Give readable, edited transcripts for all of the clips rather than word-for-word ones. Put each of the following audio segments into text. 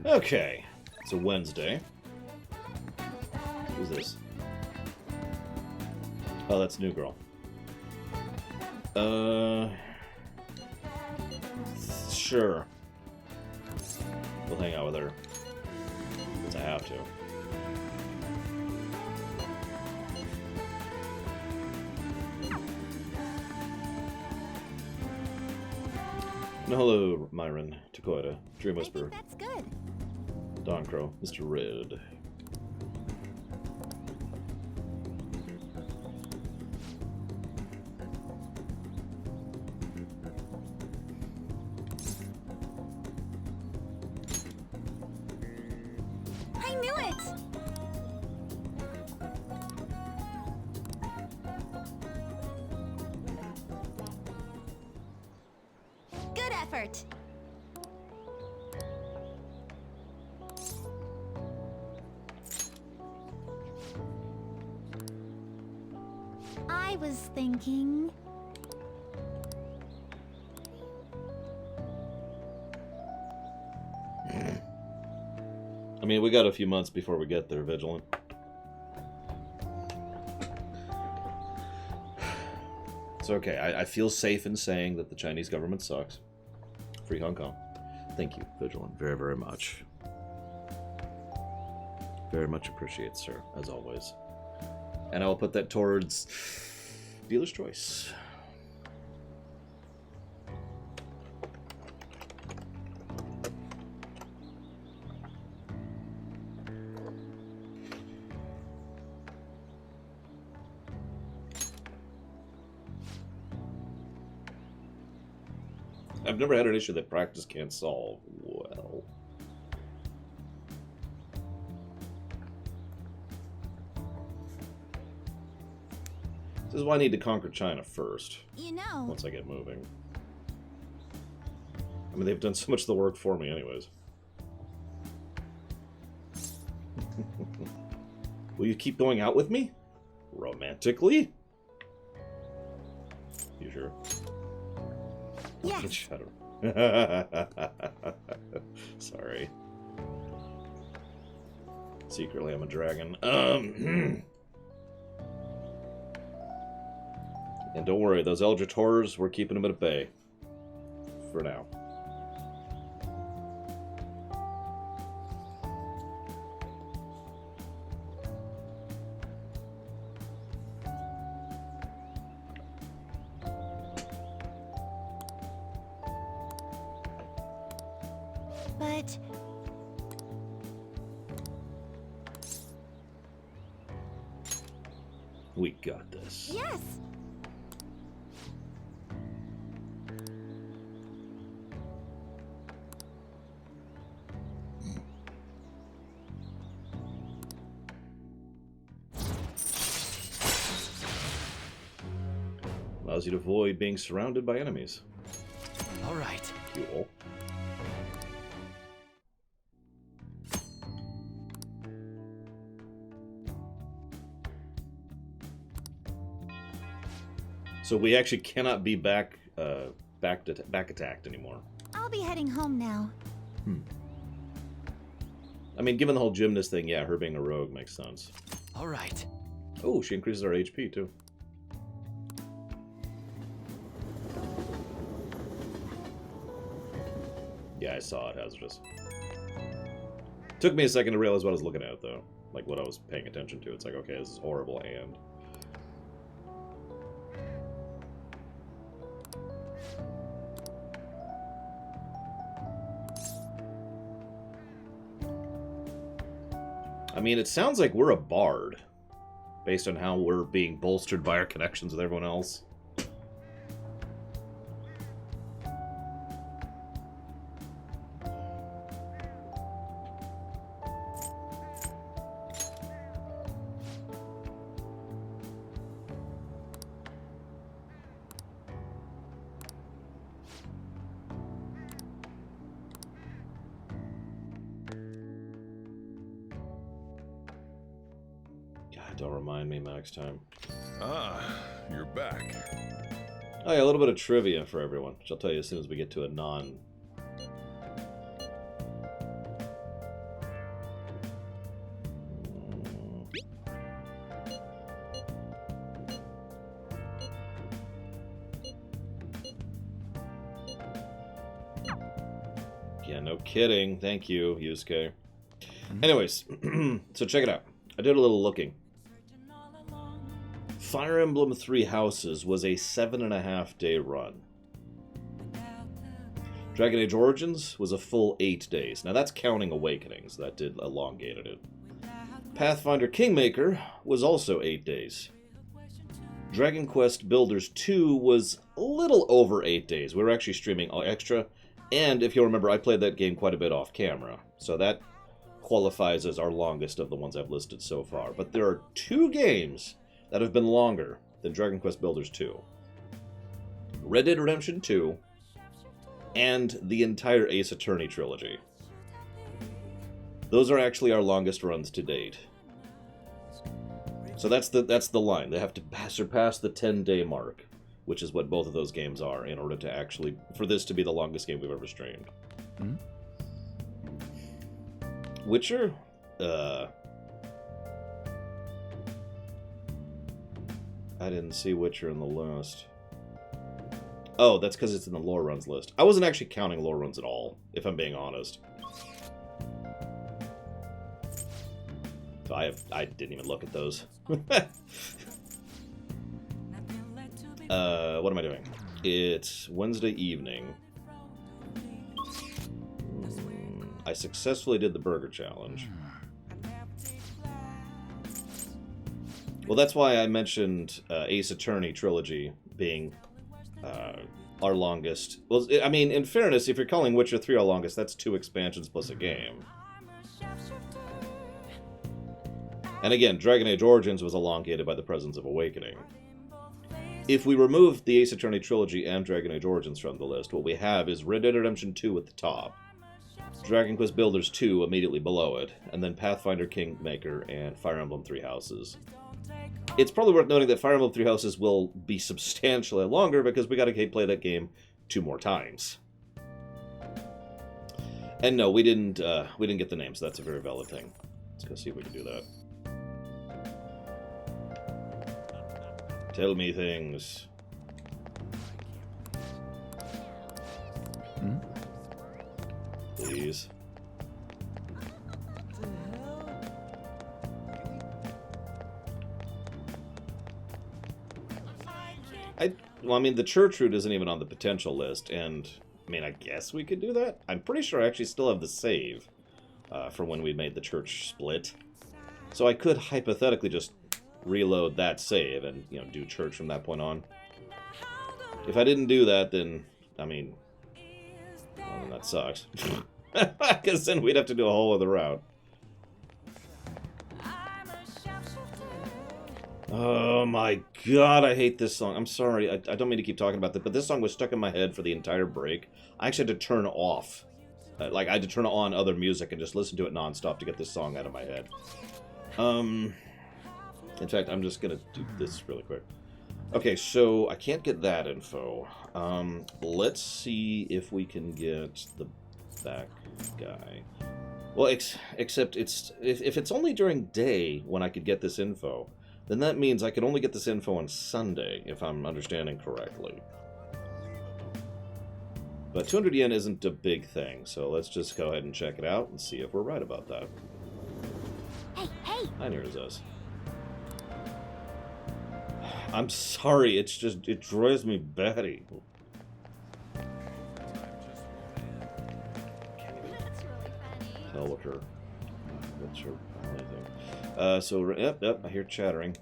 Okay, it's a Wednesday. Who's this? Oh, that's New Girl. Sure. We'll hang out with her. Because I have to. No, hello, Myron, Takoida, Dream Whisperer. I think that's good. Dawn Crow, Mr. Red. I knew it! Good effort. I was thinking... I mean, we got a few months before we get there, Vigilant. It's okay. I feel safe in saying that the Chinese government sucks. Free Hong Kong. Thank you, Vigilant, very, very much. Very much appreciate, sir, as always. And I will put that towards dealer's choice. I've never had an issue that practice can't solve. Well... This is why I need to conquer China first. You know... Once I get moving. I mean, they've done so much of the work for me anyways. Will you keep going out with me? Romantically? You sure? Yes. Shut up. Sorry. Secretly, I'm a dragon. And don't worry, those Eldritch Horrors, we're keeping them at bay. For now. But... We got this. Yes! Allows you to avoid being surrounded by enemies. All right. Cool. So we actually cannot be back attacked anymore. I'll be heading home now. I mean, given the whole gymnast thing, yeah, her being a rogue makes sense. All right. Oh, she increases our HP too. Yeah, I saw it, hazardous. Took me a second to realize what I was looking at, though. Like, what I was paying attention to. It's like, okay, this is horrible, and... I mean, it sounds like we're a bard, based on how we're being bolstered by our connections with everyone else. Don't remind me next time. Ah, you're back. Oh yeah, a little bit of trivia for everyone, which I'll tell you as soon as we get to a Yeah, no kidding. Thank you, Yusuke. Anyways, so check it out. I did a little looking. Fire Emblem Three Houses was a 7.5-day run. Dragon Age Origins was a full 8 days. Now that's counting Awakenings. That did elongated it. Pathfinder Kingmaker was also 8 days. Dragon Quest Builders 2 was a little over 8 days. We were actually streaming extra. And if you'll remember, I played that game quite a bit off camera. So that qualifies as our longest of the ones I've listed so far. But there are 2 games that have been longer than Dragon Quest Builders 2. Red Dead Redemption 2 and the entire Ace Attorney trilogy. Those are actually our longest runs to date. So that's the line. They have to surpass the 10-day mark, which is what both of those games are, in order to actually, for this to be the longest game we've ever streamed. Hmm? Witcher? I didn't see Witcher in the list. Oh, that's because it's in the lore runs list. I wasn't actually counting lore runs at all, if I'm being honest. So I didn't even look at those. What am I doing? It's Wednesday evening. I successfully did the burger challenge. Well, that's why I mentioned Ace Attorney trilogy being our longest. Well, I mean, in fairness, if you're calling Witcher 3 our longest, that's 2 expansions plus a game. And again, Dragon Age Origins was elongated by the presence of Awakening. If we remove the Ace Attorney trilogy and Dragon Age Origins from the list, what we have is Red Dead Redemption 2 at the top, Dragon Quest Builders 2 immediately below it, and then Pathfinder Kingmaker and Fire Emblem Three Houses. It's probably worth noting that Fire Emblem Three Houses will be substantially longer because we got to play that game 2 more times. And no, we didn't get the names. So that's a very valid thing. Let's go see if we can do that. Tell me things. Hmm? Please. Well, I mean, the church route isn't even on the potential list, and, I mean, I guess we could do that. I'm pretty sure I actually still have the save from when we made the church split. So I could hypothetically just reload that save and, you know, do church from that point on. If I didn't do that, then, I mean, well, then that sucks. Because then we'd have to do a whole other route. Oh my god, I hate this song. I'm sorry, I don't mean to keep talking about that, but this song was stuck in my head for the entire break. I actually had to turn off. I had to turn on other music and just listen to it nonstop to get this song out of my head. In fact, I'm just gonna do this really quick. Okay, so I can't get that info. Let's see if we can get the back guy. Well, except it's if it's only during day when I could get this info, then that means I can only get this info on Sunday, if I'm understanding correctly. But 200 yen isn't a big thing, so let's just go ahead and check it out and see if we're right about that. Hey, hey! Hi, Near's. I'm sorry, it's just, it drives me batty. Hell with her. What's her anything? So, yep, I hear chattering.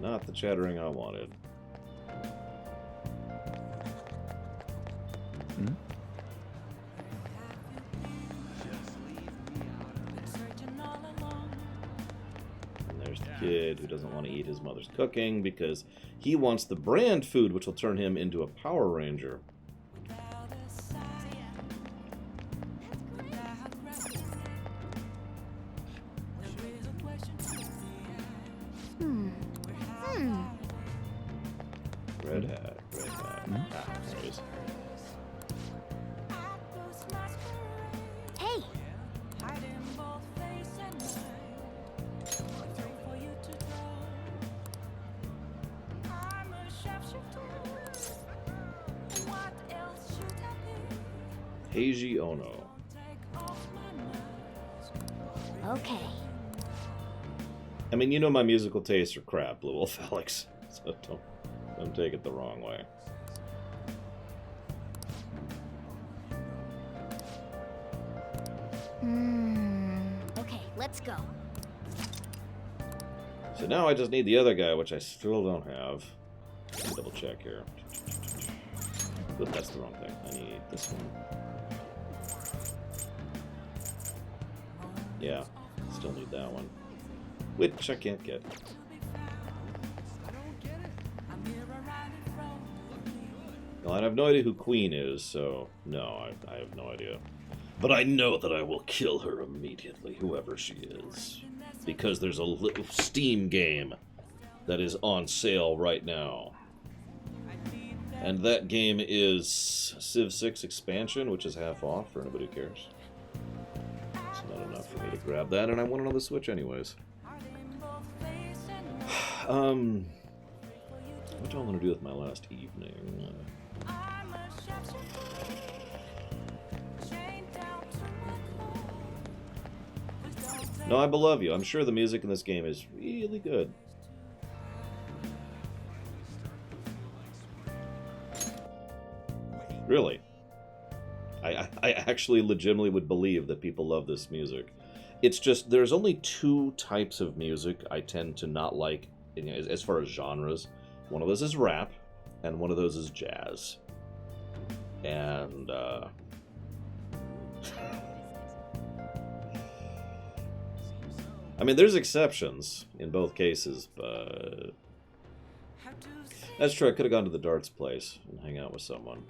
Not the chattering I wanted. Hmm? And there's the kid who doesn't want to eat his mother's cooking because he wants the brand food, which will turn him into a Power Ranger. Red hat. Hmm? Ah, there it is. Hey! Eiji Ono. Okay. I mean, you know my musical tastes are crap, Blue Wolf Alex. So don't take it the wrong way. Okay, let's go. So now I just need the other guy, which I still don't have. Let me double check here. But that's the wrong thing. I need this one. Yeah, still need that one. Which I can't get. Well, I have no idea who Queen is, so no, I have no idea. But I know that I will kill her immediately, whoever she is. Because there's a little Steam game that is on sale right now. And that game is Civ 6 Expansion, which is half off for anybody who cares. It's not enough for me to grab that, and I want it on the Switch anyways. What do I want to do with my last evening? No, I Beloved You. I'm sure the music in this game is really good. Really. I actually legitimately would believe that people love this music. It's just, there's only two types of music I tend to not like as far as genres. One of those is rap, and one of those is jazz. And, I mean, there's exceptions in both cases, but... That's true, I could have gone to the darts place and hang out with someone.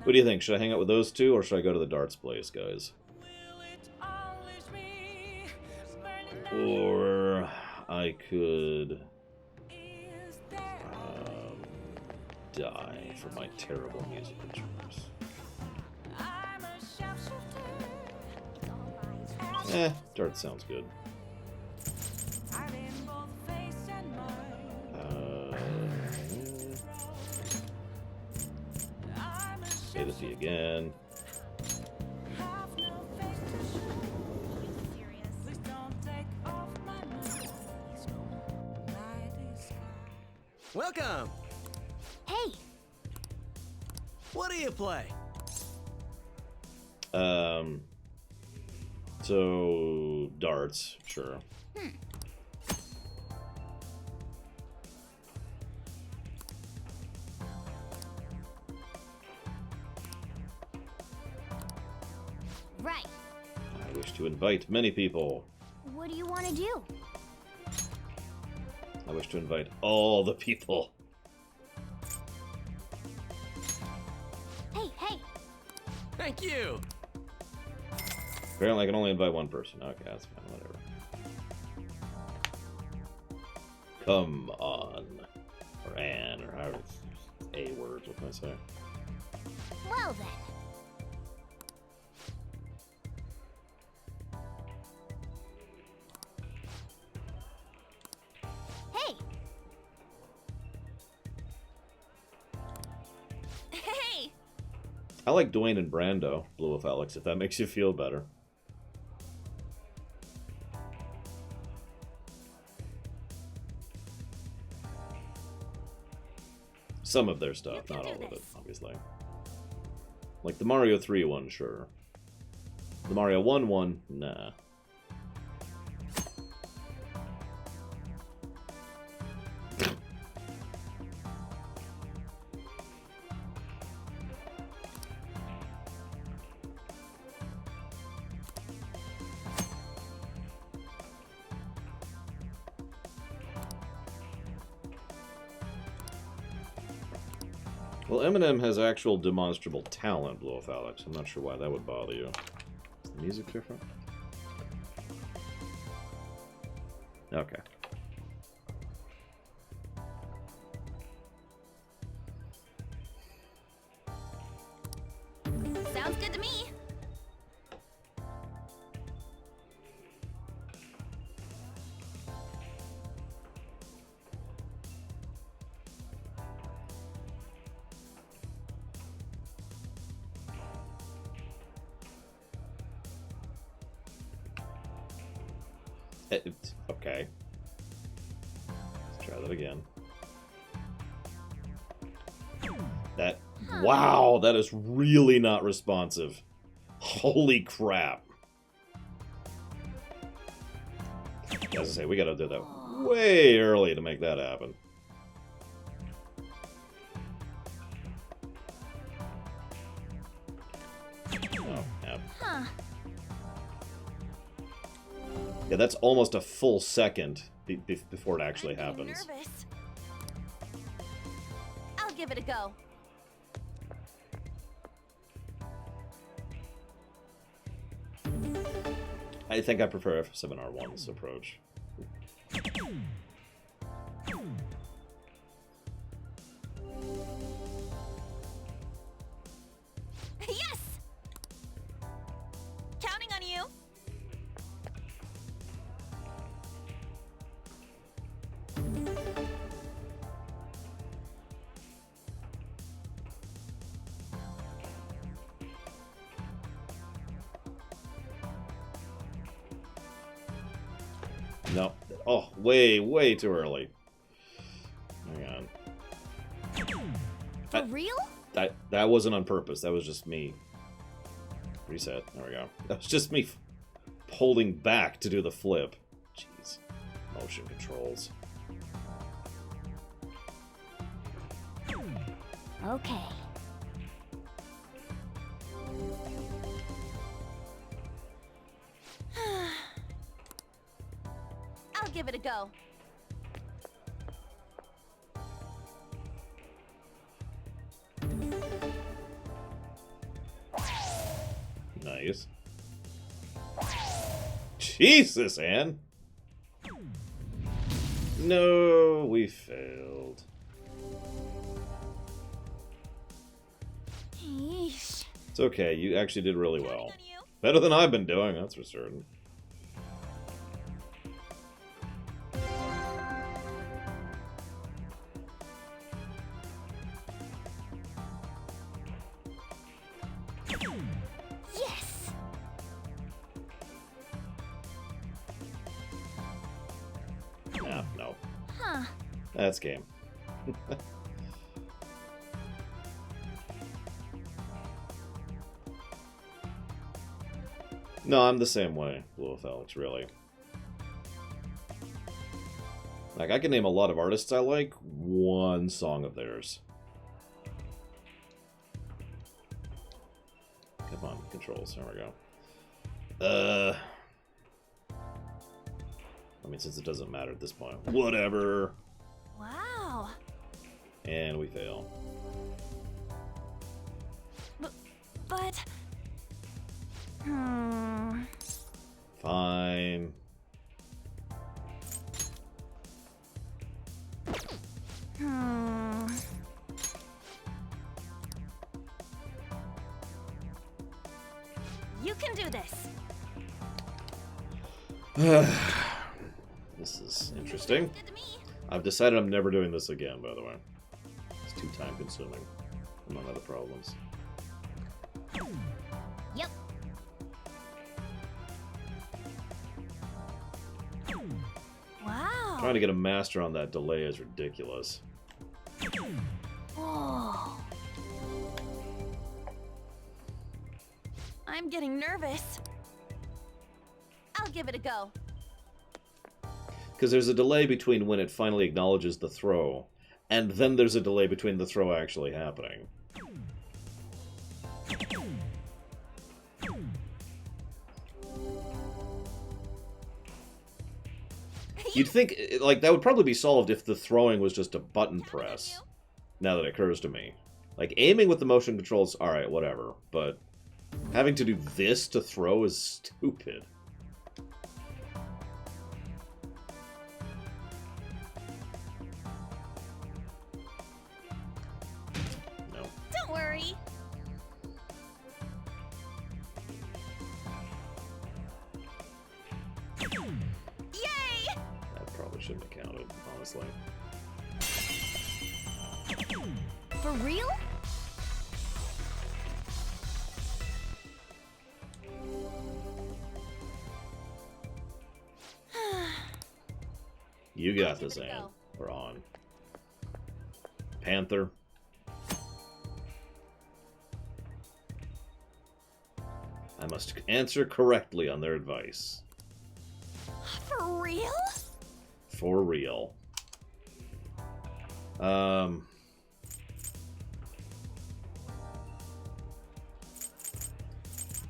What do you think? Should I hang out with those two, or should I go to the darts place, guys? Or I could die for my terrible musical choice. Darts sounds good. A to C again. Welcome! Hey! What do you play? So darts, sure. Right. I wish to invite many people. What do you want to do? I wish to invite all the people. Hey, hey! Thank you! Apparently I can only invite one person. Okay, that's fine, whatever. Come on. Or Anne, or however A words, what can I say? Well then. Hey! Hey! I like Dwayne and Brando, Blue with Alex, if that makes you feel better. Some of their stuff, not all of it, obviously. Like the Mario 3 one, sure. The Mario 1 one, nah. Well, Eminem has actual demonstrable talent, Blow Off Alex. I'm not sure why that would bother you. Is the music different? Okay. Sounds good to me. Okay. Let's try that again. That... Wow, that is really not responsive. Holy crap. As I say, we gotta do that way early to make that happen. Oh, yeah. Huh. Yeah, that's almost a full second before it actually I'm getting happens. nervous. I'll give it a go. I think I prefer F7R1's approach. Yes! Counting on you. No. Oh, way too early. Hang on. For real? That wasn't on purpose. That was just me. Reset. There we go. That was just me holding back to do the flip. Jeez. Motion controls. Okay. I'll give it a go. Nice. Jesus, Anne. No, we failed. Yeesh. It's okay. You actually did really well. Counting on you. Better than I've been doing, that's for certain. Yes. Nah, no. Huh. That's game. No, I'm the same way, Blue with Alex, really. Like, I can name a lot of artists I like, one song of theirs. Come on, controls, there we go. I mean, since it doesn't matter at this point. Whatever! Wow. And we fail. But... Fine. You can do this. This is interesting. Good to me. I've decided I'm never doing this again, by the way. It's too time consuming, among other problems. Yep. Wow. Trying to get a master on that delay is ridiculous. Whoa. I'm getting nervous. I'll give it a go. Because there's a delay between when it finally acknowledges the throw, and then there's a delay between the throw actually happening. You'd think, like, that would probably be solved if the throwing was just a button press, now that it occurs to me. Like, aiming with the motion controls, alright, whatever, but having to do this to throw is stupid. No. Don't worry. Yay! That probably shouldn't have counted, honestly. For real? You got Give this, it a Anne. go. We're on. Panther. I must answer correctly on their advice. For real? For real. I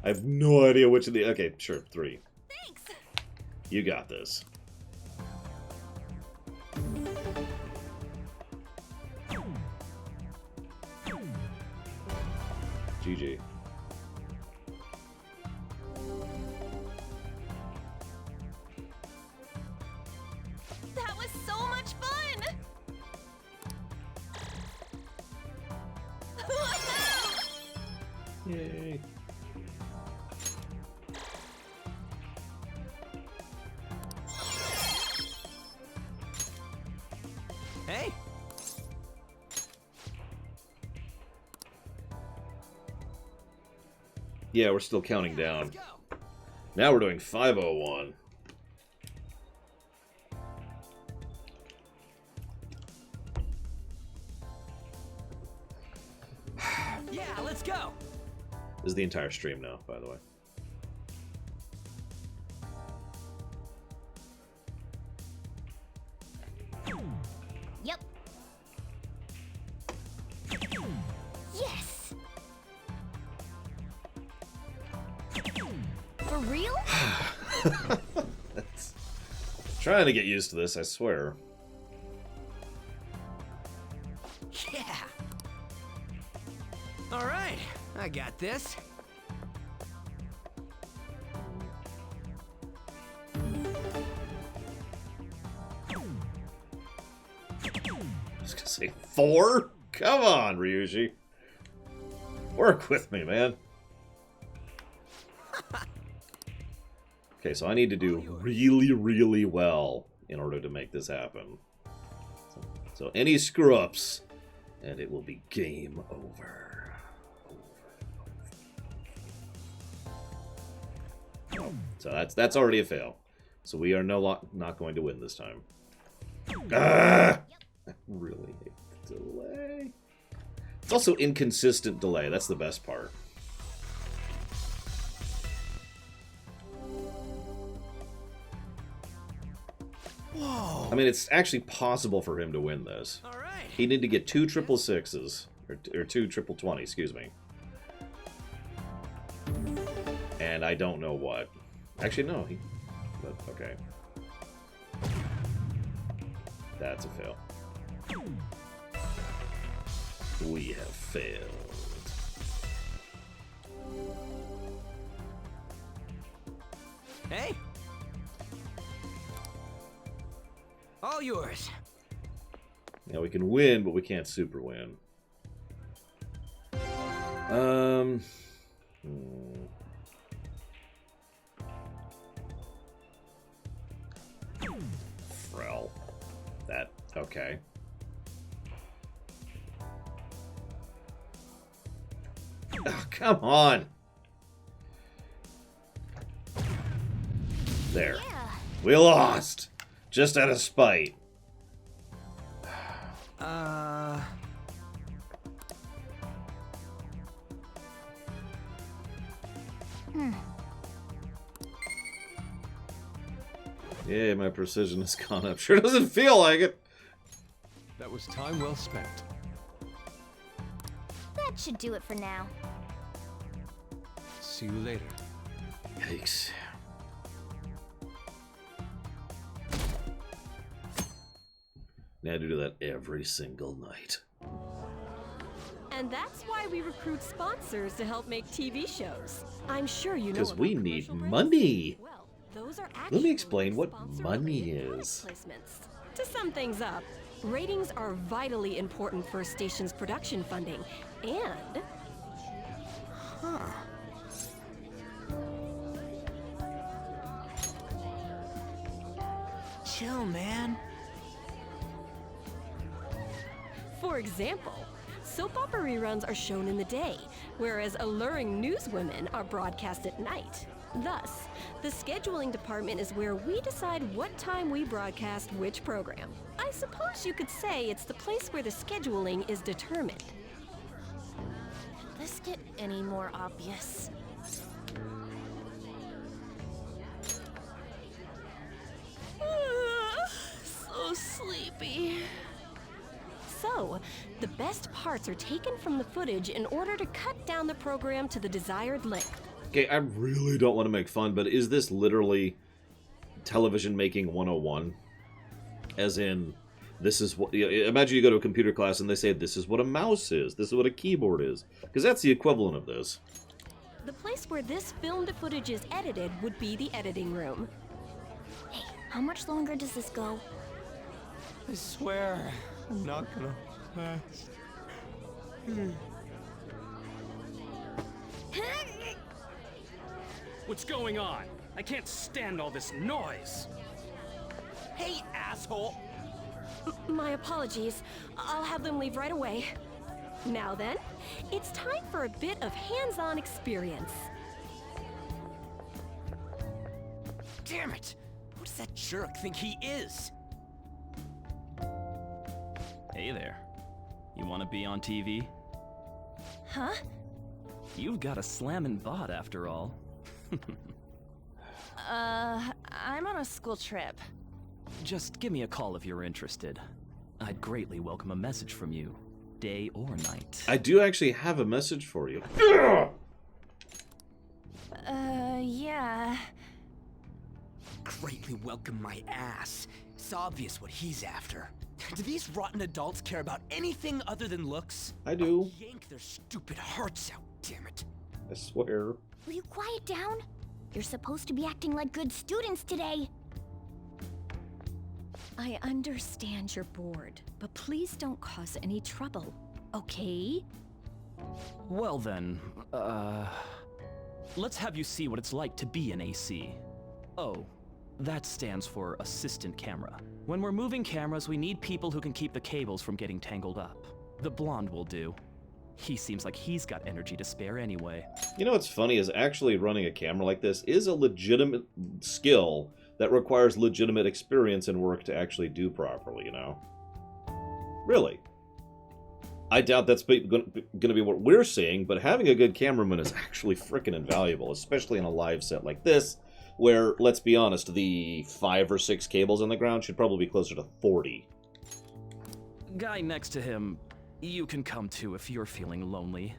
have no idea which of the... Okay, sure, 3. Thanks. You got this. GG. That was so much fun. Yay. Hey, Yeah, we're still counting down. let's go. Now we're doing 501. Yeah, let's go. This is the entire stream now, by the way. Yep. Yes. For real? Trying to get used to this, I swear. Yeah. All right, I got this. I was gonna say 4? Come on, Ryuji. Work with me, man. Okay, so I need to do really, really well in order to make this happen. So any screw-ups, and it will be game over. So that's already a fail. So we are not going to win this time. Ah! I really hate the delay. It's also inconsistent delay. That's the best part. Whoa. I mean, it's actually possible for him to win this. All right. He'd need to get 2 triple sixes, or 2 triple 20, excuse me. And I don't know what. Actually, no. But, okay. That's a fail. We have failed. Hey. All yours. Now we can win, but we can't super win. Frel. That, okay. Oh, come on! There. Yeah. We lost! Just out of spite. Yeah, my precision has gone up. Sure doesn't feel like it. That was time well spent. That should do it for now. See you later. Yikes. Now I do that every single night. And that's why we recruit sponsors to help make TV shows. I'm sure you know. Because about we need commercial breaks. money. Well, those are Let me actually explain what sponsor-related money product is. placements. To sum things up, ratings are vitally important for a station's production funding, and Chill, man. for example, soap opera reruns are shown in the day, whereas alluring newswomen are broadcast at night. Thus, The scheduling department is where we decide what time we broadcast which program. I suppose you could say it's the place where the scheduling is determined. Could this get any more obvious? So sleepy. So, the best parts are taken from the footage in order to cut down the program to the desired length. Okay, I really don't want to make fun, but is this literally television making 101? As in, this is what... Imagine you go to a computer class and they say, this is what a mouse is, this is what a keyboard is. Because that's the equivalent of this. The place where this filmed footage is edited would be the editing room. Hey, how much longer does this go? I swear, I'm not gonna last. What's going on? I can't stand all this noise. Hey, asshole! My apologies. I'll have them leave right away. Now then, it's time for a bit of hands-on experience. Damn it! Who does that jerk think he is? Hey there. You want to be on TV? Huh? You've got a slammin' bot after all. I'm on a school trip. Just give me a call if you're interested. I'd greatly welcome a message from you, day or night. I do actually have a message for you. Yeah. Greatly welcome my ass. It's obvious what he's after. Do these rotten adults care about anything other than looks? I do. Yank their stupid hearts out, damn it. I swear. Will you quiet down? You're supposed to be acting like good students today. I understand you're bored, but please don't cause any trouble, okay? Well then, let's have you see what it's like to be an AC. Oh, that stands for assistant camera. When we're moving cameras, we need people who can keep the cables from getting tangled up. The blonde will do. He seems like he's got energy to spare anyway. You know what's funny is actually running a camera like this is a legitimate skill that requires legitimate experience and work to actually do properly, you know? Really. I doubt that's going to be what we're seeing, but having a good cameraman is actually frickin' invaluable, especially in a live set like this, where, let's be honest, the 5 or 6 cables on the ground should probably be closer to 40. Guy next to him, you can come too if you're feeling lonely.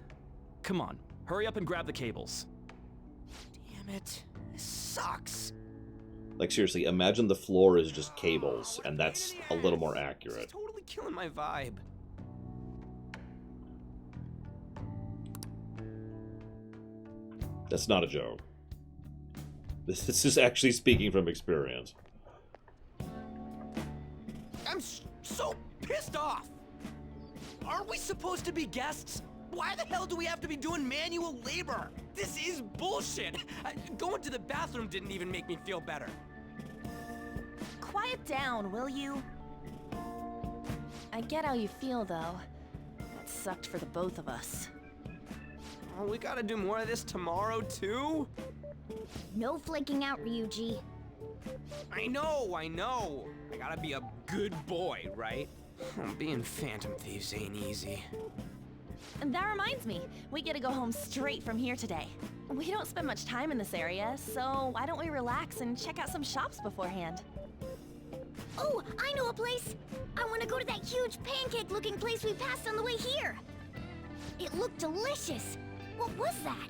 Come on, hurry up and grab the cables. Damn it. This sucks. Like, seriously, imagine the floor is just cables, and that's a little more accurate. It's totally killing my vibe. That's not a joke. This is actually speaking from experience. I'm so pissed off! Aren't we supposed to be guests? Why the hell do we have to be doing manual labor? This is bullshit! Going to the bathroom didn't even make me feel better. Quiet down, will you? I get how you feel, though. That sucked for the both of us. Oh, we gotta do more of this tomorrow, too? No flaking out, Ryuji. I know! I gotta be a good boy, right? Being Phantom Thieves ain't easy. And that reminds me, we get to go home straight from here today. We don't spend much time in this area, so why don't we relax and check out some shops beforehand? Oh, I know a place! I want to go to that huge pancake-looking place we passed on the way here! It looked delicious! What was that?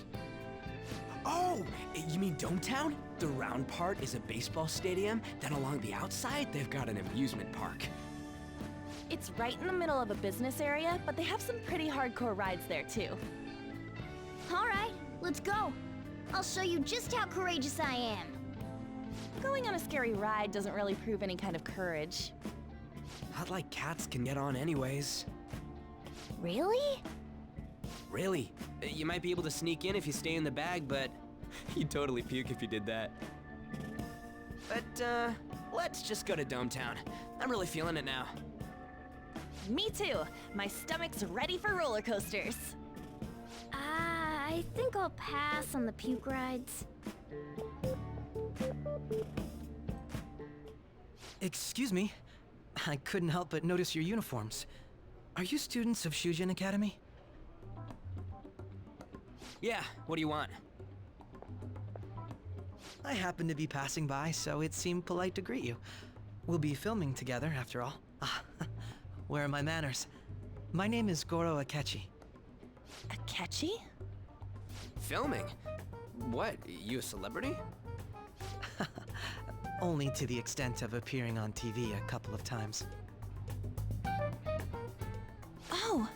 Oh, you mean Dometown? The round part is a baseball stadium, then along the outside, they've got an amusement park. It's right in the middle of a business area, but they have some pretty hardcore rides there, too. All right, let's go. I'll show you just how courageous I am. Going on a scary ride doesn't really prove any kind of courage. Not like cats can get on anyways. Really? Really? You might be able to sneak in if you stay in the bag, but you'd totally puke if you did that. But, let's just go to Dometown. I'm really feeling it now. Me too. My stomach's ready for roller coasters. I think I'll pass on the puke rides. Excuse me. I couldn't help but notice your uniforms. Are you students of Shujin Academy? Yeah, what do you want? I happened to be passing by, so it seemed polite to greet you. We'll be filming together, after all. Where are my manners? My name is Goro Akechi. Akechi? Filming? What, you a celebrity? Only to the extent of appearing on TV a couple of times. Oh,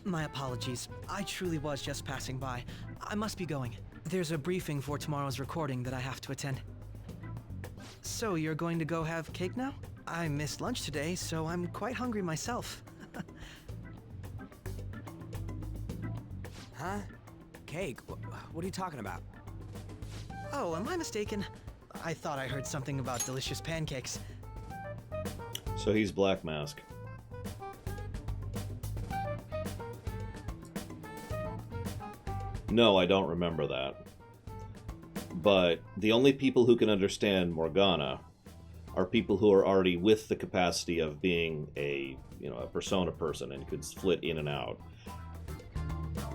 My apologies. I truly was just passing by. I must be going. There's a briefing for tomorrow's recording that I have to attend. So, you're going to go have cake now? I missed lunch today, so I'm quite hungry myself. Huh? Cake? What are you talking about? Oh, am I mistaken? I thought I heard something about delicious pancakes. So he's Black Mask. No, I don't remember that. But the only people who can understand Morgana are people who are already with the capacity of being a persona person and could flit in and out.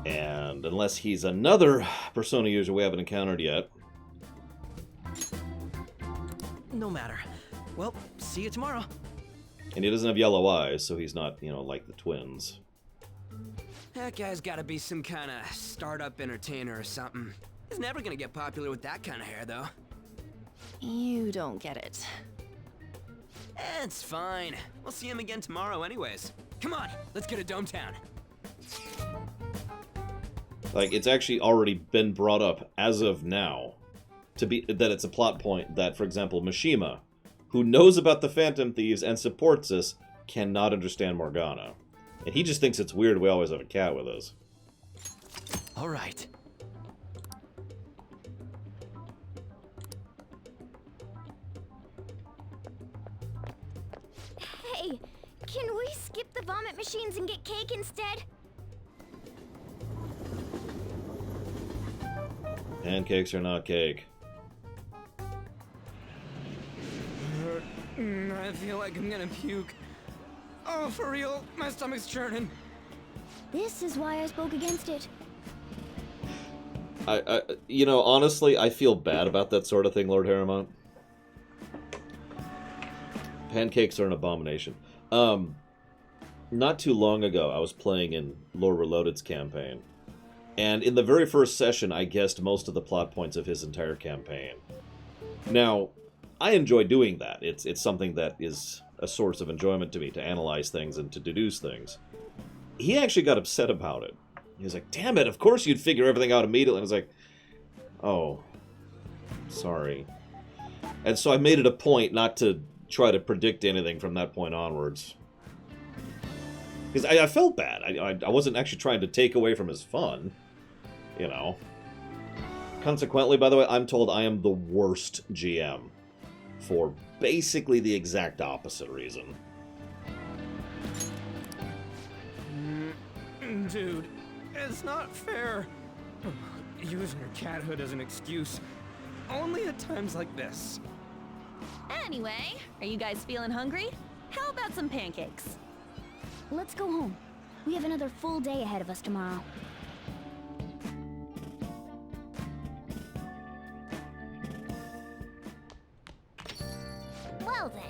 And unless he's another persona user we haven't encountered yet. No matter. Well, see you tomorrow. And he doesn't have yellow eyes, so he's not, like the twins. That guy's gotta be some kind of startup entertainer or something. He's never gonna get popular with that kind of hair, though. you don't get it. It's fine. We'll see him again tomorrow anyways. Come on, let's get to Dome Town. Like, it's actually already been brought up as of now that it's a plot point that, for example, Mishima, who knows about the Phantom Thieves and supports us, cannot understand Morgana. And he just thinks it's weird we always have a cat with us. All right. Hey, can we skip the vomit machines and get cake instead? Pancakes are not cake. I feel like I'm gonna puke. Oh, for real, my stomach's churning. This is why I spoke against it. Honestly, I feel bad about that sort of thing, Lord Harriman. Pancakes are an abomination. Not too long ago, I was playing in Lore Reloaded's campaign. And in the very first session, I guessed most of the plot points of his entire campaign. Now, I enjoy doing that. It's something that is a source of enjoyment to me, to analyze things and to deduce things. He actually got upset about it. He was like, damn it, of course you'd figure everything out immediately. And I was like, oh, sorry. And so I made it a point not to try to predict anything from that point onwards. Because I felt bad. I wasn't actually trying to take away from his fun, Consequently, by the way, I'm told I am the worst GM for basically the exact opposite reason. Dude, it's not fair. Using her cathood as an excuse. Only at times like this. Anyway, are you guys feeling hungry? How about some pancakes? Let's go home. We have another full day ahead of us tomorrow. Well then.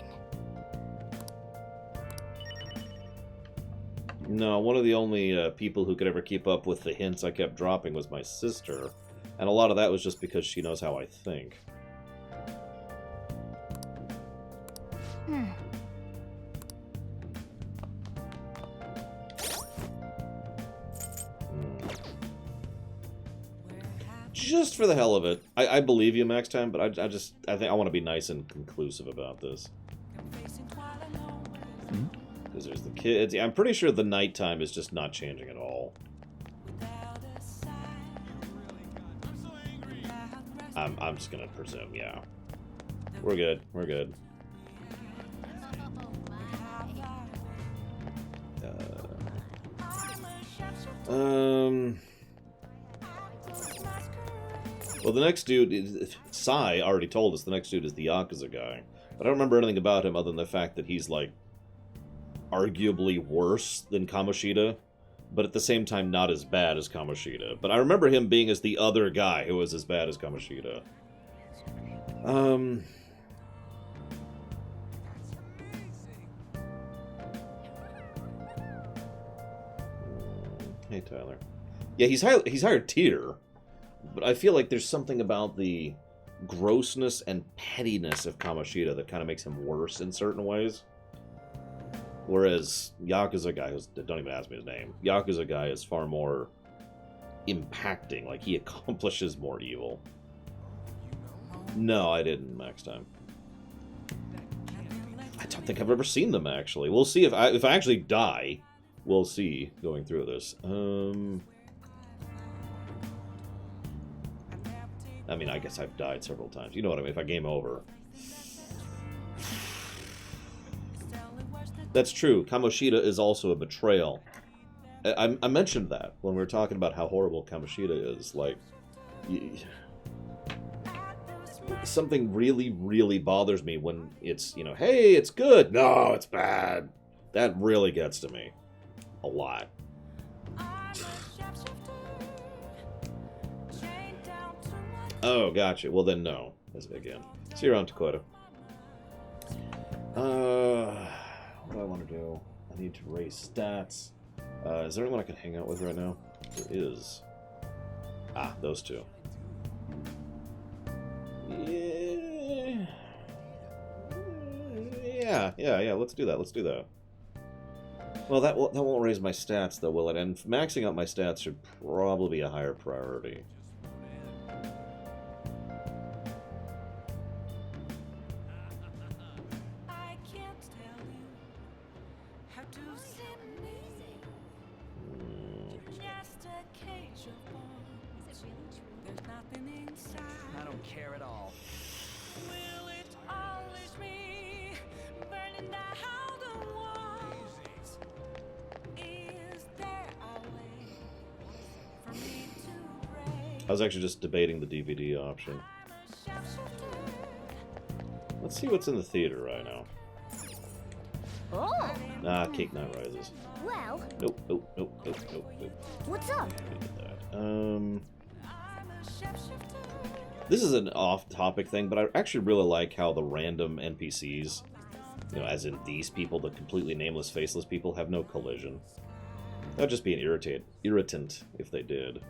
No, one of the only people who could ever keep up with the hints I kept dropping was my sister. And a lot of that was just because she knows how I think. Just for the hell of it. I believe you, Max Time, but I think I want to be nice and conclusive about this. Because there's the kids. I'm pretty sure the nighttime is just not changing at all. I'm just gonna presume, yeah. We're good. We're good. Well, the next dude, Sai already told us the next dude is the Yakuza guy. But I don't remember anything about him other than the fact that he's, like, arguably worse than Kamoshida, but at the same time not as bad as Kamoshida. But I remember him being as the other guy who was as bad as Kamoshida. Hey, Tyler. Yeah, he's higher tier, but I feel like there's something about the grossness and pettiness of Kamoshida that kind of makes him worse in certain ways. Whereas Yakuza guy, don't even ask me his name, Yakuza guy is far more impacting, like he accomplishes more evil. No, I didn't next time. I don't think I've ever seen them, actually. We'll see if I actually die. We'll see going through this. I mean, I guess I've died several times. You know what I mean? If I game over. That's true. Kamoshida is also a betrayal. I mentioned that when we were talking about how horrible Kamoshida is. Like, something really, really bothers me when it's, you know, hey, it's good. No, it's bad. That really gets to me. A lot. Oh, gotcha. Well, then no. Again. See you around, Dakota. What do I want to do? I need to raise stats. Is there anyone I can hang out with right now? There is. Ah, those two. Yeah, let's do that. Let's do that. Well, that won't raise my stats, though, will it? And maxing out my stats should probably be a higher priority. I don't care at all. I was actually just debating the DVD option. Let's see what's in the theater right now. Oh. Nah, Cake Night Rises. Well. Nope. What's up? This is an off-topic thing, but I actually really like how the random NPCs, you know, as in these people, the completely nameless, faceless people, have no collision. That would just be an irritant if they did.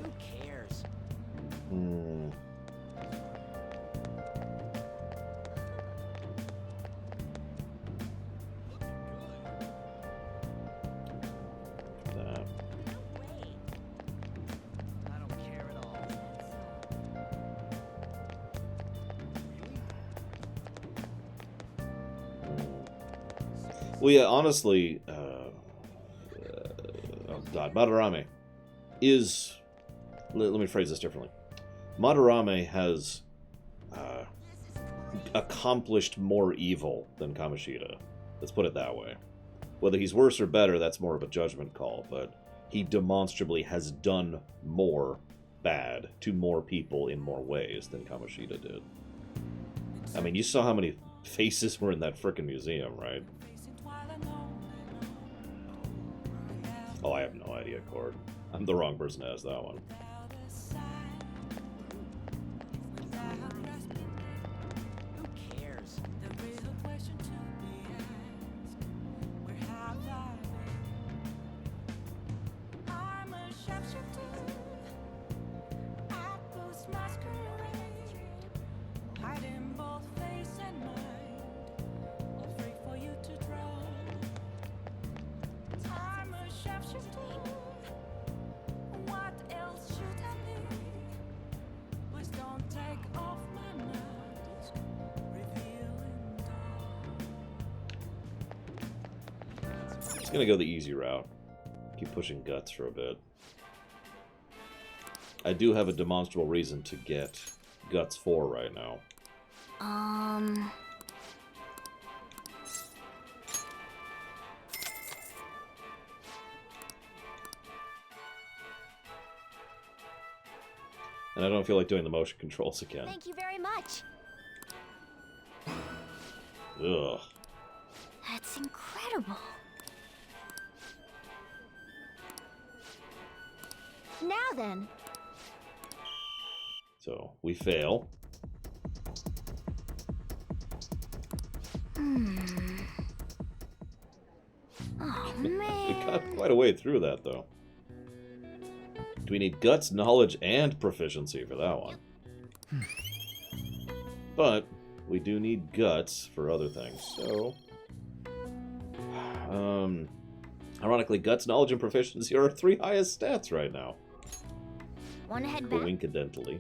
Who cares? Well, yeah, honestly, oh god, Madarame is... Let me phrase this differently. Madarame has accomplished more evil than Kamoshida. Let's put it that way. Whether he's worse or better, that's more of a judgment call, but he demonstrably has done more bad to more people in more ways than Kamoshida did. I mean, you saw how many faces were in that frickin' museum, right? Oh, I have no idea, Cord. I'm the wrong person to ask that one. Who cares? I'm gonna go the easy route. Keep pushing Guts for a bit. I do have a demonstrable reason to get Guts 4 right now. And I don't feel like doing the motion controls again. Thank you very much. Ugh. That's incredible. Now then. So, we fail. Oh, We man. got quite a way through that, though. Do we need guts, knowledge, and proficiency for that one? But we do need guts for other things, so... Ironically, guts, knowledge, and proficiency are our 3 highest stats right now. Wanna head back? Coincidentally.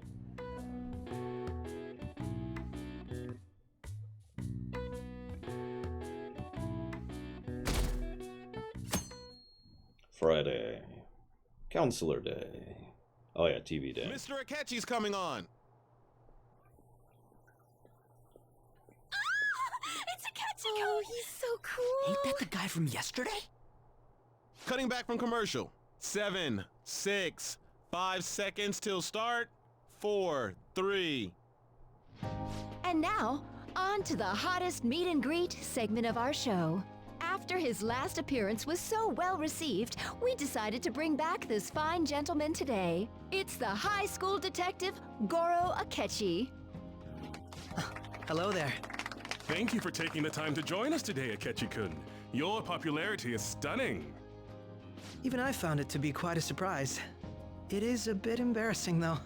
Friday. Counselor Day. Oh yeah, TV Day. Mr. Akechi's coming on. It's a Katsuko! Oh, he's so cool! Ain't that the guy from yesterday? Cutting back from commercial. 7, 6, 5 seconds till start. 4, 3. And now, on to the hottest meet and greet segment of our show. After his last appearance was so well received, we decided to bring back this fine gentleman today. It's the high school detective, Goro Akechi. Hello there. Thank you for taking the time to join us today, Akechi-kun. Your popularity is stunning. Even I found it to be quite a surprise. It is a bit embarrassing, though.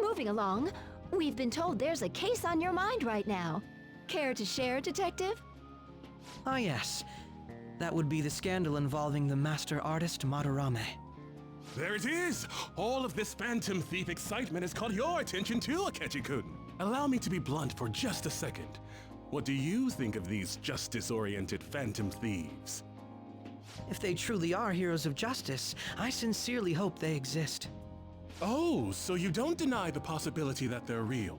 Moving along, we've been told there's a case on your mind right now. Care to share, Detective? Ah, yes. That would be the scandal involving the master artist Madarame. There it is! All of this Phantom Thief excitement has caught your attention too, Akechi-kun. Allow me to be blunt for just a second. What do you think of these justice-oriented Phantom Thieves? If they truly are heroes of justice, I sincerely hope they exist. Oh, so you don't deny the possibility that they're real?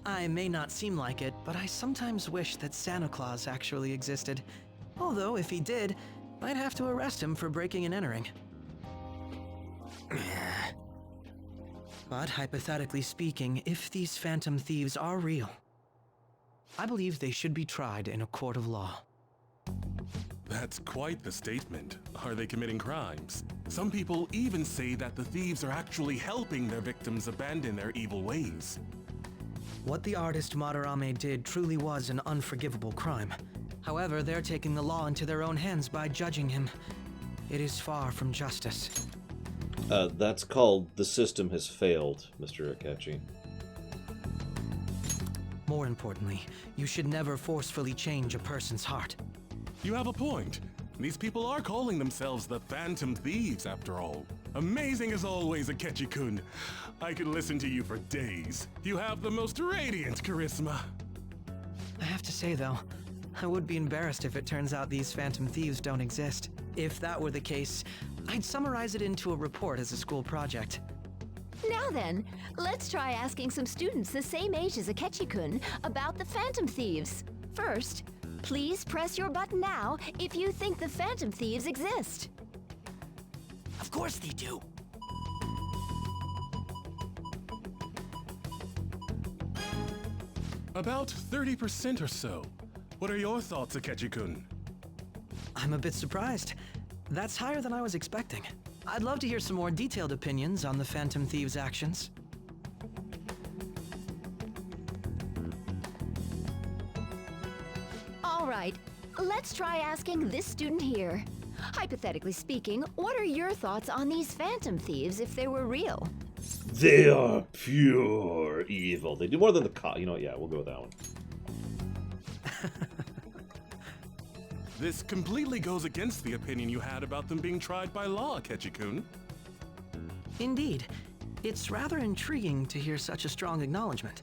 I may not seem like it, but I sometimes wish that Santa Claus actually existed. Although, if he did, I'd have to arrest him for breaking and entering. But hypothetically speaking, if these Phantom Thieves are real, I believe they should be tried in a court of law. That's quite the statement. Are they committing crimes? Some people even say that the thieves are actually helping their victims abandon their evil ways. What the artist Madarame did truly was an unforgivable crime. However, they're taking the law into their own hands by judging him. It is far from justice. That's called The System Has Failed, Mr. Akechi. More importantly, you should never forcefully change a person's heart. You have a point. These people are calling themselves the Phantom Thieves, after all. Amazing as always, Akechi-kun. I could listen to you for days. You have the most radiant charisma. I have to say, though, I would be embarrassed if it turns out these Phantom Thieves don't exist. If that were the case, I'd summarize it into a report as a school project. Now then, let's try asking some students the same age as Akechi-kun about the Phantom Thieves. First, please press your button now if you think the Phantom Thieves exist. Of course they do. About 30% or so. What are your thoughts, Akechi-kun? I'm a bit surprised. That's higher than I was expecting. I'd love to hear some more detailed opinions on the Phantom Thieves' actions. All right, let's try asking this student here. Hypothetically speaking, what are your thoughts on these Phantom Thieves if they were real? They are pure evil. They do more than the cop. You know what? Yeah, we'll go with that one. This completely goes against the opinion you had about them being tried by law, Akechi-kun. Indeed. It's rather intriguing to hear such a strong acknowledgement.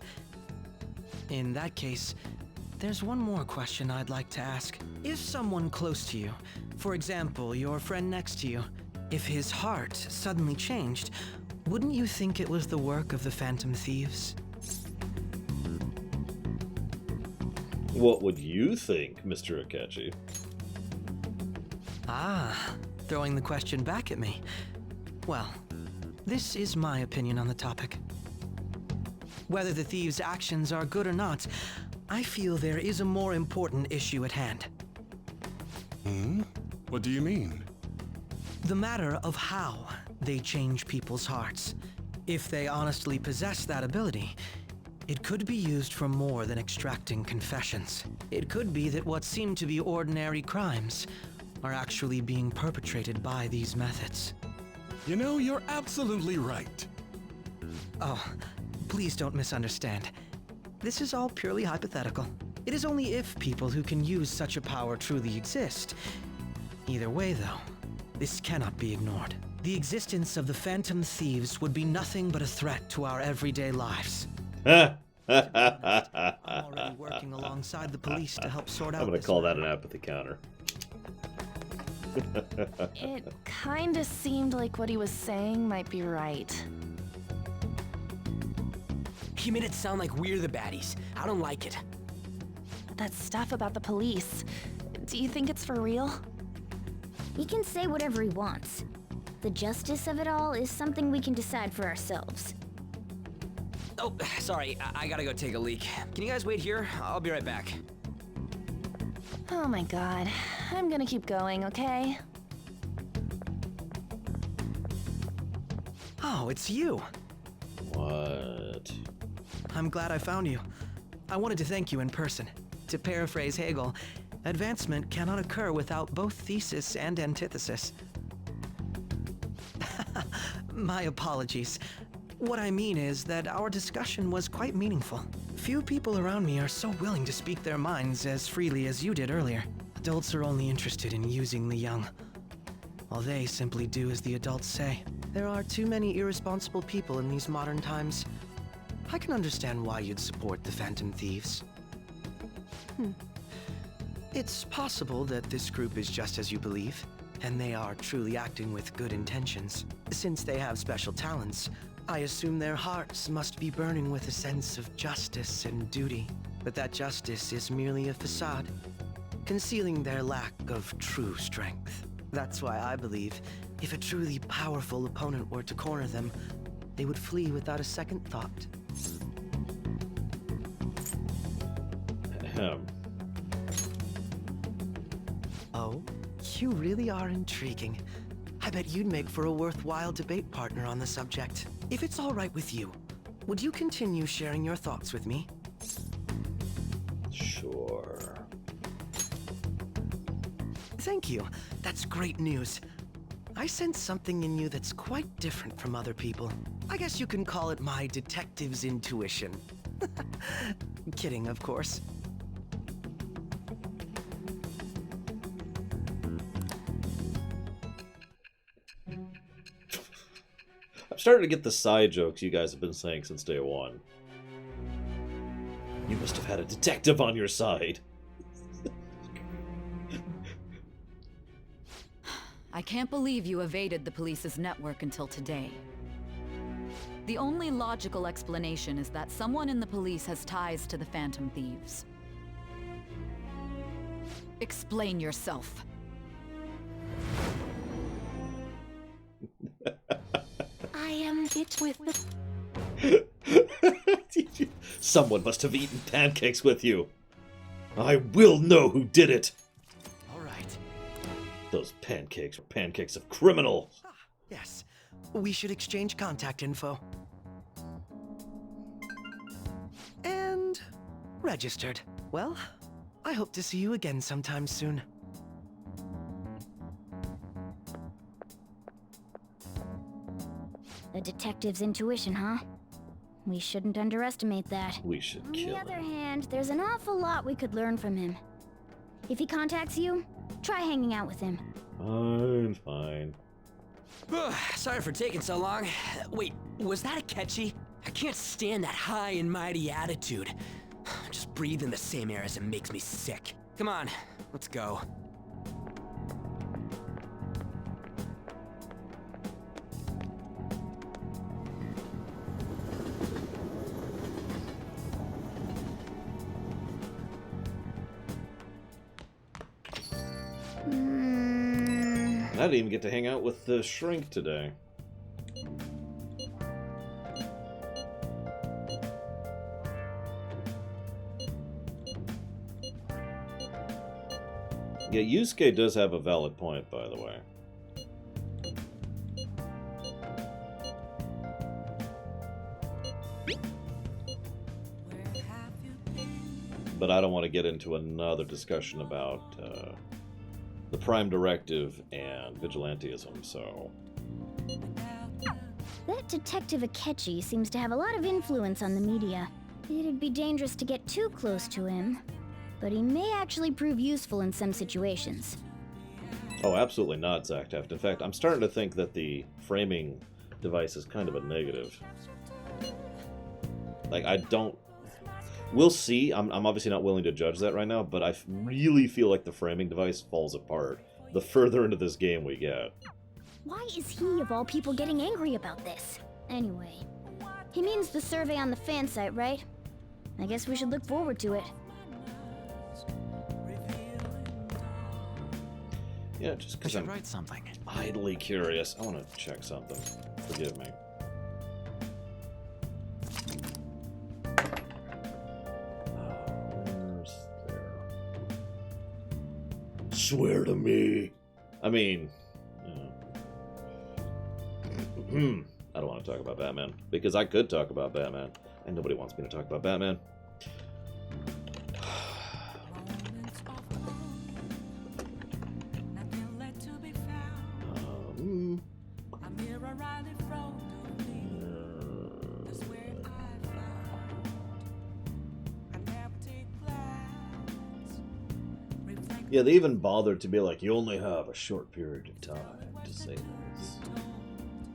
In that case, there's one more question I'd like to ask. If someone close to you, for example, your friend next to you, if his heart suddenly changed, wouldn't you think it was the work of the Phantom Thieves? What would you think, Mr. Akechi? Ah, throwing the question back at me. Well, This is my opinion on the topic. Whether the thieves' actions are good or not, I feel there is a more important issue at hand. What do you mean? The matter of how they change people's hearts. If they honestly possess that ability, it could be used for more than extracting confessions. It could be that what seem to be ordinary crimes are actually being perpetrated by these methods. You know, you're absolutely right. Oh, please don't misunderstand. This is all purely hypothetical. It is only if people who can use such a power truly exist. Either way, though, this cannot be ignored. The existence of the Phantom Thieves would be nothing but a threat to our everyday lives. I'm already working alongside the police to help sort out. I'm gonna call that an apathy counter. It kinda seemed like what he was saying might be right. He made it sound like we're the baddies. I don't like it. That stuff about the police. Do you think it's for real? He can say whatever he wants. The justice of it all is something we can decide for ourselves. Oh, sorry. I gotta go take a leak. Can you guys wait here? I'll be right back. Oh my god. I'm gonna keep going, okay? Oh, it's you. What? I'm glad I found you. I wanted to thank you in person. To paraphrase Hegel, advancement cannot occur without both thesis and antithesis. My apologies. What I mean is that our discussion was quite meaningful. Few people around me are so willing to speak their minds as freely as you did earlier. Adults are only interested in using the young, while they simply do as the adults say. There are too many irresponsible people in these modern times. I can understand why you'd support the Phantom Thieves. It's possible that this group is just as you believe, and they are truly acting with good intentions. Since they have special talents, I assume their hearts must be burning with a sense of justice and duty. But that justice is merely a facade, concealing their lack of true strength. That's why I believe if a truly powerful opponent were to corner them, they would flee without a second thought. Oh, you really are intriguing. I bet you'd make for a worthwhile debate partner on the subject. If it's all right with you, would you continue sharing your thoughts with me? Sure. Thank you. That's great news. I sense something in you that's quite different from other people. I guess you can call it my detective's intuition. Kidding, of course. I'm starting to get the side jokes you guys have been saying since day one. You must have had a detective on your side. I can't believe you evaded the police's network until today. The only logical explanation is that someone in the police has ties to the Phantom Thieves. Explain yourself. I am it with the... Someone must have eaten pancakes with you. I will know who did it. All right. Those pancakes were pancakes of criminals. Yes. We should exchange contact info. And registered. Well, I hope to see you again sometime soon. a detective's intuition, huh? We shouldn't underestimate that. We should kill On the other him. hand, there's an awful lot we could learn from him. If he contacts you, try hanging out with him. Fine. Sorry for taking so long. Wait, was that a catchy? I can't stand that high and mighty attitude. Just breathing the same air as it makes me sick. Come on, let's go. I didn't even get to hang out with the shrink today. Yeah, Yusuke does have a valid point, by the way. But I don't want to get into another discussion about the Prime Directive and vigilantism, so... That Detective Akechi seems to have a lot of influence on the media. It'd be dangerous to get too close to him, but he may actually prove useful in some situations. Oh, absolutely not, Zactaft. In fact, I'm starting to think that the framing device is kind of a negative. Like, I don't... We'll see. I'm obviously not willing to judge that right now, but I really feel like the framing device falls apart the further into this game we get. Why is he, of all people, getting angry about this? Anyway, he means the survey on the fan site, right? I guess we should look forward to it. Yeah, just because I'm write something. Idly curious. I want to check something. Forgive me. Where's there? Swear to me. I mean, I don't want to talk about Batman because I could talk about Batman, and nobody wants me to talk about Batman. Yeah, they even bothered to be like, you only have a short period of time to say this,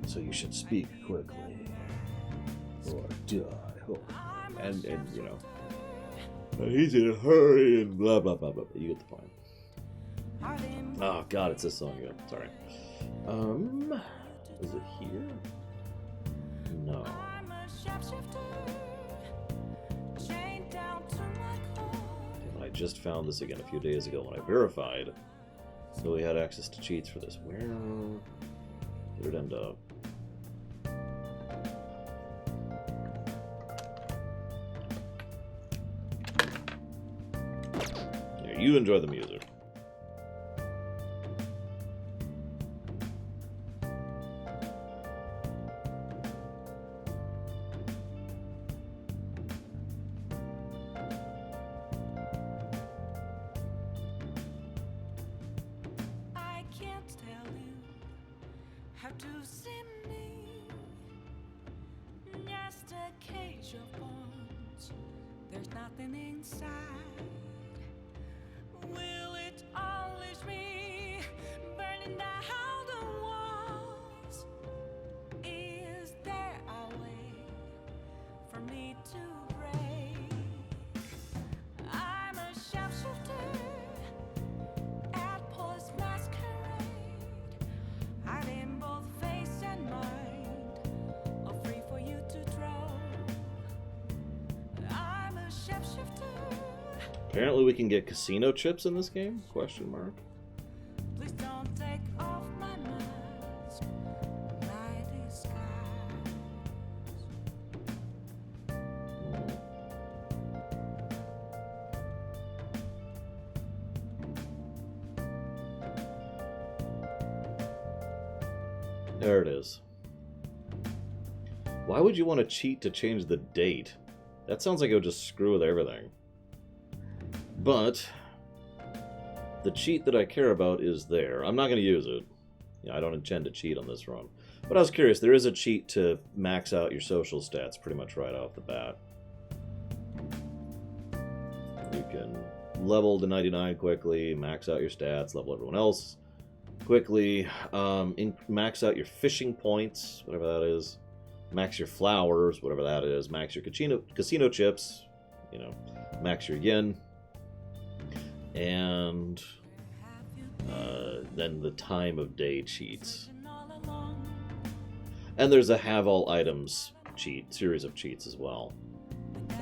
so you should speak quickly or die. And you know, he's in a hurry and blah blah blah blah. You get the point. Oh God, it's this song again. Sorry. Is it here? No. I just found this again a few days ago when I verified, so we had access to cheats for this. Where did it end up? Yeah, you enjoy the music. There's nothing inside. Will it always be burning down the walls? Is there a way for me to break? I'm a sharpshooter at Police Masquerade. I'm in both face and mind, all free for you to draw. Apparently we can get casino chips in this game? Question mark. Please don't take off my mask, my disguise. There it is. Why would you want to cheat to change the date? That sounds like it would just screw with everything. But the cheat that I care about is there. I'm not going to use it. I don't intend to cheat on this run. But I was curious, there is a cheat to max out your social stats pretty much right off the bat. You can level to 99 quickly, max out your stats, level everyone else quickly, max out your fishing points, whatever that is, max your flowers, whatever that is, max your casino chips, you know, max your yen, and then the time of day cheats. And there's a have all items series of cheats as well,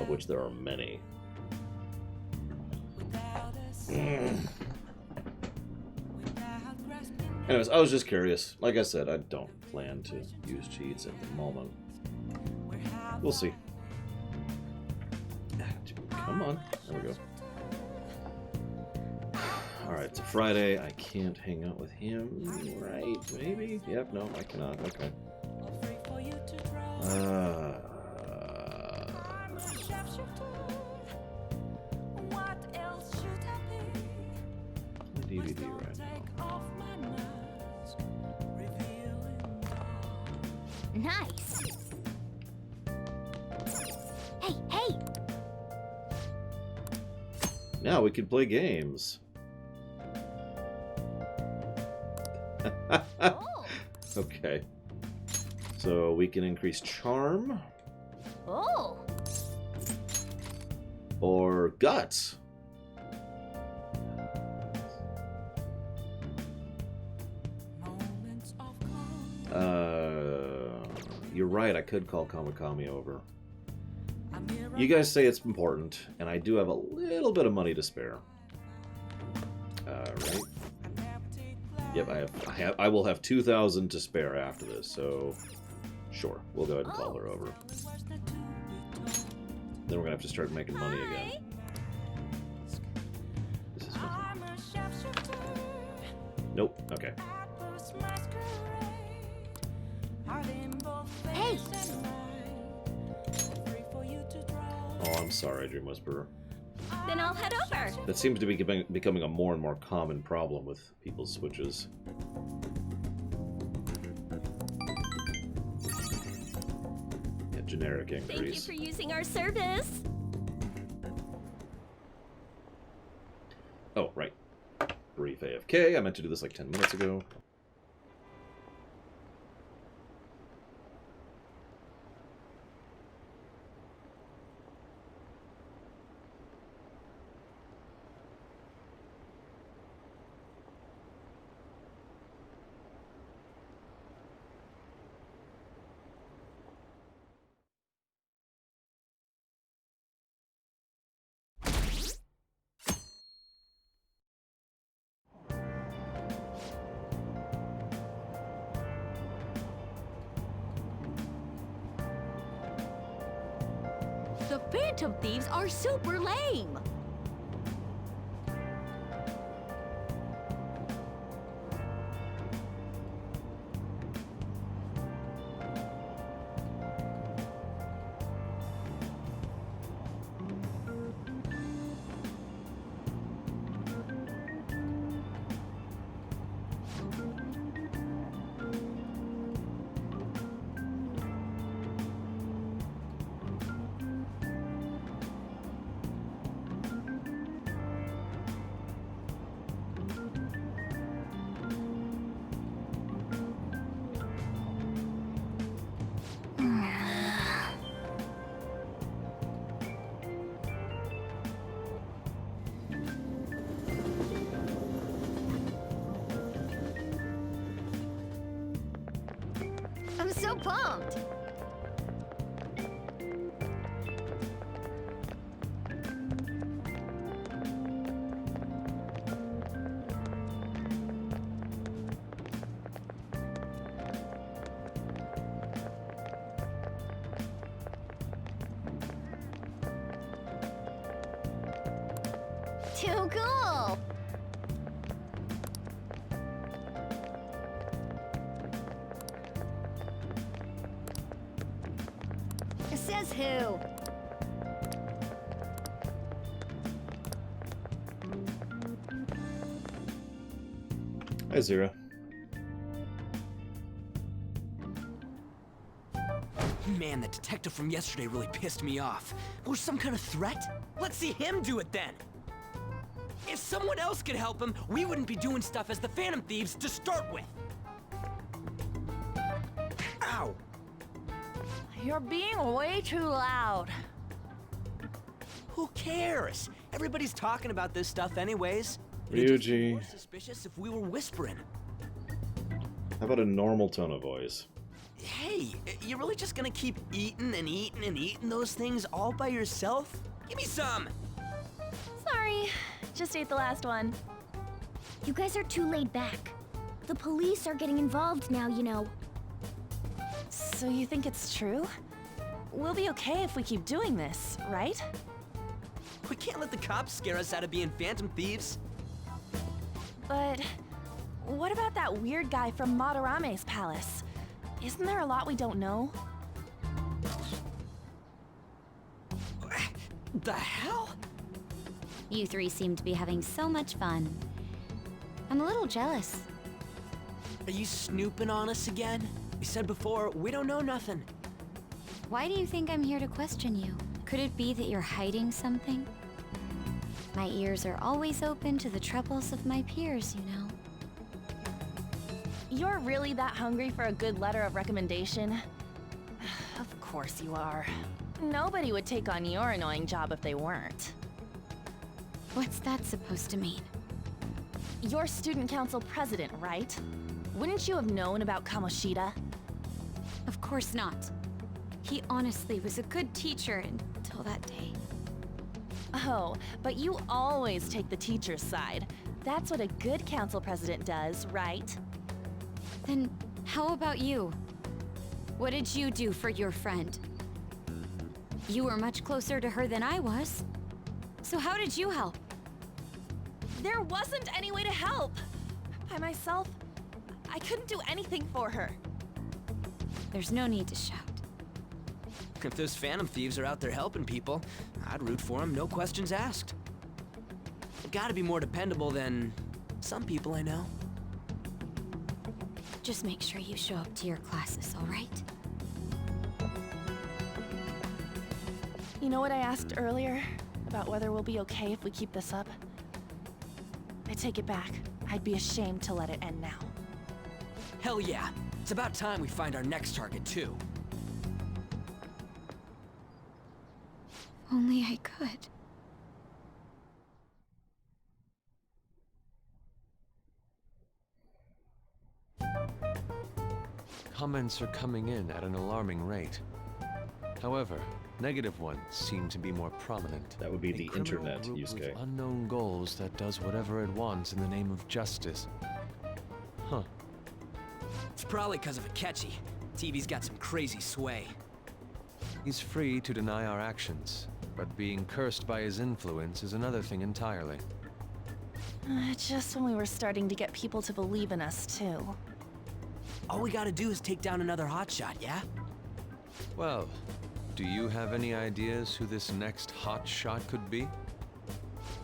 of which there are many. Anyways, I was just curious. Like I said, I don't plan to use cheats at the moment. We'll see. Come on. There we go. Alright, it's a Friday. I can't hang out with him, right? Maybe? Yep, no, I cannot. Okay. DVD right now. Nice. Hey, hey! Now we can play games. Okay. So we can increase charm. Oh. Or guts. You're right, I could call Kamakami over. You guys say it's important, and I do have a little bit of money to spare. Right? Yep, I will have 2,000 to spare after this, so sure, we'll go ahead and call her over. Then we're gonna have to start making money again. This is nope. Okay. Hey! Oh, I'm sorry, Dream Whisperer. Then I'll head over. That seems to be becoming a more and more common problem with people's switches. Yeah, generic Thank you increase. for using our service. Oh, right. Brief AFK. I meant to do this like 10 minutes ago. The Phantom Thieves are super lame! I'm so pumped! Too cool! Says who? Hi, Zero. Man, the detective from yesterday really pissed me off. Was some kind of threat? Let's see him do it then. If someone else could help him, we wouldn't be doing stuff as the Phantom Thieves to start with. Ow! You're being way too loud. Who cares? Everybody's talking about this stuff anyways. Ryuji. More suspicious if we were whispering. How about a normal tone of voice? Hey, you really just gonna keep eating and eating and eating those things all by yourself? Give me some! Sorry, just ate the last one. You guys are too laid back. The police are getting involved now, you know. So you think it's true? We'll be okay if we keep doing this, right? We can't let the cops scare us out of being Phantom Thieves. But what about that weird guy from Madarame's palace? Isn't there a lot we don't know? The hell? You three seem to be having so much fun. I'm a little jealous. Are you snooping on us again? We said before, we don't know nothing. Why do you think I'm here to question you? Could it be that you're hiding something? My ears are always open to the troubles of my peers, you know. You're really that hungry for a good letter of recommendation? Of course you are. Nobody would take on your annoying job if they weren't. What's that supposed to mean? You're student council president, right? Wouldn't you have known about Kamoshida? Of course not. He honestly was a good teacher until that day. Oh, but you always take the teacher's side. That's what a good council president does, right? Then how about you? What did you do for your friend? You were much closer to her than I was. So how did you help? There wasn't any way to help. By myself, I couldn't do anything for her. There's no need to shout. If those Phantom Thieves are out there helping people, I'd root for them, no questions asked. They've gotta be more dependable than some people I know. Just make sure you show up to your classes, all right? You know what I asked earlier? About whether we'll be okay if we keep this up? I take it back. I'd be ashamed to let it end now. Hell yeah. It's about time we find our next target, too. Only I could. Comments are coming in at an alarming rate. However, negative ones seem to be more prominent. That would be the criminal internet, group Yusuke. with unknown goals that does whatever it wants in the name of justice. Huh. It's probably because of Akechi. TV's got some crazy sway. He's free to deny our actions, but being cursed by his influence is another thing entirely. Just when we were starting to get people to believe in us, too. All we gotta do is take down another hotshot, yeah? Well, do you have any ideas who this next hot shot could be?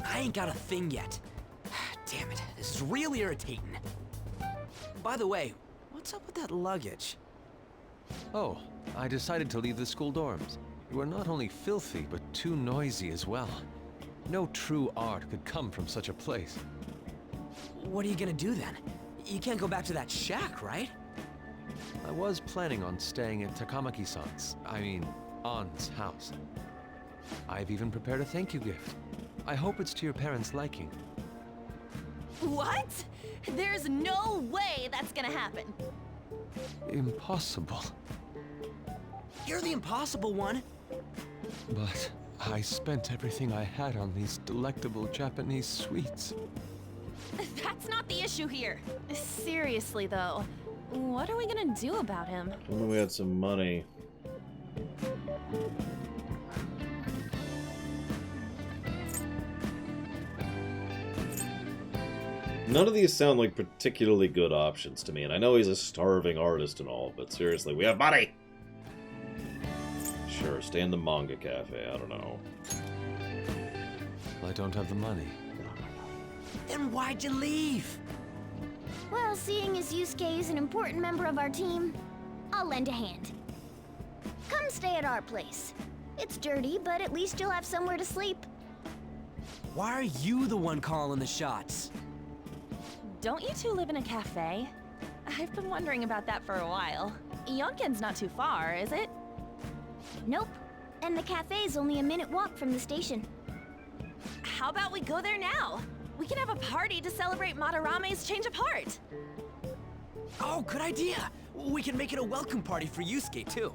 I ain't got a thing yet. Damn it, this is real irritating. By the way, what's up with that luggage? Oh, I decided to leave the school dorms. You are not only filthy, but too noisy as well. No true art could come from such a place. What are you gonna do then? You can't go back to that shack, right? I was planning on staying at Takamaki-san's, Ann's house. I've even prepared a thank you gift. I hope it's to your parents' liking. What? There's no way that's gonna happen. Impossible. You're the impossible one. But I spent everything I had on these delectable Japanese sweets. That's not the issue here. Seriously, though, what are we gonna do about him? If only we had some money. None of these sound like particularly good options to me, and I know he's a starving artist and all, but seriously, we have money! Sure, stay in the manga cafe, I don't know. I don't have the money. Then why'd you leave? Well, seeing as Yusuke is an important member of our team, I'll lend a hand. Come stay at our place. It's dirty, but at least you'll have somewhere to sleep. Why are you the one calling the shots? Don't you two live in a cafe? I've been wondering about that for a while. Yonken's not too far, is it? Nope. And the cafe's only a minute walk from the station. How about we go there now? We can have a party to celebrate Madarame's change of heart. Oh, good idea. We can make it a welcome party for Yusuke, too.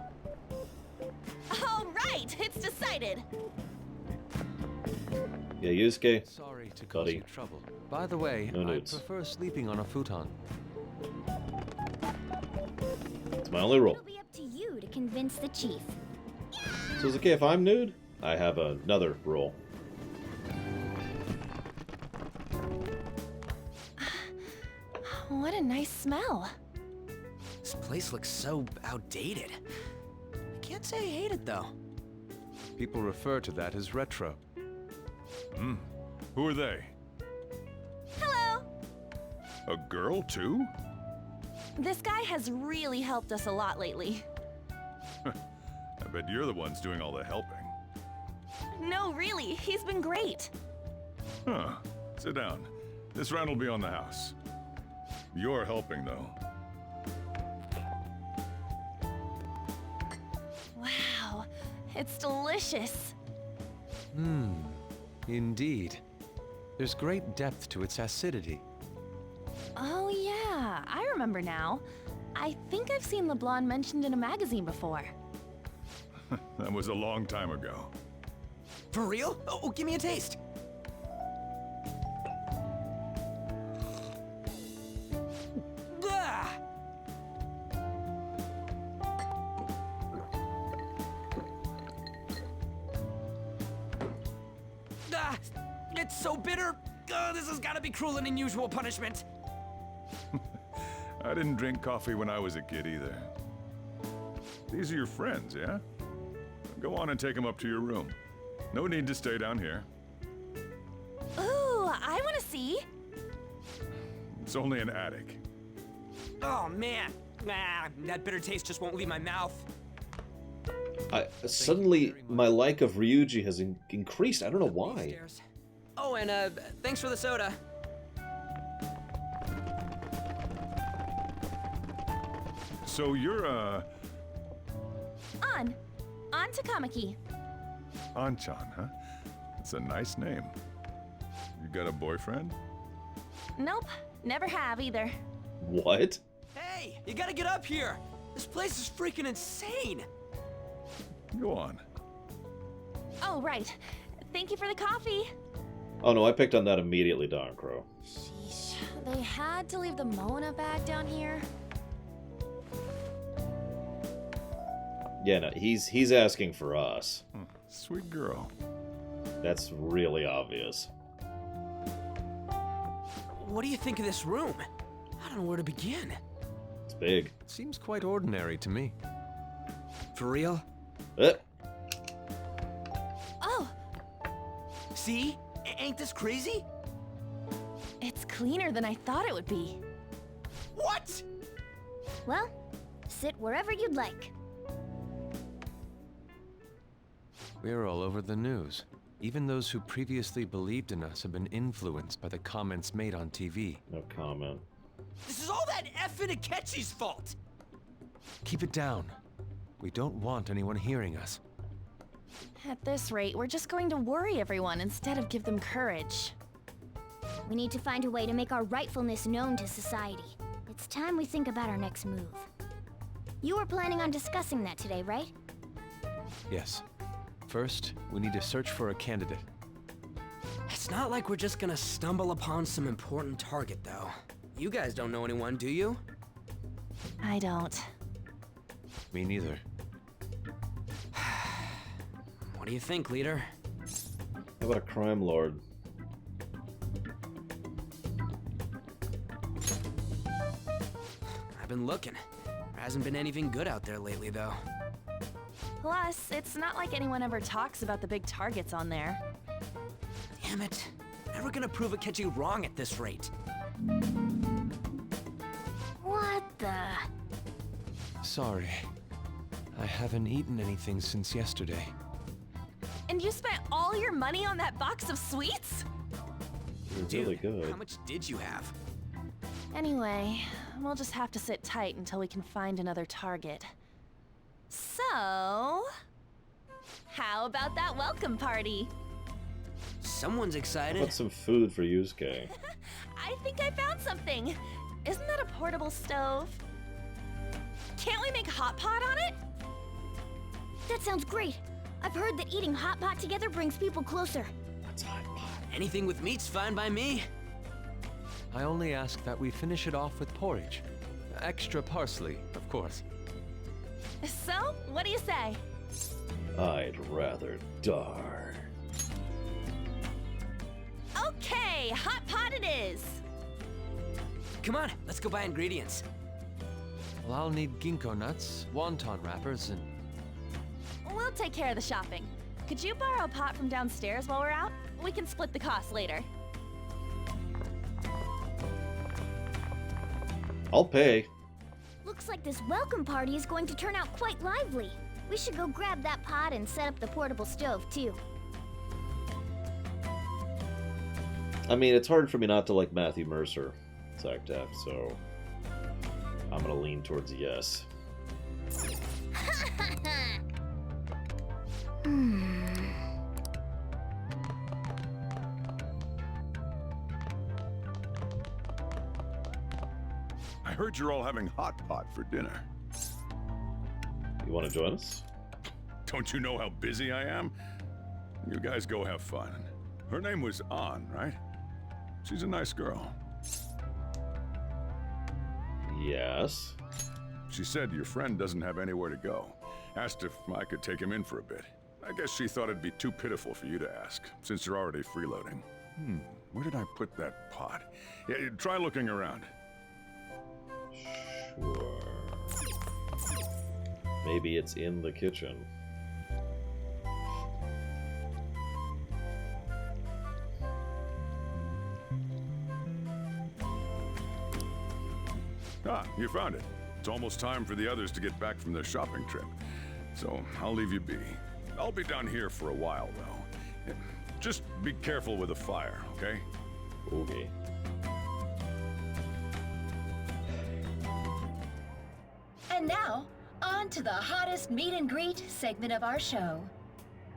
All right, it's decided. Yeah, Yusuke. Sorry to cause buddy. you trouble. By the way, No I nudes. prefer sleeping on a futon. It's my only rule. It'll be up to you to convince the chief. So it's okay if I'm nude? I have another rule. nice smell. This place looks so outdated. I can't say I hate it though. People refer to that as retro. Who are they? Hello! A girl, too? This guy has really helped us a lot lately. I bet you're the ones doing all the helping. No, really, he's been great. Huh. Sit down. This round will be on the house. You're helping, though. Wow, it's delicious. Indeed. There's great depth to its acidity. Oh yeah, I remember now. I think I've seen LeBlanc mentioned in a magazine before. That was a long time ago. For real? Oh, give me a taste. Ah! Ah, it's so bitter. This has got to be cruel and unusual punishment. I didn't drink coffee when I was a kid either. These are your friends, yeah? Go on and take them up to your room. No need to stay down here. Ooh, I want to see. It's only an attic. Oh man, that bitter taste just won't leave my mouth. Suddenly, my like of Ryuji has increased. I don't know why. Oh, and thanks for the soda. So you're, On Takamaki. Anchan, huh? It's a nice name. You got a boyfriend? Nope, never have either. What? Hey, you gotta get up here. This place is freaking insane. Go on. Oh, right. Thank you for the coffee. Oh no, I picked on that immediately, Don Crow. Sheesh, they had to leave the Mona bag down here. Yeah, no, he's asking for us. Sweet girl. That's really obvious. What do you think of this room? I don't know where to begin. It's big. Seems quite ordinary to me. For real? Oh, See? Ain't this crazy? it's cleaner than I thought it would be. What? Well, sit wherever you'd like. We're all over the news. Even those who previously believed in us have been influenced by the comments made on TV. No comment. This is all that effing Akechi's fault. Keep it down. We don't want anyone hearing us. At this rate, we're just going to worry everyone instead of give them courage. We need to find a way to make our rightfulness known to society. It's time we think about our next move. You were planning on discussing that today, right? Yes. First, we need to search for a candidate. It's not like we're just gonna stumble upon some important target, though. You guys don't know anyone, do you? I don't. Me neither. What do you think, leader? How about a crime lord? I've been looking. There hasn't been anything good out there lately, though. Plus, it's not like anyone ever talks about the big targets on there. Damn it. Never gonna prove Akechi wrong at this rate. What the? Sorry. I haven't eaten anything since yesterday. And you spent all your money on that box of sweets? It was really good. How much did you have? Anyway, we'll just have to sit tight until we can find another target. So, how about that welcome party? Someone's How excited. about some food for Yusuke? I think I found something. Isn't that a portable stove? Can't we make hot pot on it? That sounds great. I've heard that eating hot pot together brings people closer. What's hot pot? Anything with meat's fine by me. I only ask that we finish it off with porridge. Extra parsley, of course. So, what do you say? I'd rather die. Okay, hot pot it is. come on, let's go buy ingredients. Well, I'll need ginkgo nuts, wonton wrappers, and... We'll take care of the shopping. Could you borrow a pot from downstairs while we're out? We can split the cost later. I'll pay. Looks like this welcome party is going to turn out quite lively. We should go grab that pot and set up the portable stove, too. I mean, it's hard for me not to like Matthew Mercer, Zactaf, so I'm gonna lean towards yes. I heard you're all having hot pot for dinner. You want to join us? Don't you know how busy I am? You guys go have fun. Her name was An, right? She's a nice girl. Yes. She said your friend doesn't have anywhere to go. Asked if I could take him in for a bit. I guess she thought it'd be too pitiful for you to ask, since you're already freeloading. Where did I put that pot? Yeah, try looking around. Sure. Maybe it's in the kitchen. Ah, you found it. It's almost time for the others to get back from their shopping trip. So I'll leave you be. I'll be down here for a while, though. Just be careful with the fire, okay? Okay. And now, on to the hottest meet and greet segment of our show.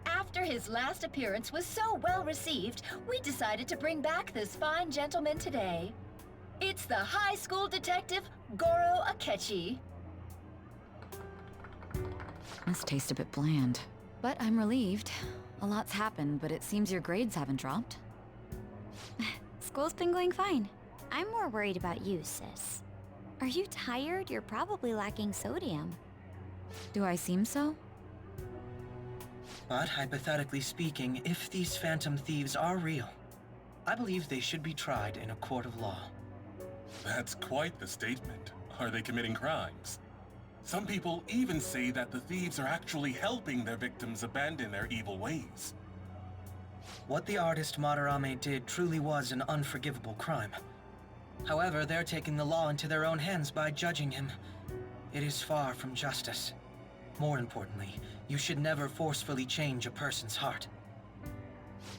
After his last appearance was so well received, we decided to bring back this fine gentleman today. It's the high school detective, Goro Akechi. This tastes a bit bland, but I'm relieved. A lot's happened, but it seems your grades haven't dropped. School's been going fine. I'm more worried about you, sis. Are you tired? You're probably lacking sodium. Do I seem so? But hypothetically speaking, if these phantom thieves are real, I believe they should be tried in a court of law. That's quite the statement. Are they committing crimes? Some people even say that the thieves are actually helping their victims abandon their evil ways. What the artist Madarame did truly was an unforgivable crime. However, they're taking the law into their own hands by judging him. It is far from justice. More importantly, you should never forcefully change a person's heart.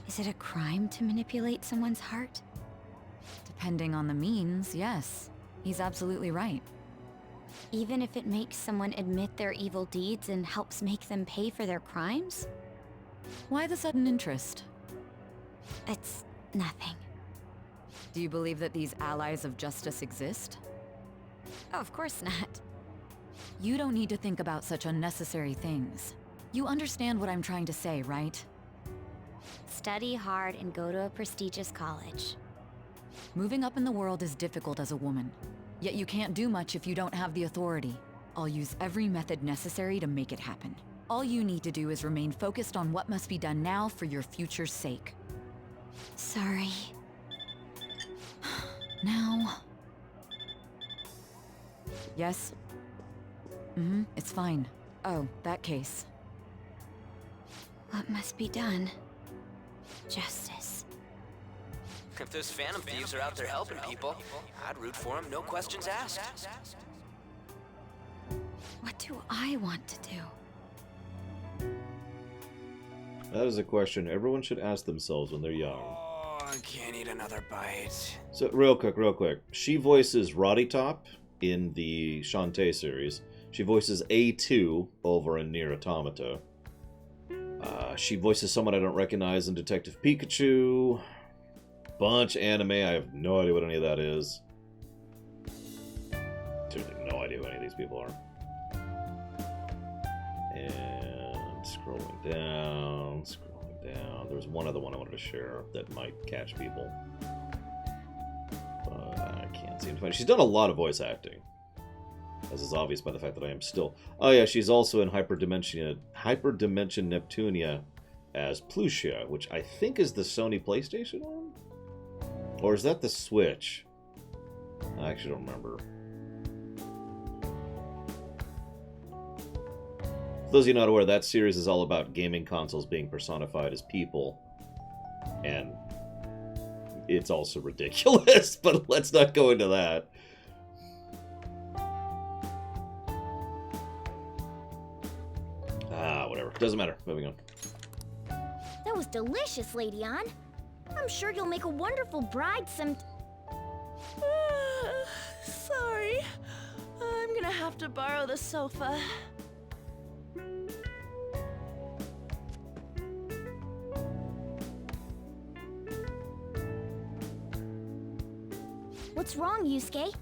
Is it a crime to manipulate someone's heart? Depending on the means, yes. He's absolutely right. Even if it makes someone admit their evil deeds and helps make them pay for their crimes? Why the sudden interest? It's nothing. Do you believe that these allies of justice exist? Oh, of course not. You don't need to think about such unnecessary things. You understand what I'm trying to say, right? Study hard and go to a prestigious college. Moving up in the world is difficult as a woman. Yet you can't do much if you don't have the authority. I'll use every method necessary to make it happen. All you need to do is remain focused on what must be done now for your future's sake. Sorry. Now... Yes? It's fine. Oh, that case. What must be done? Justice. If those phantom thieves are out there helping people, I'd root for them, no questions asked. What do I want to do? That is a question everyone should ask themselves when they're young. Oh, I can't eat another bite. So, real quick. She voices Roddy Top in the Shantae series. She voices A2 over in Nier Automata. She voices someone I don't recognize in Detective Pikachu. Bunch of anime. I have no idea what any of that is. Seriously, no idea who any of these people are. And scrolling down. There's one other one I wanted to share that might catch people. But I can't seem to find it. She's done a lot of voice acting, as is obvious by the fact that I am still... Oh yeah, she's also in Hyperdimension Neptunia as Plutia, which I think is the Sony PlayStation one? Or is that the Switch? I actually don't remember. For those of you not aware, that series is all about gaming consoles being personified as people. And it's also ridiculous, but let's not go into that. Whatever. Doesn't matter. Moving on. That was delicious, Lady Ann. I'm sure you'll make a wonderful bride Sorry. I'm gonna have to borrow the sofa. What's wrong, Yusuke?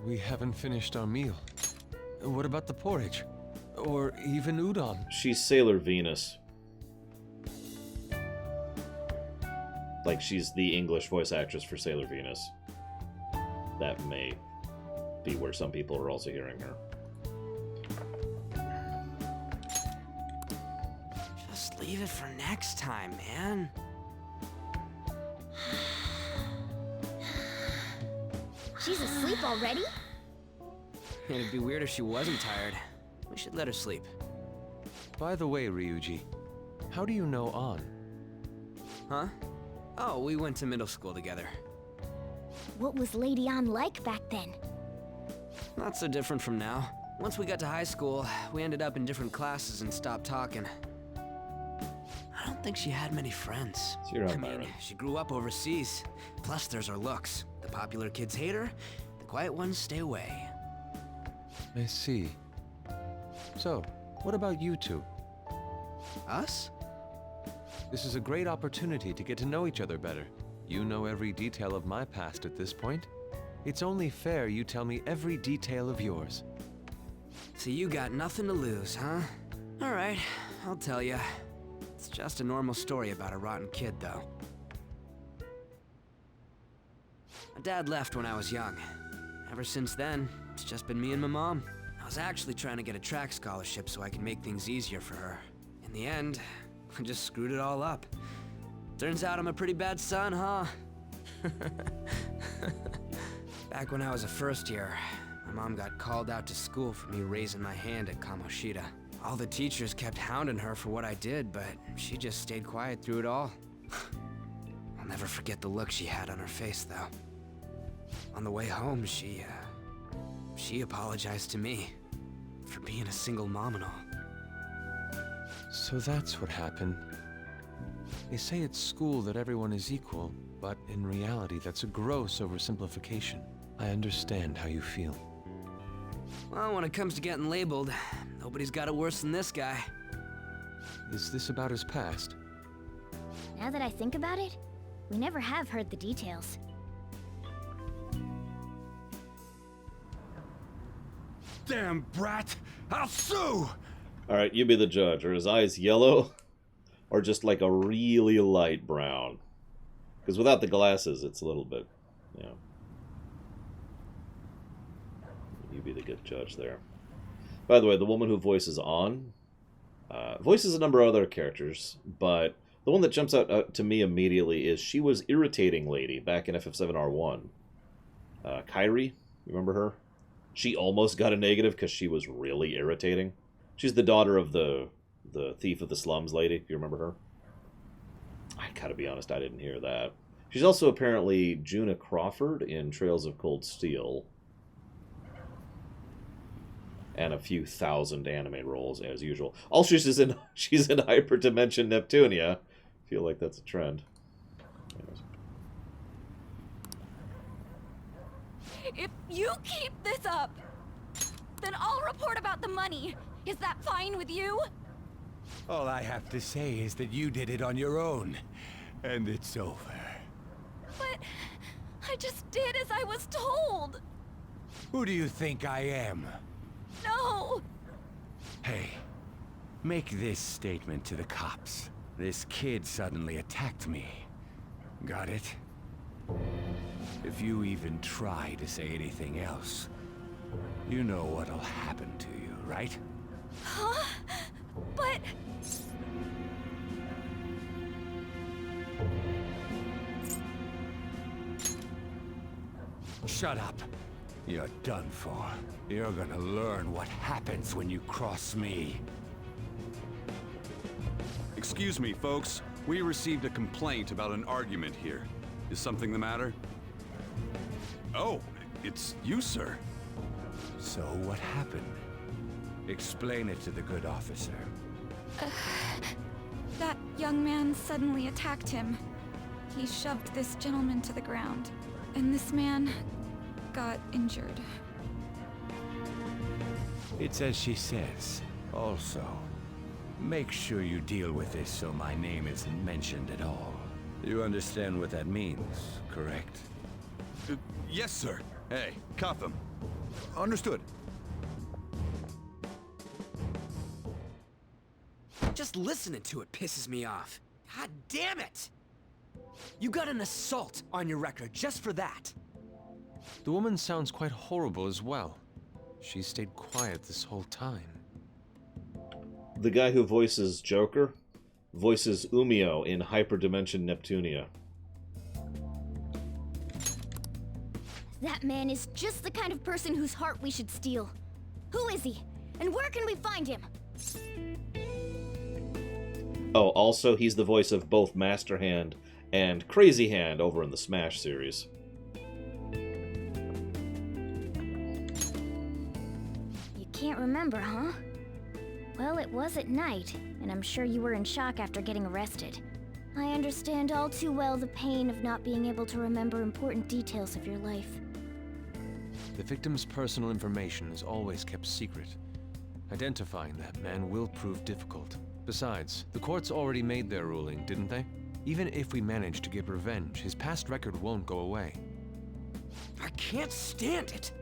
We haven't finished our meal. What about the porridge? Or even udon? She's Sailor Venus. Like, she's the English voice actress for Sailor Venus. That may be where some people are also hearing her. Just leave it for next time, man. She's asleep already? It'd be weird if she wasn't tired. We should let her sleep. By the way, Ryuji, how do you know An? Huh? Oh, we went to middle school together. What was Lady Ann like back then? Not so different from now. Once we got to high school, we ended up in different classes and stopped talking. I don't think she had many friends. So you're I right, mean, Byron. she grew up overseas. Plus, there's her looks. The popular kids hate her, the quiet ones stay away. I see. So, what about you two? Us? This is a great opportunity to get to know each other better. You know every detail of my past at this point. It's only fair you tell me every detail of yours. So you got nothing to lose, huh? Alright, I'll tell you. It's just a normal story about a rotten kid, though. My dad left when I was young. Ever since then, it's just been me and my mom. I was actually trying to get a track scholarship so I could make things easier for her. In the end, I just screwed it all up. Turns out I'm a pretty bad son, huh? Back when I was a first year, my mom got called out to school for me raising my hand at Kamoshida. All the teachers kept hounding her for what I did, but she just stayed quiet through it all. I'll never forget the look she had on her face, though. On the way home, she apologized to me for being a single mom and all. So that's what happened. They say at school that everyone is equal, but in reality that's a gross oversimplification. I understand how you feel. Well, when it comes to getting labeled, nobody's got it worse than this guy. Is this about his past? Now that I think about it, we never have heard the details. Damn brat! I'll sue! Alright, you be the judge. Are his eyes yellow? Or just like a really light brown? Because without the glasses, it's a little bit, you know. You be the good judge there. By the way, the woman who voices An voices a number of other characters, but the one that jumps out to me immediately is she was Irritating Lady back in FF7R1. Kairi, you remember her? She almost got a negative because she was really irritating. She's the daughter of the Thief of the Slums lady. You remember her? I gotta be honest, I didn't hear that. She's also apparently Juna Crawford in Trails of Cold Steel. And a few thousand anime roles, as usual. Also, she's in Hyperdimension Neptunia. I feel like that's a trend. Anyways. If you keep this up, then I'll report about the money. Is that fine with you? All I have to say is that you did it on your own, and it's over. But I just did as I was told. Who do you think I am? No! Hey, make this statement to the cops. This kid suddenly attacked me. Got it? If you even try to say anything else, you know what'll happen to you, right? Huh? But... Shut up. You're done for. You're gonna learn what happens when you cross me. Excuse me, folks. We received a complaint about an argument here. Is something the matter? Oh, it's you, sir. So what happened? Explain it to the good officer. That young man suddenly attacked him. He shoved this gentleman to the ground, and this man got injured. It's as she says. Also, make sure you deal with this so my name isn't mentioned at all. You understand what that means, correct? Yes, sir. Hey, cop them. Understood. Just listening to it pisses me off. God damn it! You got an assault on your record just for that. The woman sounds quite horrible as well. She stayed quiet this whole time. The guy who voices Joker voices Umio in Hyperdimension Neptunia. That man is just the kind of person whose heart we should steal. Who is he? And where can we find him? Oh, also, he's the voice of both Master Hand and Crazy Hand over in the Smash series. You can't remember, huh? Well, it was at night, and I'm sure you were in shock after getting arrested. I understand all too well the pain of not being able to remember important details of your life. The victim's personal information is always kept secret. Identifying that man will prove difficult. Besides, the courts already made their ruling, didn't they? Even if we manage to get revenge, his past record won't go away. I can't stand it.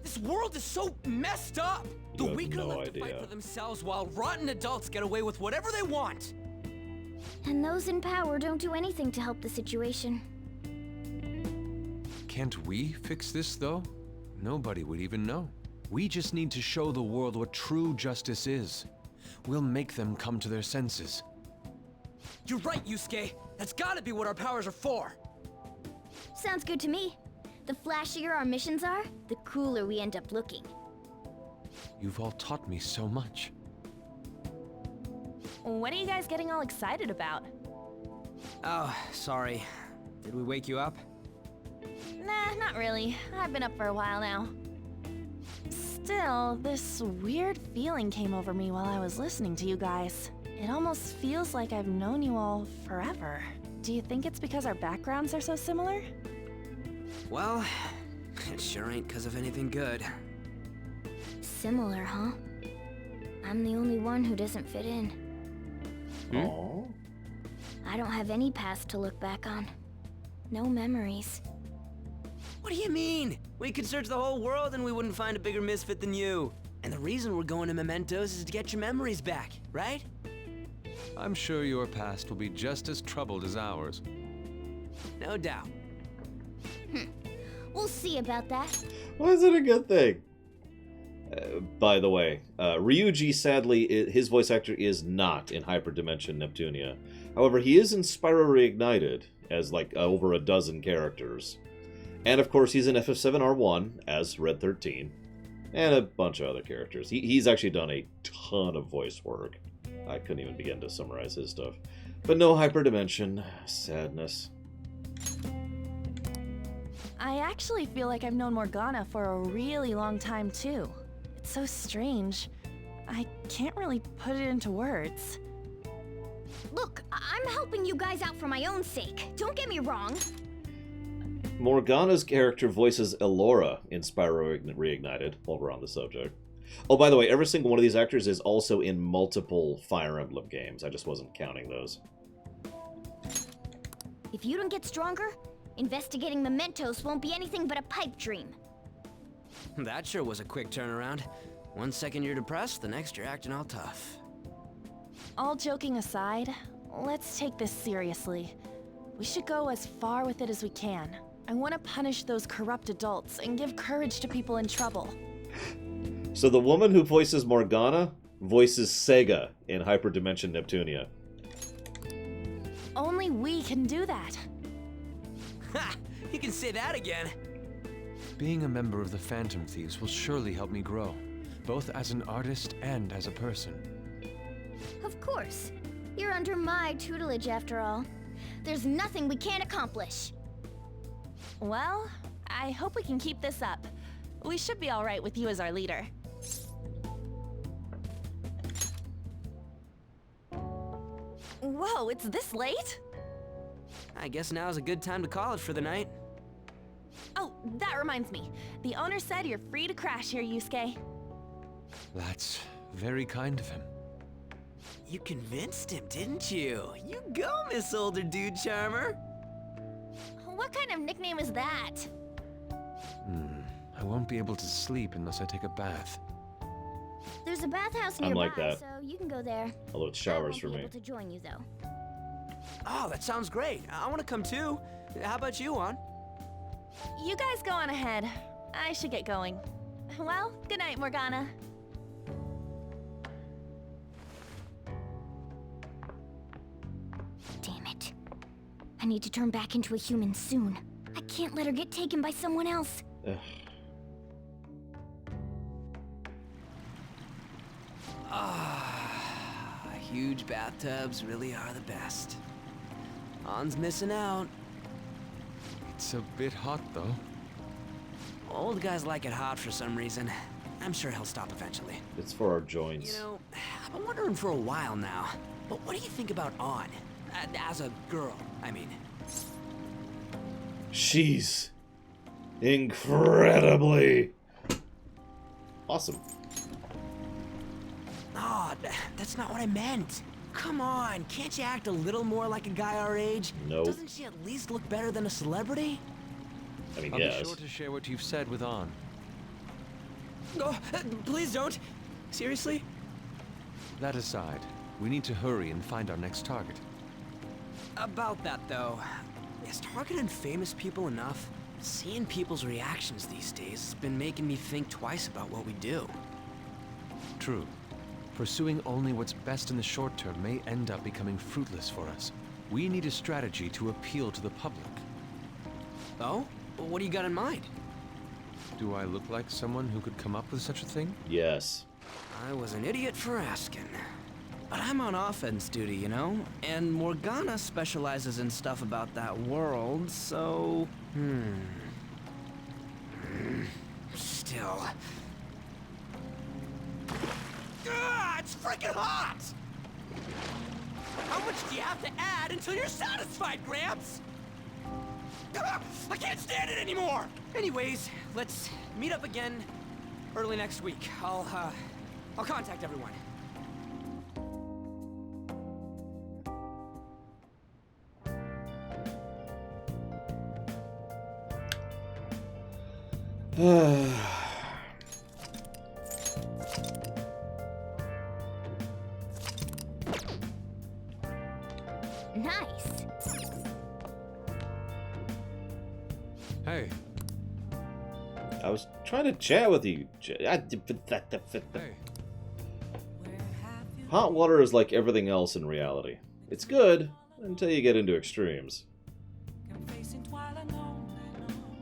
This world is so messed up. The You have weak are no left to fight idea. for themselves while rotten adults get away with whatever they want. And those in power don't do anything to help the situation. Can't we fix this, though? Nobody would even know. We just need to show the world what true justice is. We'll make them come to their senses. You're right, Yusuke. That's gotta be what our powers are for. Sounds good to me. The flashier our missions are, the cooler we end up looking. You've all taught me so much. What are you guys getting all excited about? Oh, sorry. Did we wake you up? Nah, not really. I've been up for a while now. Still, this weird feeling came over me while I was listening to you guys. It almost feels like I've known you all forever. Do you think it's because our backgrounds are so similar? Well, it sure ain't because of anything good. Similar, huh? I'm the only one who doesn't fit in. Aww. I don't have any past to look back on. No memories. What do you mean? We could search the whole world and we wouldn't find a bigger misfit than you. And the reason we're going to Mementos is to get your memories back, right? I'm sure your past will be just as troubled as ours. No doubt. We'll see about that. Why is it a good thing? By the way, Ryuji, sadly, his voice actor is not in Hyperdimension Neptunia. However, he is in Spyro Reignited as like over a dozen characters. And of course, he's in FF7R1 as Red 13. And a bunch of other characters. He's actually done a ton of voice work. I couldn't even begin to summarize his stuff. But no Hyperdimension. Sadness. I actually feel like I've known Morgana for a really long time, too. It's so strange. I can't really put it into words. Look, I'm helping you guys out for my own sake. Don't get me wrong. Morgana's character voices Elora in Spyro Reignited, while we're on the subject. Oh, by the way, every single one of these actors is also in multiple Fire Emblem games. I just wasn't counting those. If you don't get stronger, investigating Mementos won't be anything but a pipe dream. That sure was a quick turnaround. 1 second you're depressed, the next you're acting all tough. All joking aside, let's take this seriously. We should go as far with it as we can. I want to punish those corrupt adults and give courage to people in trouble. So the woman who voices Morgana voices Sega in Hyperdimension Neptunia. Only we can do that. Ha! You can say that again. Being a member of the Phantom Thieves will surely help me grow, both as an artist and as a person. Of course. You're under my tutelage after all. There's nothing we can't accomplish. Well, I hope we can keep this up. We should be all right with you as our leader. Whoa, it's this late? I guess now's a good time to call it for the night. Oh, that reminds me. The owner said you're free to crash here, Yusuke. That's very kind of him. You convinced him, didn't you? You go, Miss Older Dude Charmer. What kind of nickname is that? I won't be able to sleep unless I take a bath. There's a bathhouse I'm nearby, like that. so you can go there. Although it's I showers won't for be me. able to join you though. Oh, that sounds great. I want to come too. How about you, Juan? You guys go on ahead. I should get going. Well, good night, Morgana. Damn it. I need to turn back into a human soon. I can't let her get taken by someone else. Ugh. Huge bathtubs really are the best. Han's missing out. It's a bit hot, though. Old guys like it hot for some reason. I'm sure he'll stop eventually. It's for our joints. You know, I've been wondering for a while now, but what do you think about An? As a girl, I mean. She's incredibly awesome. Oh, that's not what I meant. Come on, can't you act a little more like a guy our age? Nope. Doesn't she at least look better than a celebrity? I mean, I'll yes. be sure to share what you've said with An. Oh, please don't. Seriously? That aside, we need to hurry and find our next target. About that, though, is targeting famous people enough? Seeing people's reactions these days has been making me think twice about what we do. True. Pursuing only what's best in the short term may end up becoming fruitless for us. We need a strategy to appeal to the public. Oh? What do you got in mind? Do I look like someone who could come up with such a thing? Yes. I was an idiot for asking. But I'm on offense duty, you know? And Morgana specializes in stuff about that world, so... Still... it's freaking hot! How much do you have to add until you're satisfied, Gramps? I can't stand it anymore! Anyways, let's meet up again early next week. I'll contact everyone. Nice. Hey. I was trying to chat with you. Hey. Hot water is like everything else in reality. It's good until you get into extremes.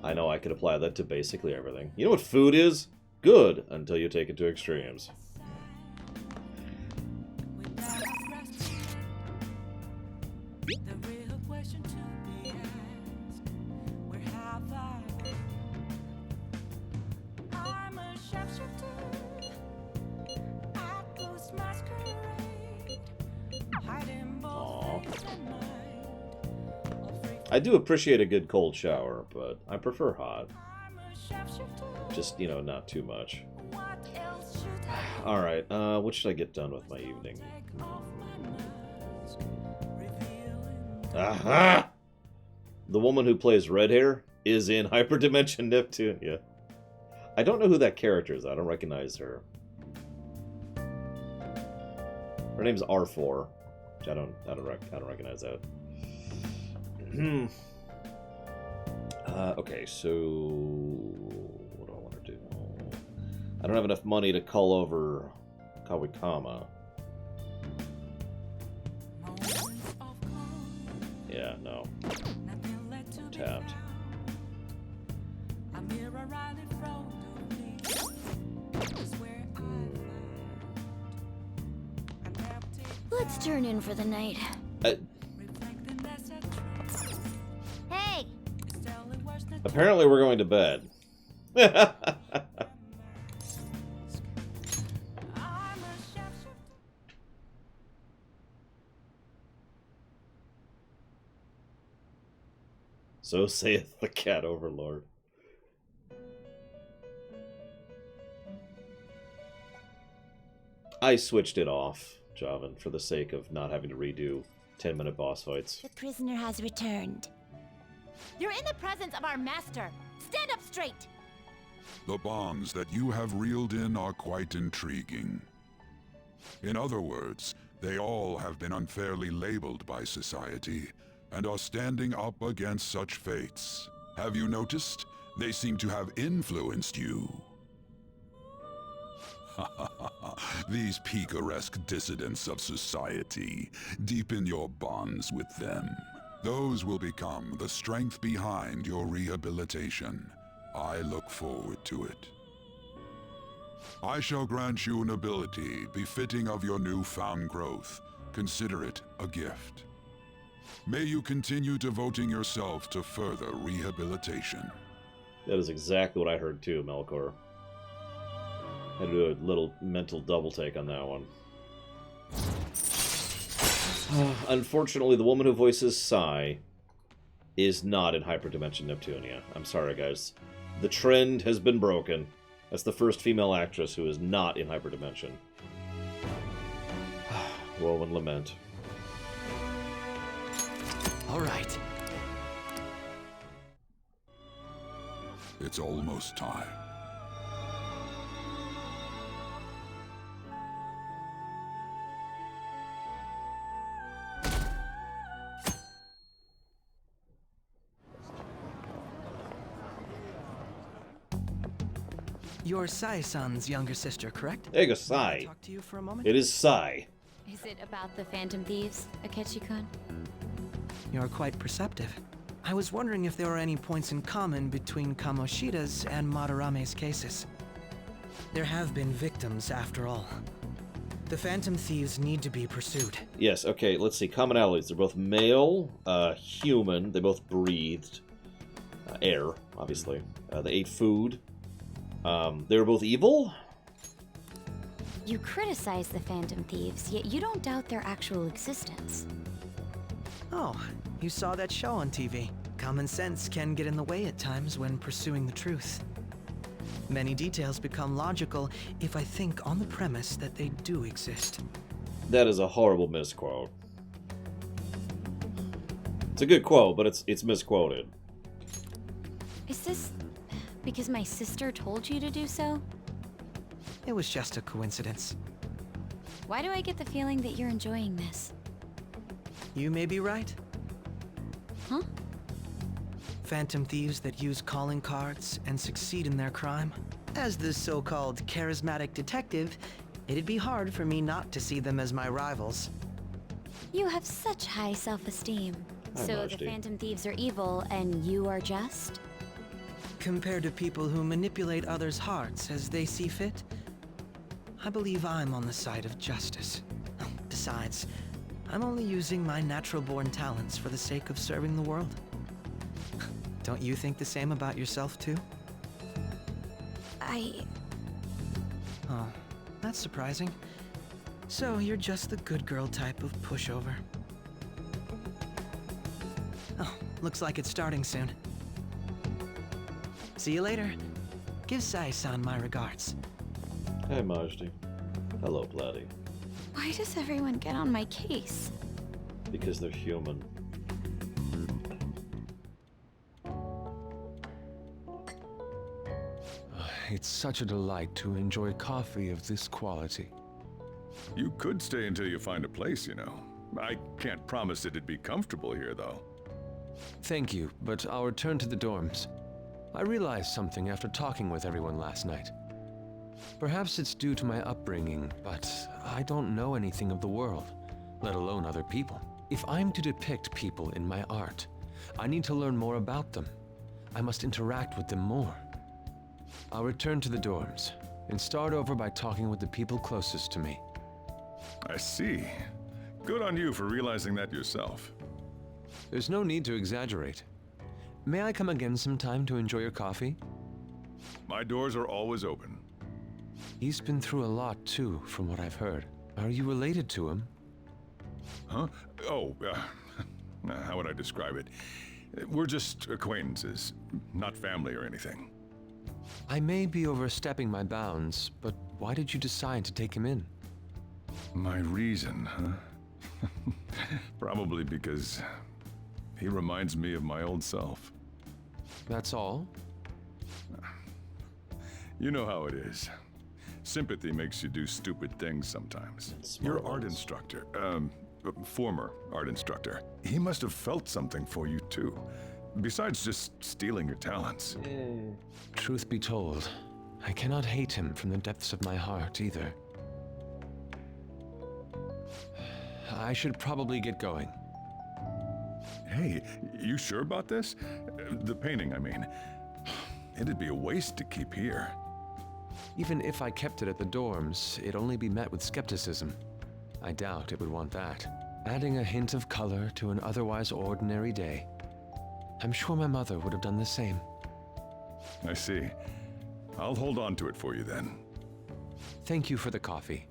I know I could apply that to basically everything. You know what food is? Good until you take it to extremes. I do appreciate a good cold shower, but I prefer hot. Just, you know, not too much. Alright, what should I get done with my evening? Aha! The woman who plays Red Hair is in Hyperdimension Neptune, yeah. I don't know who that character is. I don't recognize her. Her name's R4. Which I don't recognize that. Okay, so what do I want to do? I don't have enough money to call over Kawakama. Yeah, no. Tapped. Let's turn in for the night. Hey! Apparently we're going to bed. So saith the cat overlord. I switched it off, Javan, for the sake of not having to redo 10-minute boss fights. The prisoner has returned. You're in the presence of our master. Stand up straight. The bonds that you have reeled in are quite intriguing. In other words, they all have been unfairly labeled by society, and are standing up against such fates. Have you noticed? They seem to have influenced you. These picaresque dissidents of society, deepen your bonds with them. Those will become the strength behind your rehabilitation. I look forward to it. I shall grant you an ability befitting of your newfound growth. Consider it a gift. May you continue devoting yourself to further rehabilitation. That is exactly what I heard too, Melkor. I had to do a little mental double take on that one. Unfortunately, the woman who voices Sai is not in Hyperdimension Neptunia. I'm sorry, guys. The trend has been broken. That's the first female actress who is not in Hyperdimension. Woe and lament. All right. It's almost time. You're Sai-san's younger sister, correct? There you go, Sai. Talk to you for a moment? It is Sai. Is it about the Phantom Thieves, Akechi-kun? You're quite perceptive. I was wondering if there were any points in common between Kamoshida's and Madarame's cases. There have been victims, after all. The Phantom Thieves need to be pursued. Yes, okay, let's see. Commonalities. They're both male, human. They both breathed air, obviously. They ate food. They were both evil? You criticize the Phantom Thieves, yet you don't doubt their actual existence. Oh, you saw that show on TV. Common sense can get in the way at times when pursuing the truth. Many details become logical if I think on the premise that they do exist. That is a horrible misquote. It's a good quote, but it's misquoted. Is this because my sister told you to do so? It was just a coincidence. Why do I get the feeling that you're enjoying this? You may be right. Huh? Phantom thieves that use calling cards and succeed in their crime. As the so-called charismatic detective, it'd be hard for me not to see them as my rivals. You have such high self-esteem. So the Phantom Thieves are evil and you are just? Compared to people who manipulate others' hearts as they see fit, I believe I'm on the side of justice. Besides, I'm only using my natural-born talents for the sake of serving the world. Don't you think the same about yourself, too? Oh, that's surprising. So you're just the good girl type of pushover. Oh, looks like it's starting soon. See you later. Give Sai-san my regards. Hey, Majdi. Hello, Platy. Why does everyone get on my case? Because they're human. It's such a delight to enjoy coffee of this quality. You could stay until you find a place, you know. I can't promise it'd be comfortable here, though. Thank you, but I'll return to the dorms. I realized something after talking with everyone last night. Perhaps it's due to my upbringing, but I don't know anything of the world, let alone other people. If I'm to depict people in my art, I need to learn more about them. I must interact with them more. I'll return to the dorms and start over by talking with the people closest to me. I see. Good on you for realizing that yourself. There's no need to exaggerate. May I come again sometime to enjoy your coffee? My doors are always open. He's been through a lot, too, from what I've heard. Are you related to him? Huh? Oh, how would I describe it? We're just acquaintances, not family or anything. I may be overstepping my bounds, but why did you decide to take him in? My reason, huh? Probably because he reminds me of my old self. That's all? You know how it is. Sympathy makes you do stupid things sometimes. Your art instructor, former art instructor, he must have felt something for you too. Besides just stealing your talents. Truth be told, I cannot hate him from the depths of my heart either. I should probably get going. Hey, you sure about this? The painting, I mean. It'd be a waste to keep here. Even if I kept it at the dorms, it'd only be met with skepticism. I doubt it would want that. Adding a hint of color to an otherwise ordinary day. I'm sure my mother would have done the same. I see. I'll hold on to it for you then. Thank you for the coffee.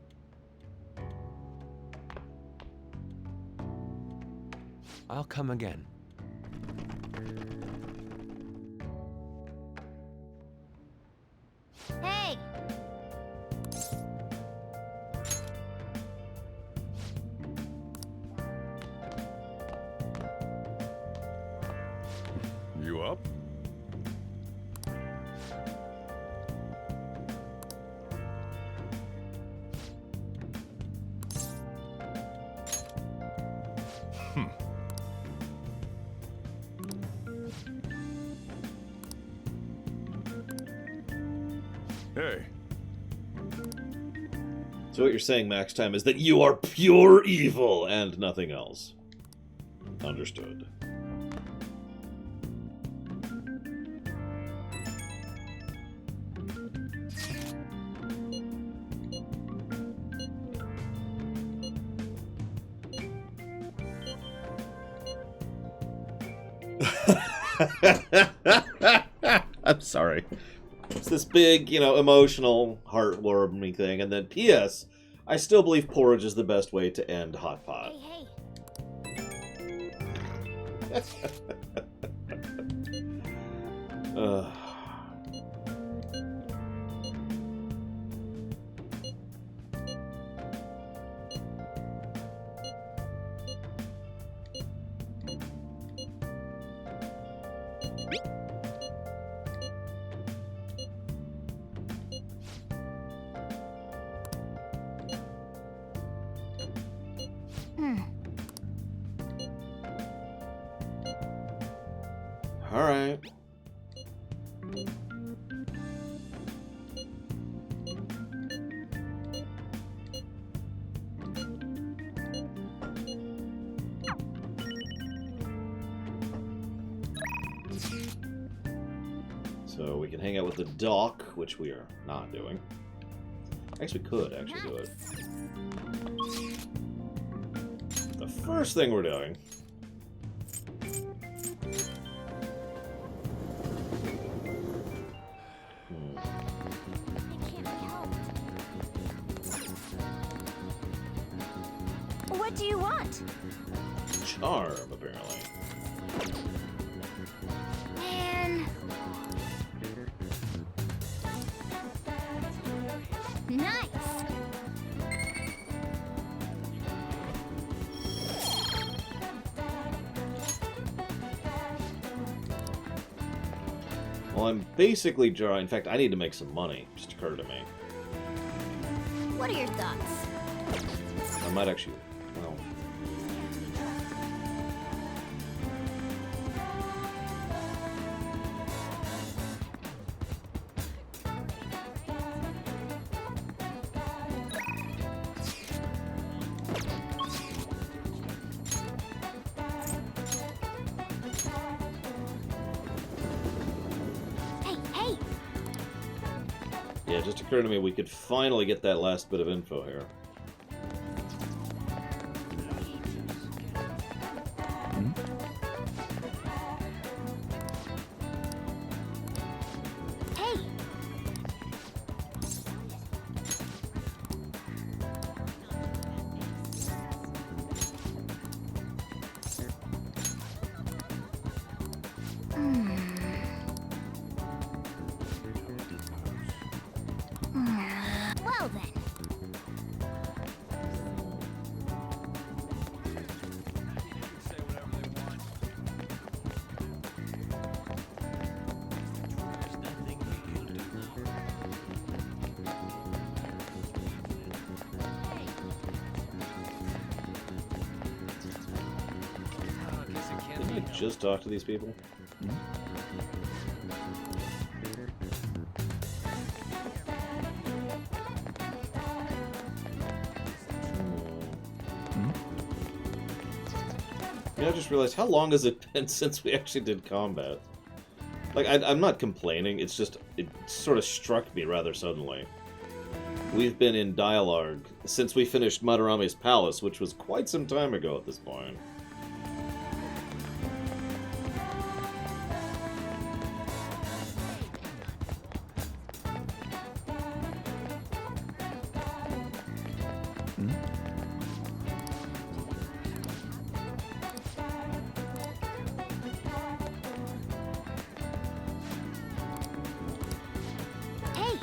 I'll come again. Hey! You up? Hey. So what you're saying, Max Time, is that you are pure evil and nothing else. Understood. I'm sorry. It's this big, emotional, heartwarming thing, and then P.S. I still believe porridge is the best way to end hot pot. Ugh. All right. So we can hang out with the doc, which we are not doing. I guess we could actually do it. The first thing we're doing. What do you want? Charm, apparently. Man. Nice. Well, I'm basically drawing. In fact, I need to make some money. Just occurred to me. What are your thoughts? I might actually. Well. Hey, hey! Yeah, it just occurred to me we could finally get that last bit of info here. Hey! Well then. Didn't I just talk to these people? Yeah, I just realized, how long has it been since we actually did combat? Like, I'm not complaining, it's just, it sort of struck me rather suddenly. We've been in dialogue since we finished Madarame's palace, which was quite some time ago at this point. Hey!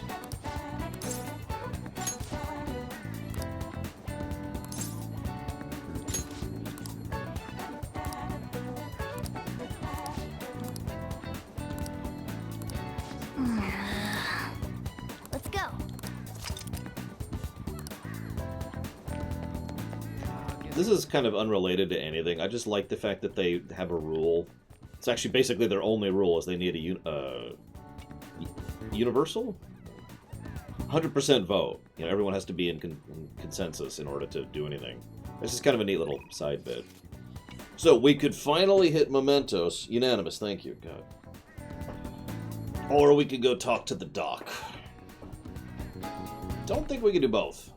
Let's go. This is kind of unrelated to anything. I just like the fact that they have a rule. It's actually basically their only rule is they need a universal 100% vote. You know, everyone has to be in consensus in order to do anything. This is kind of a neat little side bit. So we could finally hit Mementos. Unanimous, thank you. God. Or we could go talk to the doc. Don't think we can do both.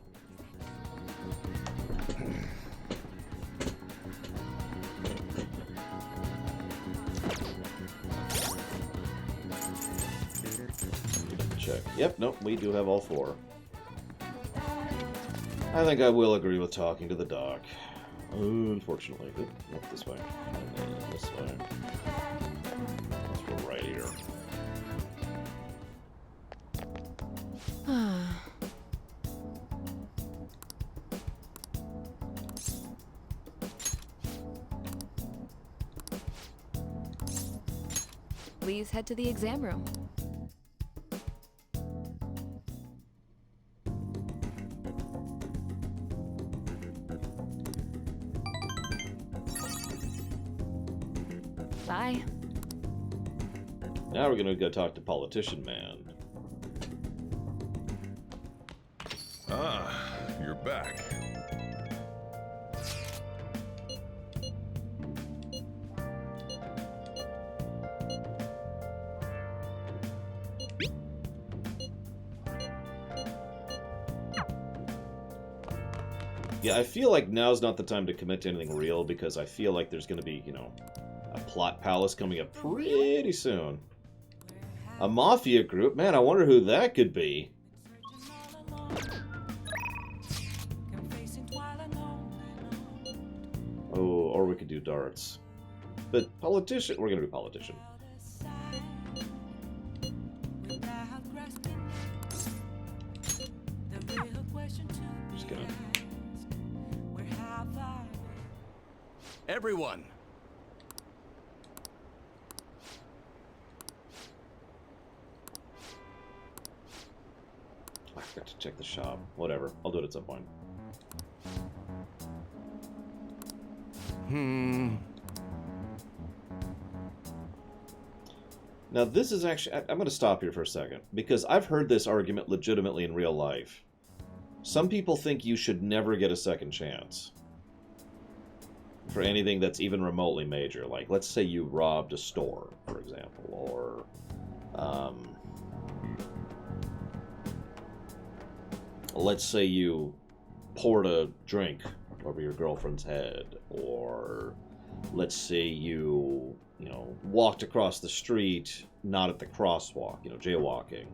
Check. Yep, nope, we do have all four. I think I will agree with talking to the doc. Unfortunately. Oop, nope, this way. And then this way. Let's go right here. Please head to the exam room. Bye. Now we're gonna go talk to Politician Man. Ah, you're back. Yeah, I feel like now's not the time to commit to anything real because I feel like there's gonna be, you know, a plot palace coming up pretty soon. A mafia group? Man, I wonder who that could be. Oh, or we could do darts. But politician, we're gonna do politician. Just gonna... Everyone! I forgot to check the shop. Whatever, I'll do it at some point. Now this is actually... I'm going to stop here for a second, because I've heard this argument legitimately in real life. Some people think you should never get a second chance for anything that's even remotely major. Like, let's say you robbed a store, for example, or... let's say you poured a drink over your girlfriend's head, or let's say you walked across the street, not at the crosswalk, jaywalking.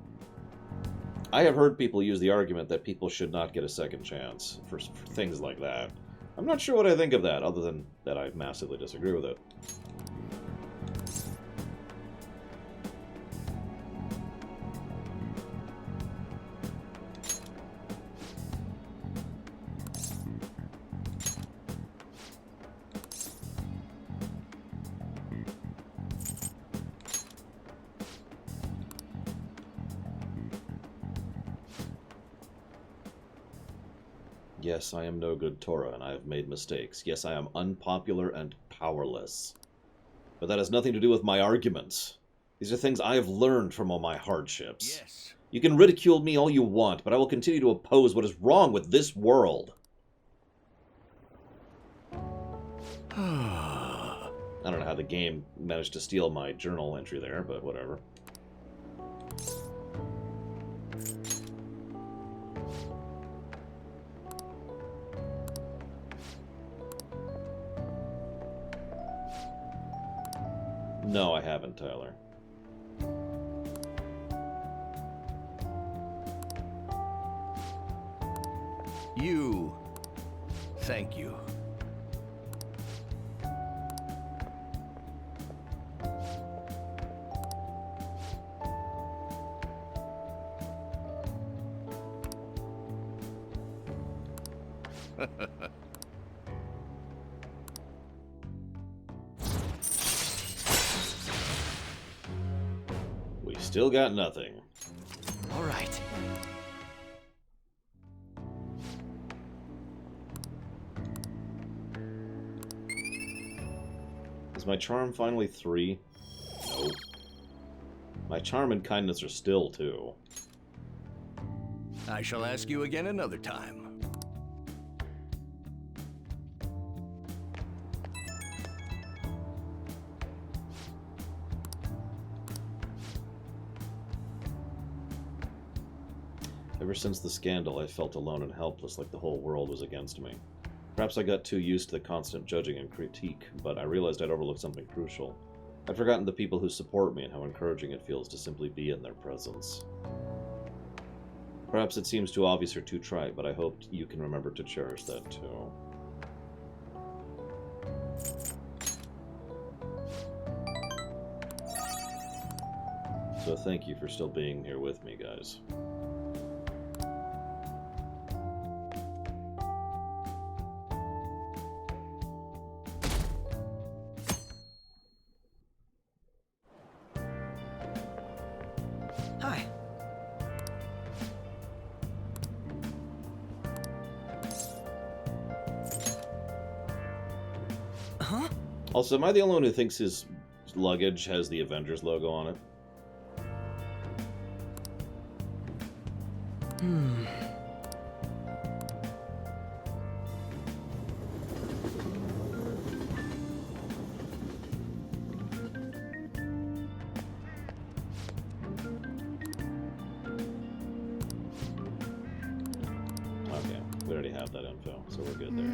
I have heard people use the argument that people should not get a second chance for things like that. I'm not sure what I think of that, other than that I massively disagree with it. Yes, I am no good Torah, and I have made mistakes. Yes, I am unpopular and powerless. But that has nothing to do with my arguments. These are things I have learned from all my hardships. Yes. You can ridicule me all you want, but I will continue to oppose what is wrong with this world. I don't know how the game managed to steal my journal entry there, but whatever. No, I haven't, Tyler. You. Thank you. We still got nothing. All right. Is my charm finally 3? No. My charm and kindness are still 2. I shall ask you again another time. Ever since the scandal, I felt alone and helpless, like the whole world was against me. Perhaps I got too used to the constant judging and critique, but I realized I'd overlooked something crucial. I'd forgotten the people who support me and how encouraging it feels to simply be in their presence. Perhaps it seems too obvious or too trite, but I hope you can remember to cherish that too. So thank you for still being here with me, guys. Hi. Huh? Also, am I the only one who thinks his luggage has the Avengers logo on it? Hmm. Okay, we already have that info, so we're good there.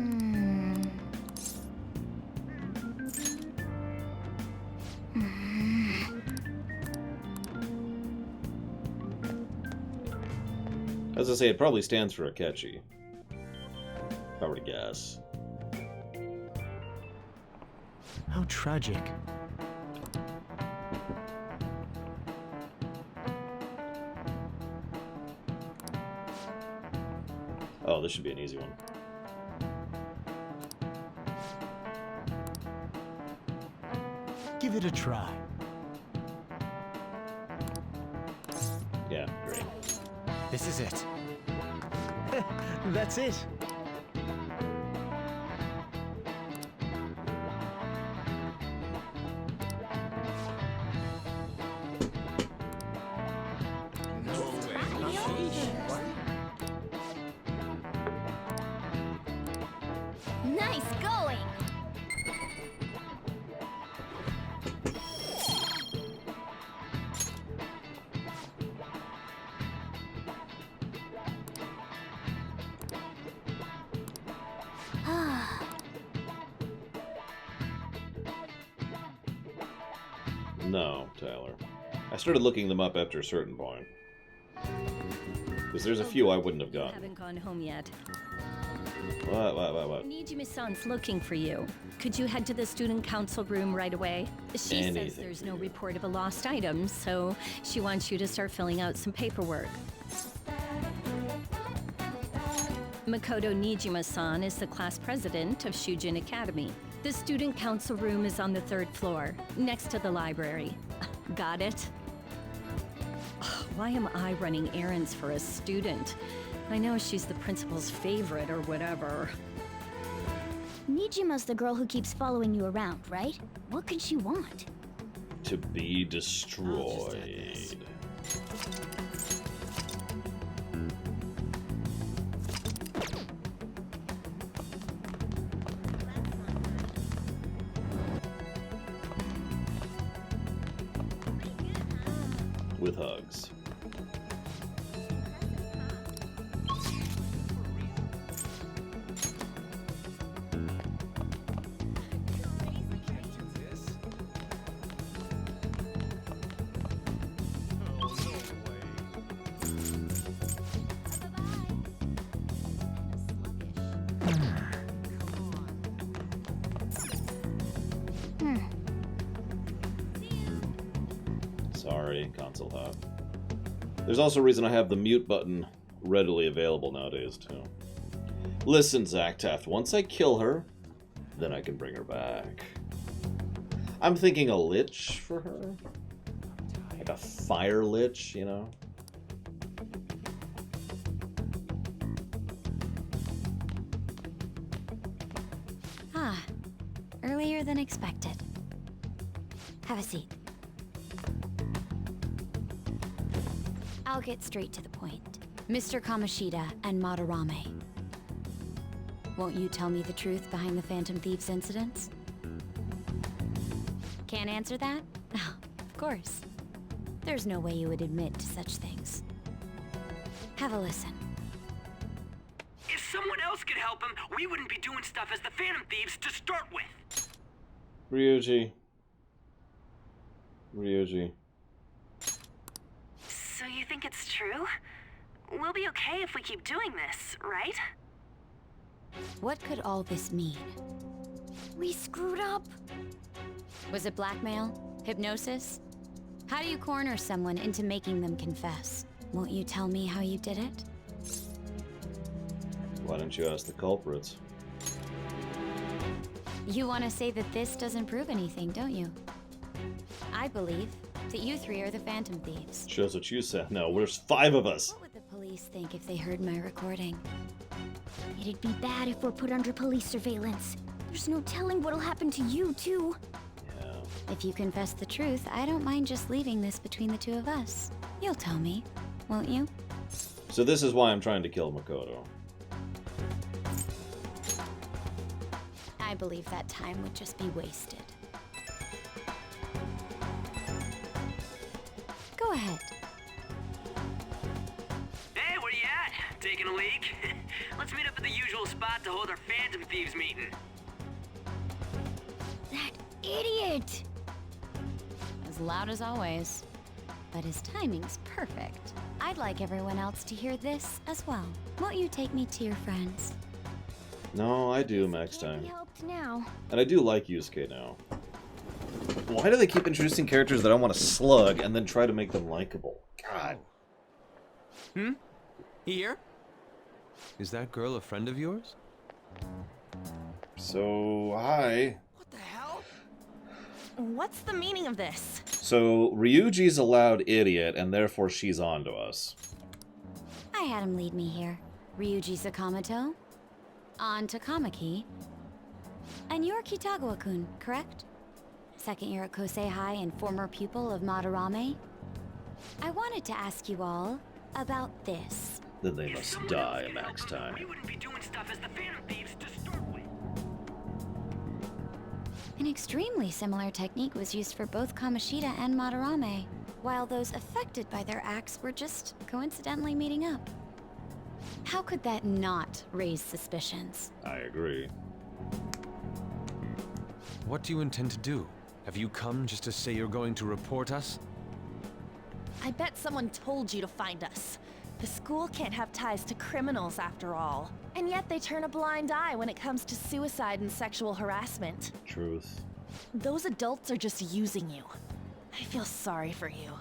As I say, it probably stands for Akechi. If I were to guess. How tragic. Oh, this should be an easy one. Give it a try. Yeah, great. This is it. That's it. Nice going! No, Tyler. I started looking them up after a certain point. Because there's a few I wouldn't have You gotten. haven't gone home yet. What? Nijime-san's looking for you. Could you head to the student council room right away? She says Anything there's no report of a lost item, so she wants you to start filling out some paperwork. Makoto Nijima-san is the class president of Shujin Academy. The student council room is on the 3rd floor, next to the library. Got it? Why am I running errands for a student? I know she's the principal's favorite or whatever. Nijima's the girl who keeps following you around, right? What could she want? To be destroyed. With hugs. Sorry, console hub. There's also a reason I have the mute button readily available nowadays, too. Listen, Zach Taft, once I kill her, then I can bring her back. I'm thinking a lich for her. Like a fire lich, you know? Ah, earlier than expected. Have a seat. I'll get straight to the point. Mr. Kamoshida and Madarame. Won't you tell me the truth behind the Phantom Thieves incidents? Can't answer that? Oh, of course. There's no way you would admit to such things. Have a listen. If someone else could help him, we wouldn't be doing stuff as the Phantom Thieves to start with. Ryuji. So you think it's true? We'll be okay if we keep doing this, right? What could all this mean? We screwed up. Was it blackmail? Hypnosis? How do you corner someone into making them confess? Won't you tell me how you did it? Why don't you ask the culprits? You want to say that this doesn't prove anything, don't you? I believe that you three are the Phantom Thieves. Shows what you said. No, there's 5 of us. What would the police think if they heard my recording? It'd be bad if we're put under police surveillance. There's no telling what'll happen to you, too. If you confess the truth, I don't mind just leaving this between the two of us. You'll tell me, won't you? So this is why I'm trying to kill Makoto. I believe that time would just be wasted. Go ahead. Hey, where you at? Taking a leak? Let's meet up at the usual spot to hold our Phantom Thieves meeting. That idiot! As loud as always. But his timing's perfect. I'd like everyone else to hear this as well. Won't you take me to your friends? No, I do next time. Helped now. And I do like Yusuke now. Why do they keep introducing characters that I want to slug and then try to make them likable? God. Here? Is that girl a friend of yours? So, hi. What's the meaning of this? So, Ryuji's a loud idiot, and therefore she's onto us. I had him lead me here. Ryuji Sakamoto, on to Kamaki, and you're Kitagawa-kun, correct? Second year at Kosei High and former pupil of Madarame. I wanted to ask you all about this. Then they must die next time. We wouldn't be doing stuff as the Phantom Thieves to start with. An extremely similar technique was used for both Kamoshida and Madarame, while those affected by their acts were just coincidentally meeting up. How could that not raise suspicions? I agree. What do you intend to do? Have you come just to say you're going to report us? I bet someone told you to find us. The school can't have ties to criminals after all. And yet they turn a blind eye when it comes to suicide and sexual harassment. Truth. Those adults are just using you. I feel sorry for you.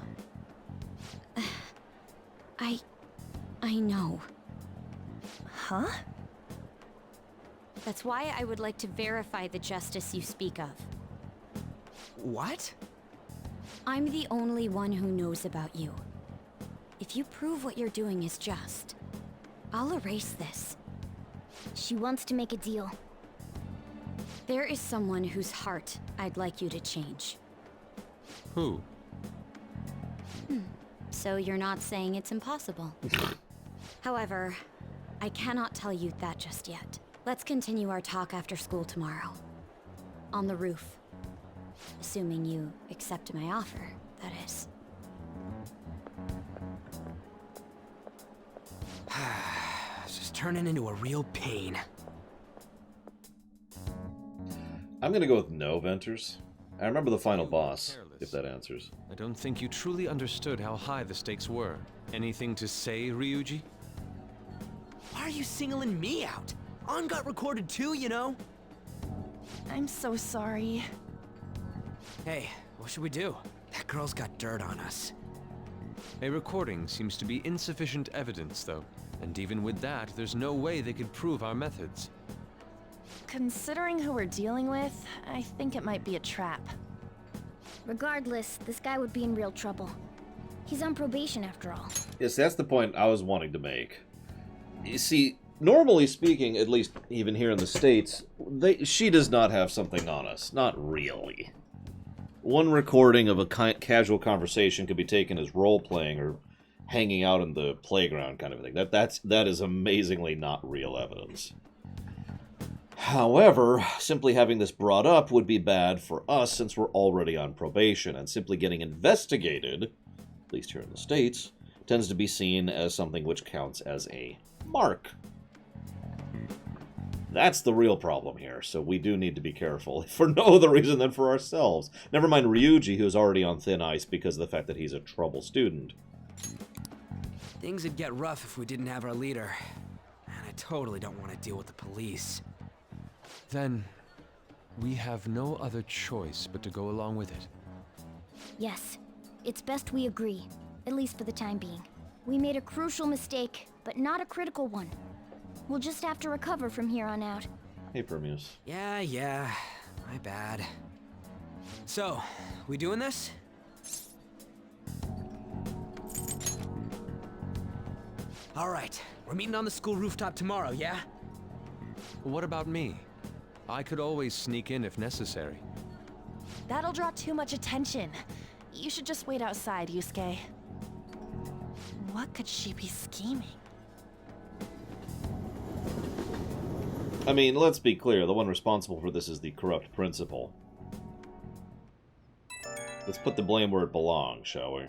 I know. Huh? That's why I would like to verify the justice you speak of. What? I'm the only one who knows about you. If you prove what you're doing is just, I'll erase this. She wants to make a deal. There is someone whose heart I'd like you to change. Who? So you're not saying it's impossible. However, I cannot tell you that just yet. Let's continue our talk after school tomorrow. On the roof. Assuming you accept my offer, that is. This is turning into a real pain. I'm gonna go with no, Venters. I remember the final boss, if that answers. I don't think you truly understood how high the stakes were. Anything to say, Ryuji? Why are you singling me out? On got recorded too, you know? I'm so sorry. Hey, what should we do? That girl's got dirt on us. A recording seems to be insufficient evidence, though. And even with that, there's no way they could prove our methods. Considering who we're dealing with, I think it might be a trap. Regardless, this guy would be in real trouble. He's on probation after all. Yes, that's the point I was wanting to make. You see, normally speaking, at least even here in the States, she does not have something on us. Not really. One recording of a casual conversation could be taken as role-playing or hanging out in the playground kind of thing. That is amazingly not real evidence. However, simply having this brought up would be bad for us since we're already on probation, and simply getting investigated, at least here in the States, tends to be seen as something which counts as a mark. That's the real problem here, so we do need to be careful, for no other reason than for ourselves. Never mind Ryuji, who's already on thin ice because of the fact that he's a trouble student. Things would get rough if we didn't have our leader. And I totally don't want to deal with the police. Then, we have no other choice but to go along with it. Yes, it's best we agree, at least for the time being. We made a crucial mistake, but not a critical one. We'll just have to recover from here on out. Hey, Permeus. Yeah, my bad. So, we doing this? Alright, we're meeting on the school rooftop tomorrow, yeah? What about me? I could always sneak in if necessary. That'll draw too much attention. You should just wait outside, Yusuke. What could she be scheming? I mean, let's be clear, the one responsible for this is the corrupt principal. Let's put the blame where it belongs, shall we?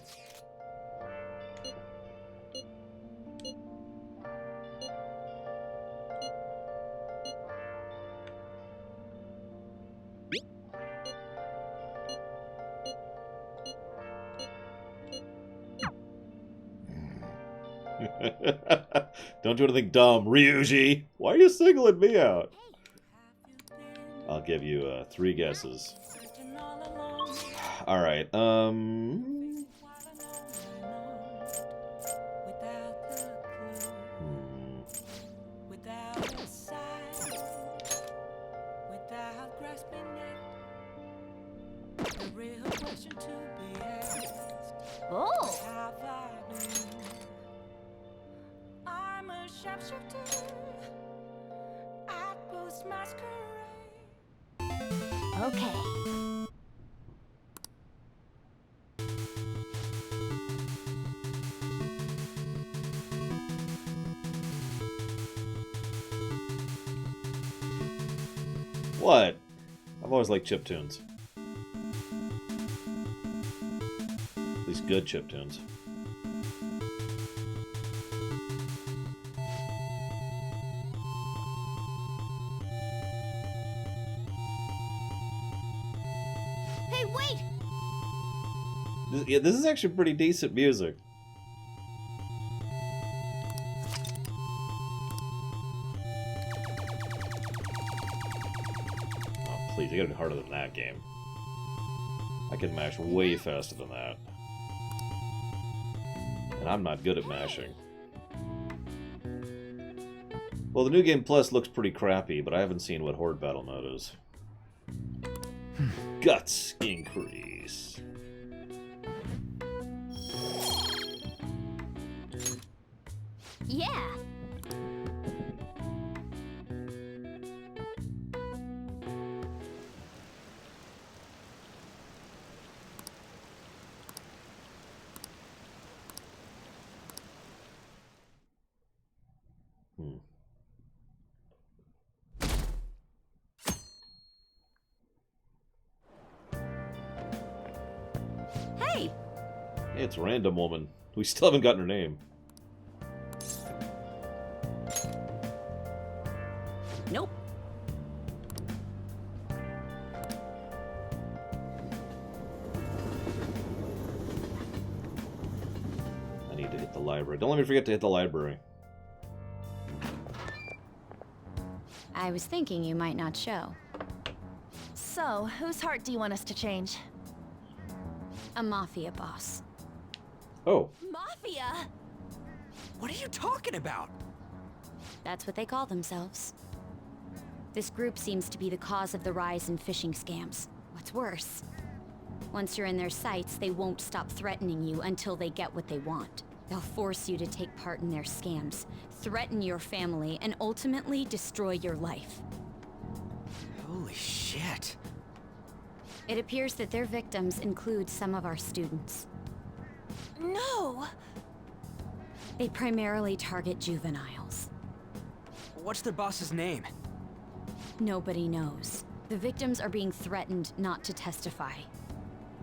Don't do anything dumb, Ryuji. Why are you singling me out? I'll give you 3 guesses. Alright, Oh! I'm a sharpshooter at Post Masquerade. Okay. what? I've always liked chiptunes. At least good chiptunes. Hey, wait! Yeah, this is actually pretty decent music. Oh, please, you gotta be harder than that game. I can mash way faster than that. And I'm not good at mashing. Well, the New Game Plus looks pretty crappy, but I haven't seen what Horde Battle Mode is. Guts increase. Yeah. Hey! It's Random Woman. We still haven't gotten her name. Nope. I need to hit the library. Don't let me forget to hit the library. I was thinking you might not show. So, whose heart do you want us to change? A mafia boss. Oh. Mafia? What are you talking about? That's what they call themselves. This group seems to be the cause of the rise in phishing scams. What's worse, once you're in their sights, they won't stop threatening you until they get what they want. They'll force you to take part in their scams, threaten your family, and ultimately destroy your life. Holy shit. It appears that their victims include some of our students. No! They primarily target juveniles. What's their boss's name? Nobody knows. The victims are being threatened not to testify.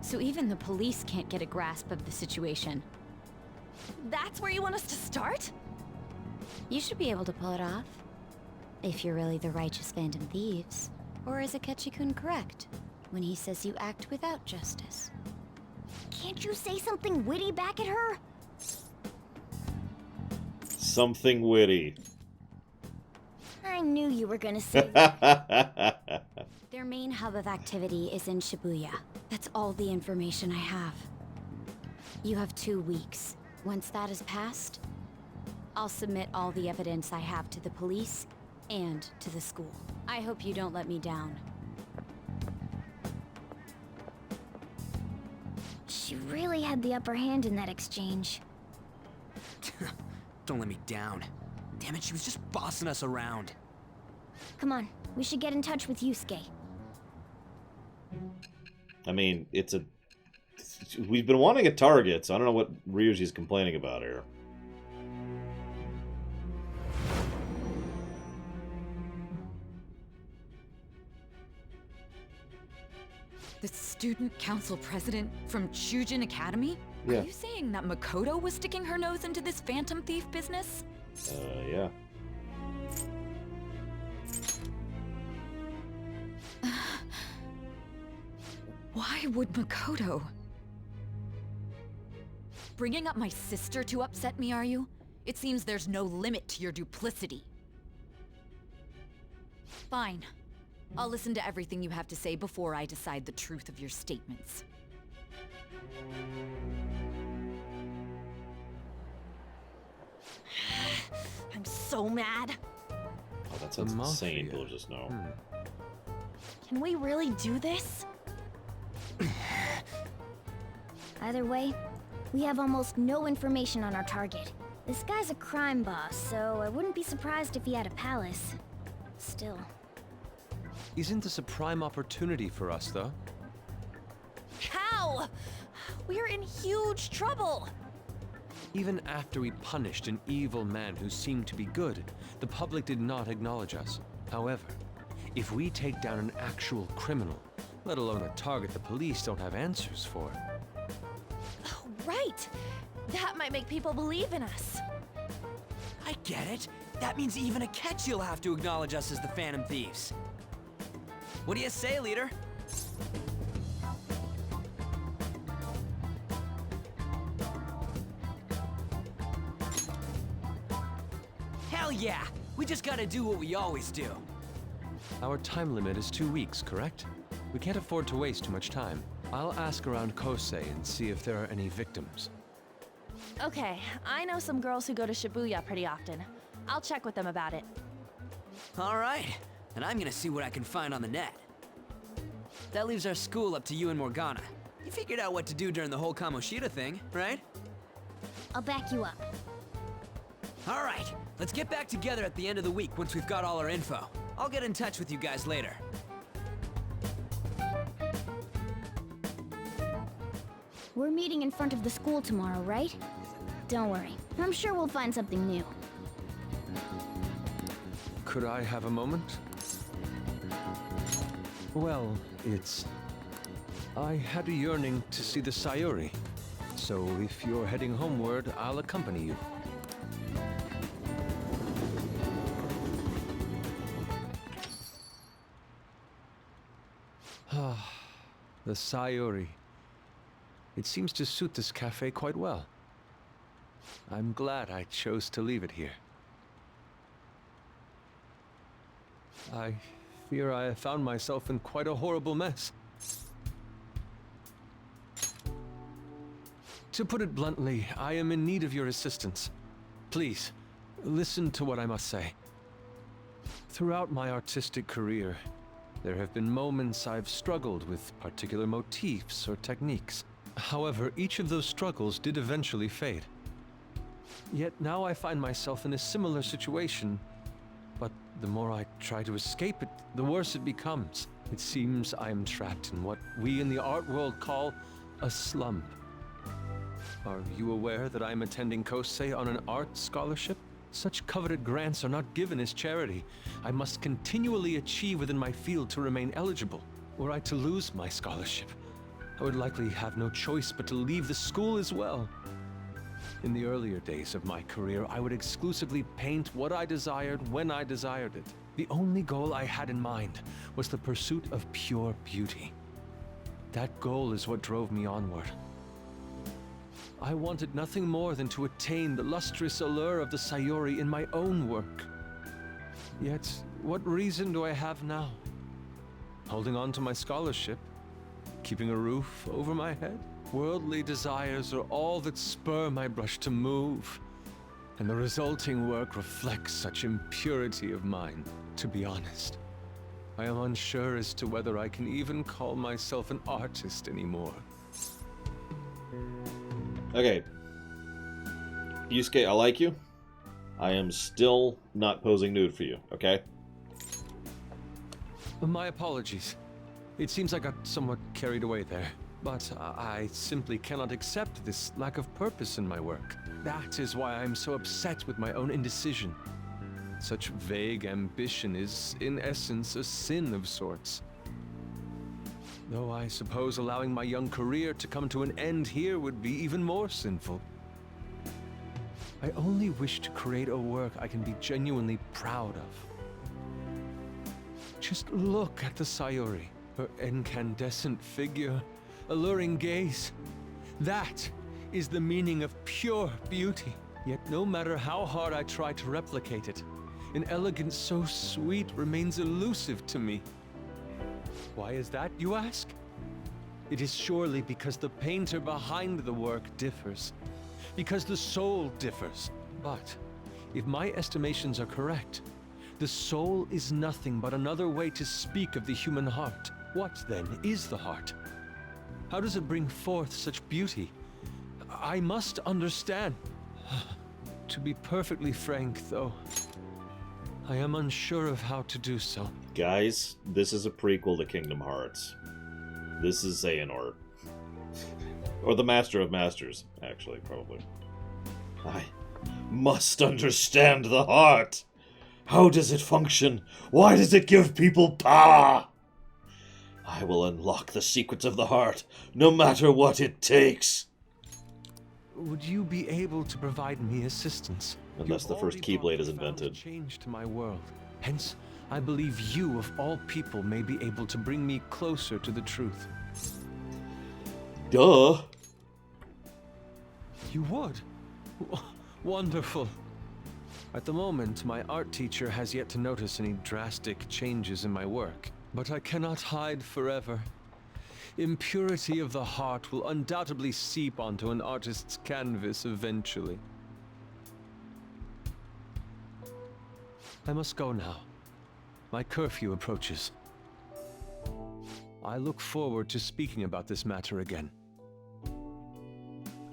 So even the police can't get a grasp of the situation. That's where you want us to start? You should be able to pull it off. If you're really the righteous Phantom Thieves. Or is Akechi-kun correct when he says you act without justice? Can't you say something witty back at her? Something witty. I knew you were gonna say that. Their main hub of activity is in Shibuya. That's all the information I have. You have 2 weeks. Once that is passed, I'll submit all the evidence I have to the police and to the school. I hope you don't let me down. She really had the upper hand in that exchange. Don't let me down. Damn it, she was just bossing us around. Come on, we should get in touch with Yusuke. I mean, we've been wanting a target, so I don't know what Ryuji's complaining about here. The student council president from Chujin Academy? Yeah. Are you saying that Makoto was sticking her nose into this phantom thief business? Yeah. Why would Makoto? Bringing up my sister to upset me, are you? It seems there's no limit to your duplicity. Fine. I'll listen to everything you have to say before I decide the truth of your statements. I'm so mad. Oh, that sounds insane, we'll just know. Can we really do this? Either way, we have almost no information on our target. This guy's a crime boss, so I wouldn't be surprised if he had a palace. Still. Isn't this a prime opportunity for us, though? How? We're in huge trouble. Even after we punished an evil man who seemed to be good, the public did not acknowledge us. However, if we take down an actual criminal, let alone a target the police don't have answers for. Oh, right. That might make people believe in us. I get it. That means even Akechi'll have to acknowledge us as the Phantom Thieves. What do you say, leader? Hell yeah! We just gotta do what we always do. Our time limit is 2 weeks, correct? We can't afford to waste too much time. I'll ask around Kosei and see if there are any victims. Okay, I know some girls who go to Shibuya pretty often. I'll check with them about it. Alright, and I'm gonna see what I can find on the net. That leaves our school up to you and Morgana. You figured out what to do during the whole Kamoshida thing, right? I'll back you up. Alright, let's get back together at the end of the week once we've got all our info. I'll get in touch with you guys later. We're meeting in front of the school tomorrow, right? Don't worry. I'm sure we'll find something new. Could I have a moment? Well, I had a yearning to see the Sayuri. So if you're heading homeward, I'll accompany you. Ah, the Sayuri. It seems to suit this cafe quite well. I'm glad I chose to leave it here. I fear I have found myself in quite a horrible mess. To put it bluntly, I am in need of your assistance. Please, listen to what I must say. Throughout my artistic career, there have been moments I've struggled with particular motifs or techniques. However, each of those struggles did eventually fade. Yet now I find myself in a similar situation, but the more I try to escape it, the worse it becomes. It seems I am trapped in what we in the art world call a slump. Are you aware that I am attending Kosei on an art scholarship? Such coveted grants are not given as charity. I must continually achieve within my field to remain eligible. Were I to lose my scholarship, I would likely have no choice but to leave the school as well. In the earlier days of my career, I would exclusively paint what I desired when I desired it. The only goal I had in mind was the pursuit of pure beauty. That goal is what drove me onward. I wanted nothing more than to attain the lustrous allure of the Sayuri in my own work. Yet, what reason do I have now? Holding on to my scholarship? Keeping a roof over my head? Worldly desires are all that spur my brush to move, and the resulting work reflects such impurity of mind. To be honest, I am unsure as to whether I can even call myself an artist anymore. Okay. Yusuke, I like you. I am still not posing nude for you, okay? My apologies. It seems I got somewhat carried away there. But I simply cannot accept this lack of purpose in my work. That is why I am so upset with my own indecision. Such vague ambition is, in essence, a sin of sorts. Though I suppose allowing my young career to come to an end here would be even more sinful. I only wish to create a work I can be genuinely proud of. Just look at the Sayuri, her incandescent figure, alluring gaze. That is the meaning of pure beauty. Yet no matter how hard I try to replicate it, an elegance so sweet remains elusive to me. Why is that, you ask? It is surely because the painter behind the work differs. Because the soul differs. But if my estimations are correct, the soul is nothing but another way to speak of the human heart. What, then, is the heart? How does it bring forth such beauty? I must understand. To be perfectly frank, though, I am unsure of how to do so. Guys, this is a prequel to Kingdom Hearts. This is Xehanort. Or the Master of Masters, actually, probably. I must understand the heart. How does it function? Why does it give people power? I will unlock the secrets of the heart, no matter what it takes. Would you be able to provide me assistance? Unless the first Keyblade is invented. Change to my world. Hence, I believe you, of all people, may be able to bring me closer to the truth. Duh. You would? Wonderful. At the moment, my art teacher has yet to notice any drastic changes in my work. But I cannot hide forever. Impurity of the heart will undoubtedly seep onto an artist's canvas eventually. I must go now. My curfew approaches. I look forward to speaking about this matter again.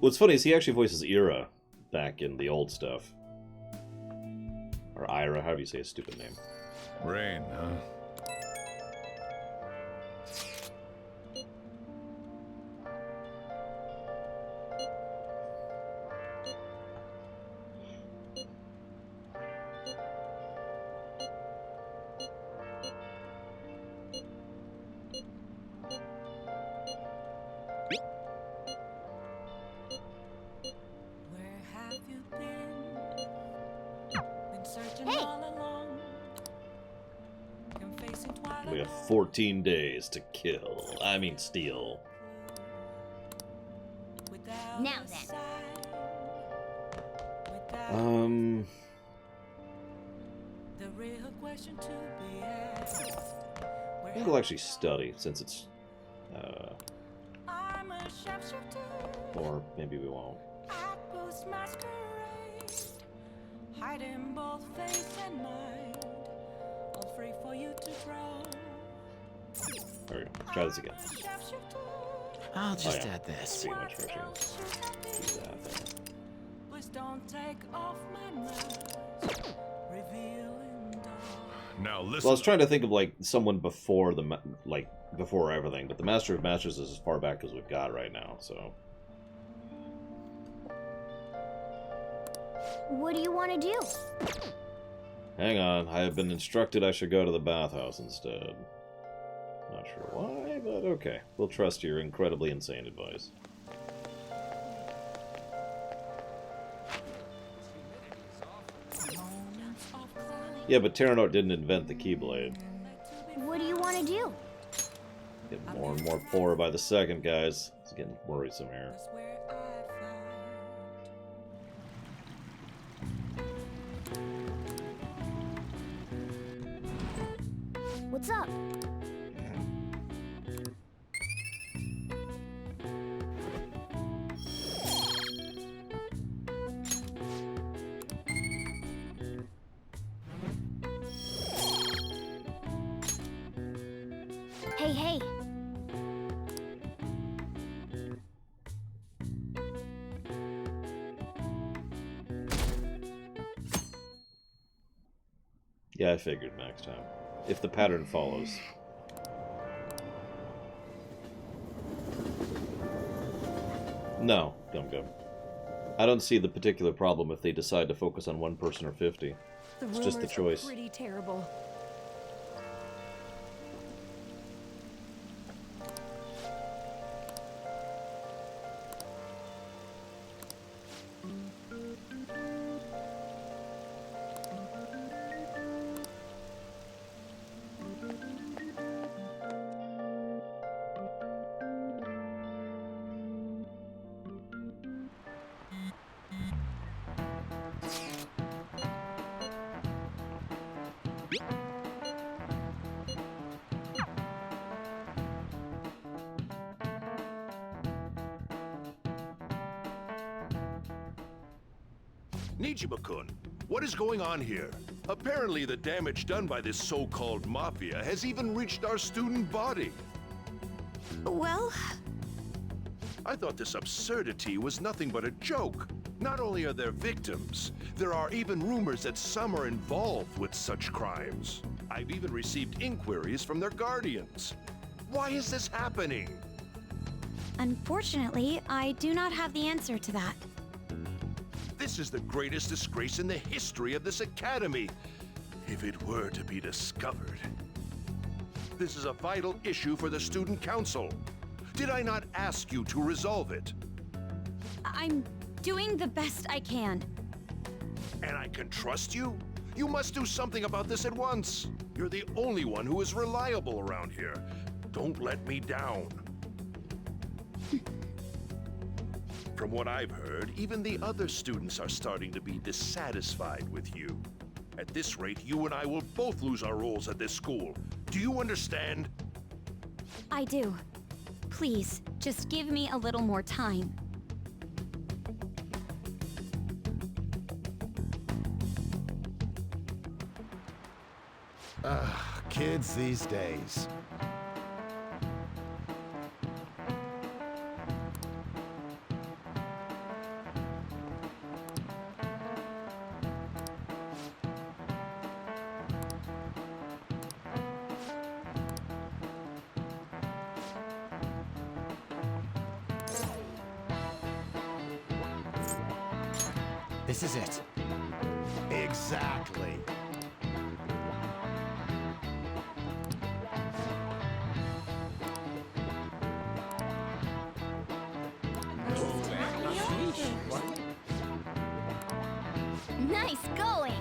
What's funny is he actually voices Ira back in the old stuff. Or Ira, however you say his stupid name. Rain, huh? Where have you been searching all along. Confessing twilight. We have 14 days to kill. I mean, steal. Now then. The real question to be asked. I think we'll actually study since it's. I'm a sharpshooter. Or maybe we won't. I post masquerade, hiding both face and mind, all free for you to draw. There we go. Try this again. I'll just Oh, yeah. add this. Speaking of which, do that then. Please don't take off my mask, revealing dawn. Now listen. Well, I was trying to think of like someone before before everything, but the Master of Masters is as far back as we've got right now. So What do you want to do? hang on, I have been instructed I should go to the bathhouse instead. Not sure why, but okay. We'll trust your incredibly insane advice. Yeah, but Terranort didn't invent the Keyblade. What do you want to do? Getting more and more poor by the second, guys. It's getting worrisome here. What's up? Hey, hey. Yeah, I figured max time. If the pattern follows. No, Gum Gum. I don't see the particular problem if they decide to focus on one person or 50. The It's just the rumors are choice. pretty terrible. Nijima-kun, what is going on here? Apparently the damage done by this so-called mafia has even reached our student body. Well, I thought this absurdity was nothing but a joke. Not only are there victims, there are even rumors that some are involved with such crimes. I've even received inquiries from their guardians. Why is this happening? unfortunately, I do not have the answer to that. This is the greatest disgrace in the history of this academy, if it were to be discovered. This is a vital issue for the student council. Did I not ask you to resolve it? I'm doing the best I can. And I can trust you? You must do something about this at once. You're the only one who is reliable around here. Don't let me down. From what I've heard, even the other students are starting to be dissatisfied with you. At this rate, you and I will both lose our roles at this school. Do you understand? I do. Please, just give me a little more time. Kids these days. This is it. Exactly. Nice going!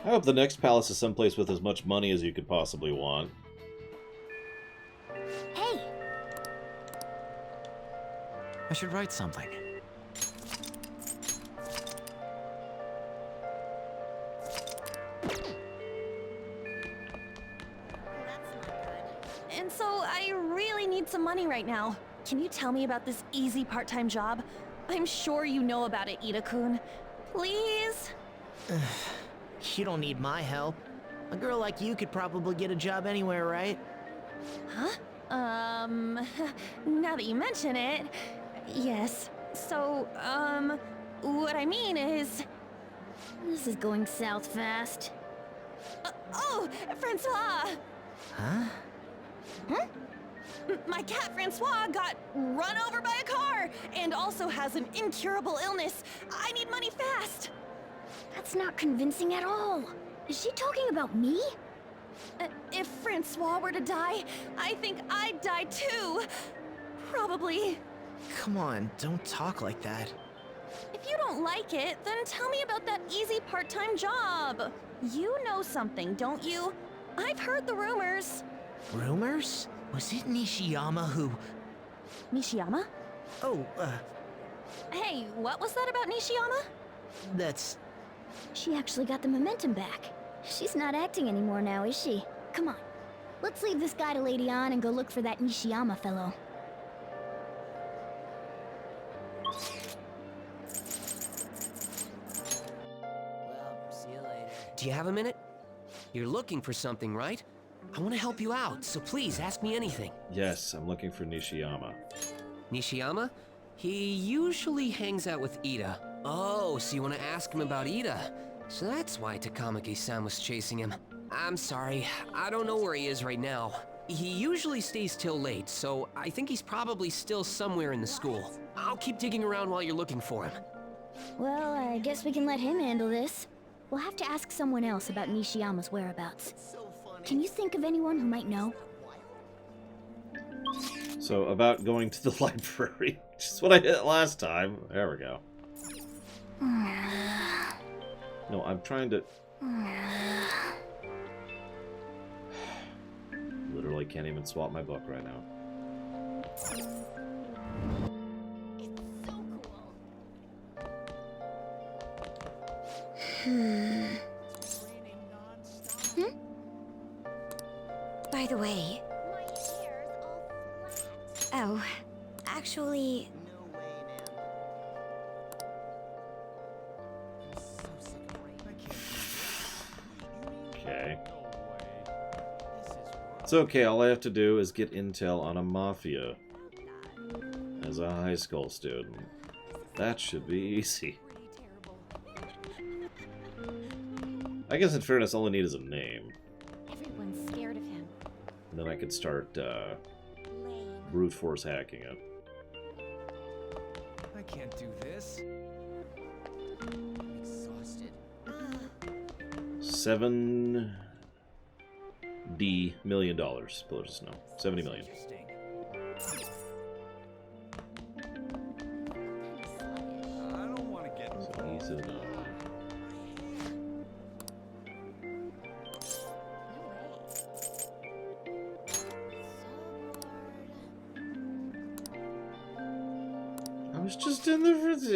I hope the next palace is someplace with as much money as you could possibly want. Hey! I should write something. And so I really need some money right now. Can you tell me about this easy part-time job? I'm sure you know about it, Ida-kun. Please? You don't need my help. A girl like you could probably get a job anywhere, right? Huh? Now that you mention it, yes. So, what I mean is... This is going south fast. Oh, Francois! Huh? Huh? My cat Francois got run over by a car and also has an incurable illness. I need money fast. That's not convincing at all. Is she talking about me? If Francois were to die, I think I'd die too. Probably. Come on, don't talk like that. If you don't like it, then tell me about that easy part-time job. You know something, don't you? I've heard the rumors. Rumors? Was it Nishiyama who... Nishiyama? Oh, Hey, what was that about Nishiyama? that's... She actually got the momentum back. She's not acting anymore now, is she? Come on. Let's leave this guy to Lady An and go look for that Nishiyama fellow. See you later. Do you have a minute? You're looking for something, right? I want to help you out, so please ask me anything. Yes, I'm looking for Nishiyama. Nishiyama? He usually hangs out with Ida. Oh, so you want to ask him about Ida? So that's why Takamaki-san was chasing him. I'm sorry, I don't know where he is right now. He usually stays till late, so I think he's probably still somewhere in the school. I'll keep digging around while you're looking for him. Well, I guess we can let him handle this. We'll have to ask someone else about Nishiyama's whereabouts. Can you think of anyone who might know? So, about going to the library. Just what I did last time. There we go. No, I'm trying to... Literally can't even swap my book right now. By the way... Oh, actually... Okay. It's okay, all I have to do is get intel on a mafia. As a high school student. That should be easy. I guess in fairness, all I need is a name. Everyone's scared of him. And then I could start, brute force hacking it. I can't do this. I'm exhausted. $70 million. Pillars of Snow. 70 million. to know. I was just in the...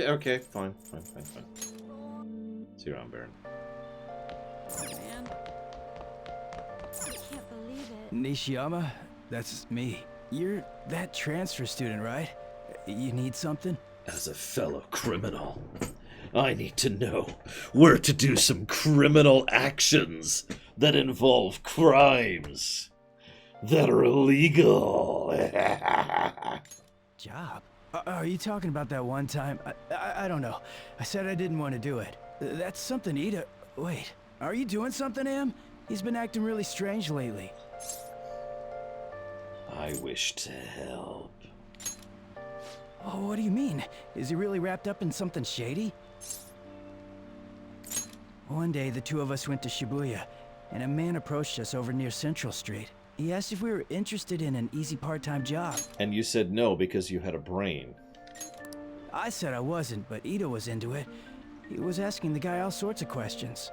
Okay, fine. See you around, Baron. Man. I can't believe it. Nishiyama, that's me. You're that transfer student, right? You need something? As a fellow criminal, I need to know where to do some criminal actions that involve crimes that are illegal. Job? Are you talking about that one time? I don't know. I said I didn't want to do it. That's something Ida... Wait, are you doing something, Am? He's been acting really strange lately. I wish to help. Oh, what do you mean? Is he really wrapped up in something shady? One day, the two of us went to Shibuya, and a man approached us over near Central Street. He asked if we were interested in an easy part-time job. And you said no because you had a brain. I said I wasn't, but Ida was into it. He was asking the guy all sorts of questions.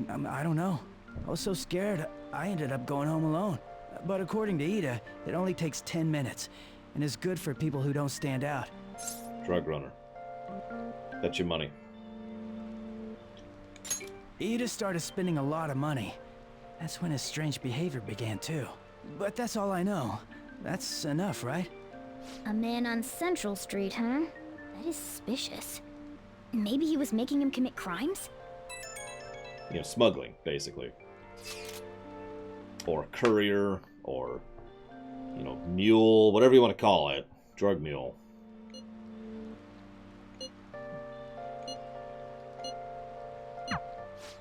I don't know. I was so scared, I ended up going home alone. But according to Ida, it only takes 10 minutes, and is good for people who don't stand out. Drug runner. That's your money. Ida started spending a lot of money. That's when his strange behavior began, too. But that's all I know. That's enough, right? A man on Central Street, huh? That is suspicious. Maybe he was making him commit crimes? You know, smuggling, basically. Or courier, or, you know, mule, whatever you want to call it. Drug mule.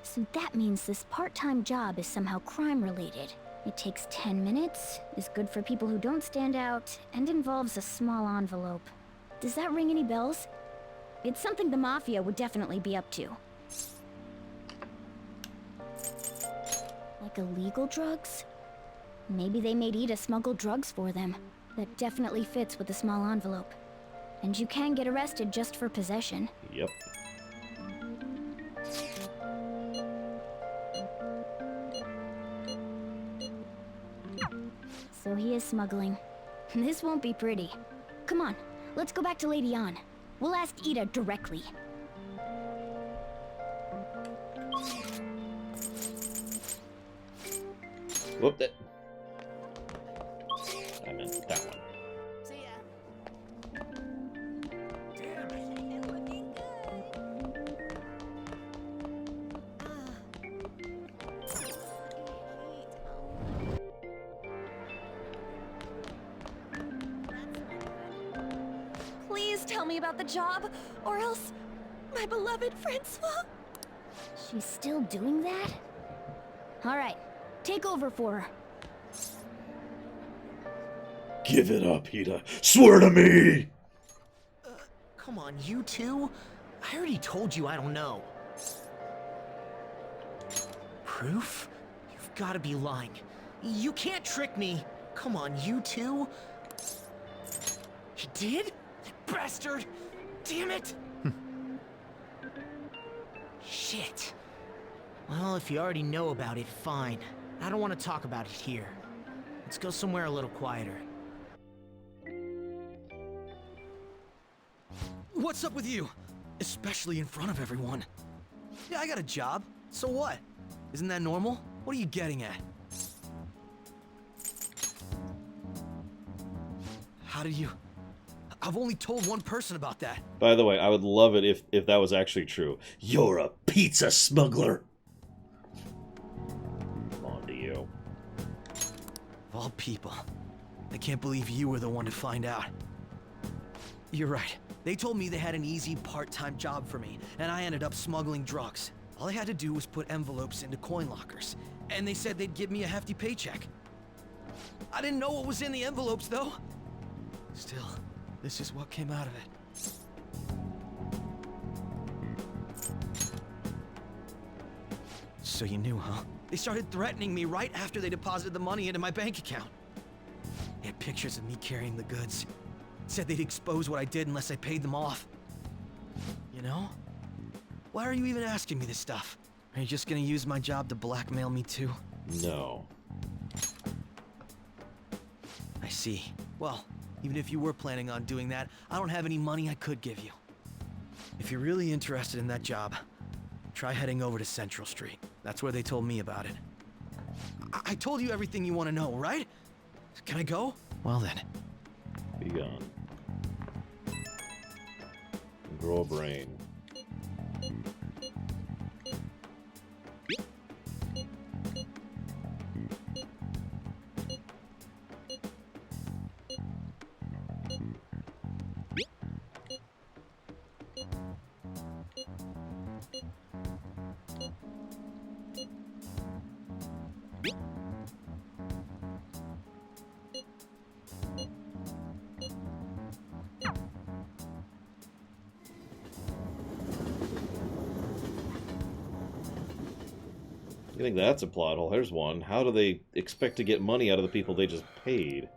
So that means this part-time job is somehow crime-related. It takes 10 minutes, is good for people who don't stand out, and involves a small envelope. Does that ring any bells? It's something the Mafia would definitely be up to. Like illegal drugs? Maybe they made Ida smuggle drugs for them. That definitely fits with the small envelope. And you can get arrested just for possession. Yep. So he is smuggling. This won't be pretty. Come on, let's go back to Lady Ann. We'll ask Ida directly. Whoop that. I meant that one. See ya. Please tell me about the job, or else my beloved Francois. She's still doing that? All right, take over for her. Give it up, Ida. Swear to me! Come on, you two? I already told you I don't know. Proof? You've got to be lying. You can't trick me. Come on, you two? He did? That bastard! Damn it! Shit. Well, if you already know about it, fine. I don't want to talk about it here. Let's go somewhere a little quieter. What's up with you? Especially in front of everyone. Yeah, I got a job. So what? Isn't that normal? What are you getting at? How did you... I've only told one person about that. By the way, I would love it if that was actually true. You're a pizza smuggler. On to you. Of all people, I can't believe you were the one to find out. You're right. They told me they had an easy part-time job for me, and I ended up smuggling drugs. All I had to do was put envelopes into coin lockers, and they said they'd give me a hefty paycheck. I didn't know what was in the envelopes, though. Still, this is what came out of it. So you knew, huh? They started threatening me right after they deposited the money into my bank account. They had pictures of me carrying the goods. Said they'd expose what I did unless I paid them off. you know? Why are you even asking me this stuff? Are you just gonna use my job to blackmail me too? No. I see. Well, even if you were planning on doing that, I don't have any money I could give you. If you're really interested in that job, try heading over to Central Street. That's where they told me about it. I told you everything you want to know, right? Can I go? Well then. Be gone. Grow a brain. I think that's a plot hole. Here's one. How do they expect to get money out of the people they just paid?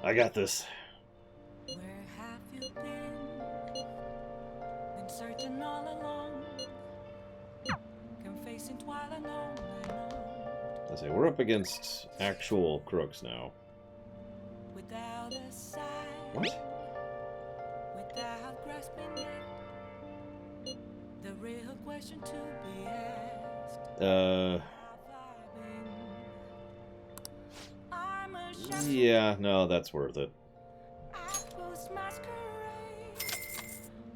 I got this. Where have you been searching all along? Confessing while alone. I say we're up against actual crooks now. Without a sign. What? Without grasping it. The real question to be asked. Yeah, no, that's worth it. Post masquerade,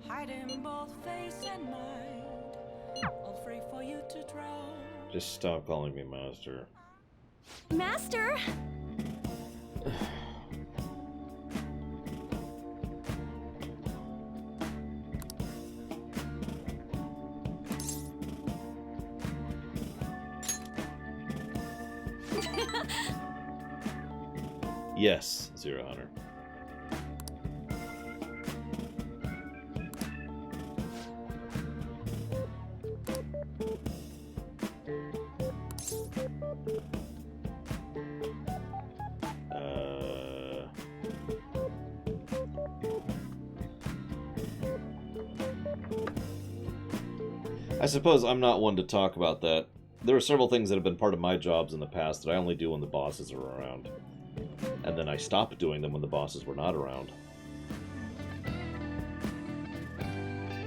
hiding both face and mind, all free for you to draw. Just stop calling me master. Master! Yes, Zero Hunter. I suppose I'm not one to talk about that. There are several things that have been part of my jobs in the past that I only do when the bosses are around. And then I stopped doing them when the bosses were not around.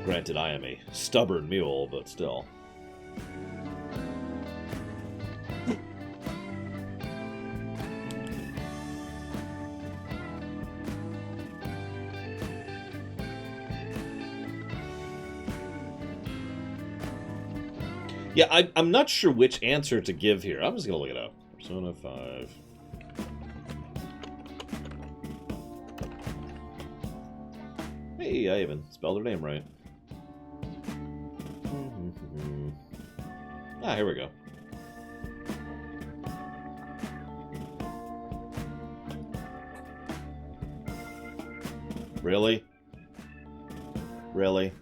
Granted, I am a stubborn mule, but still. Yeah, I'm not sure which answer to give here. I'm just going to look it up. Persona 5. Hey, I even spelled her name right. Ah, here we go. Really? Really?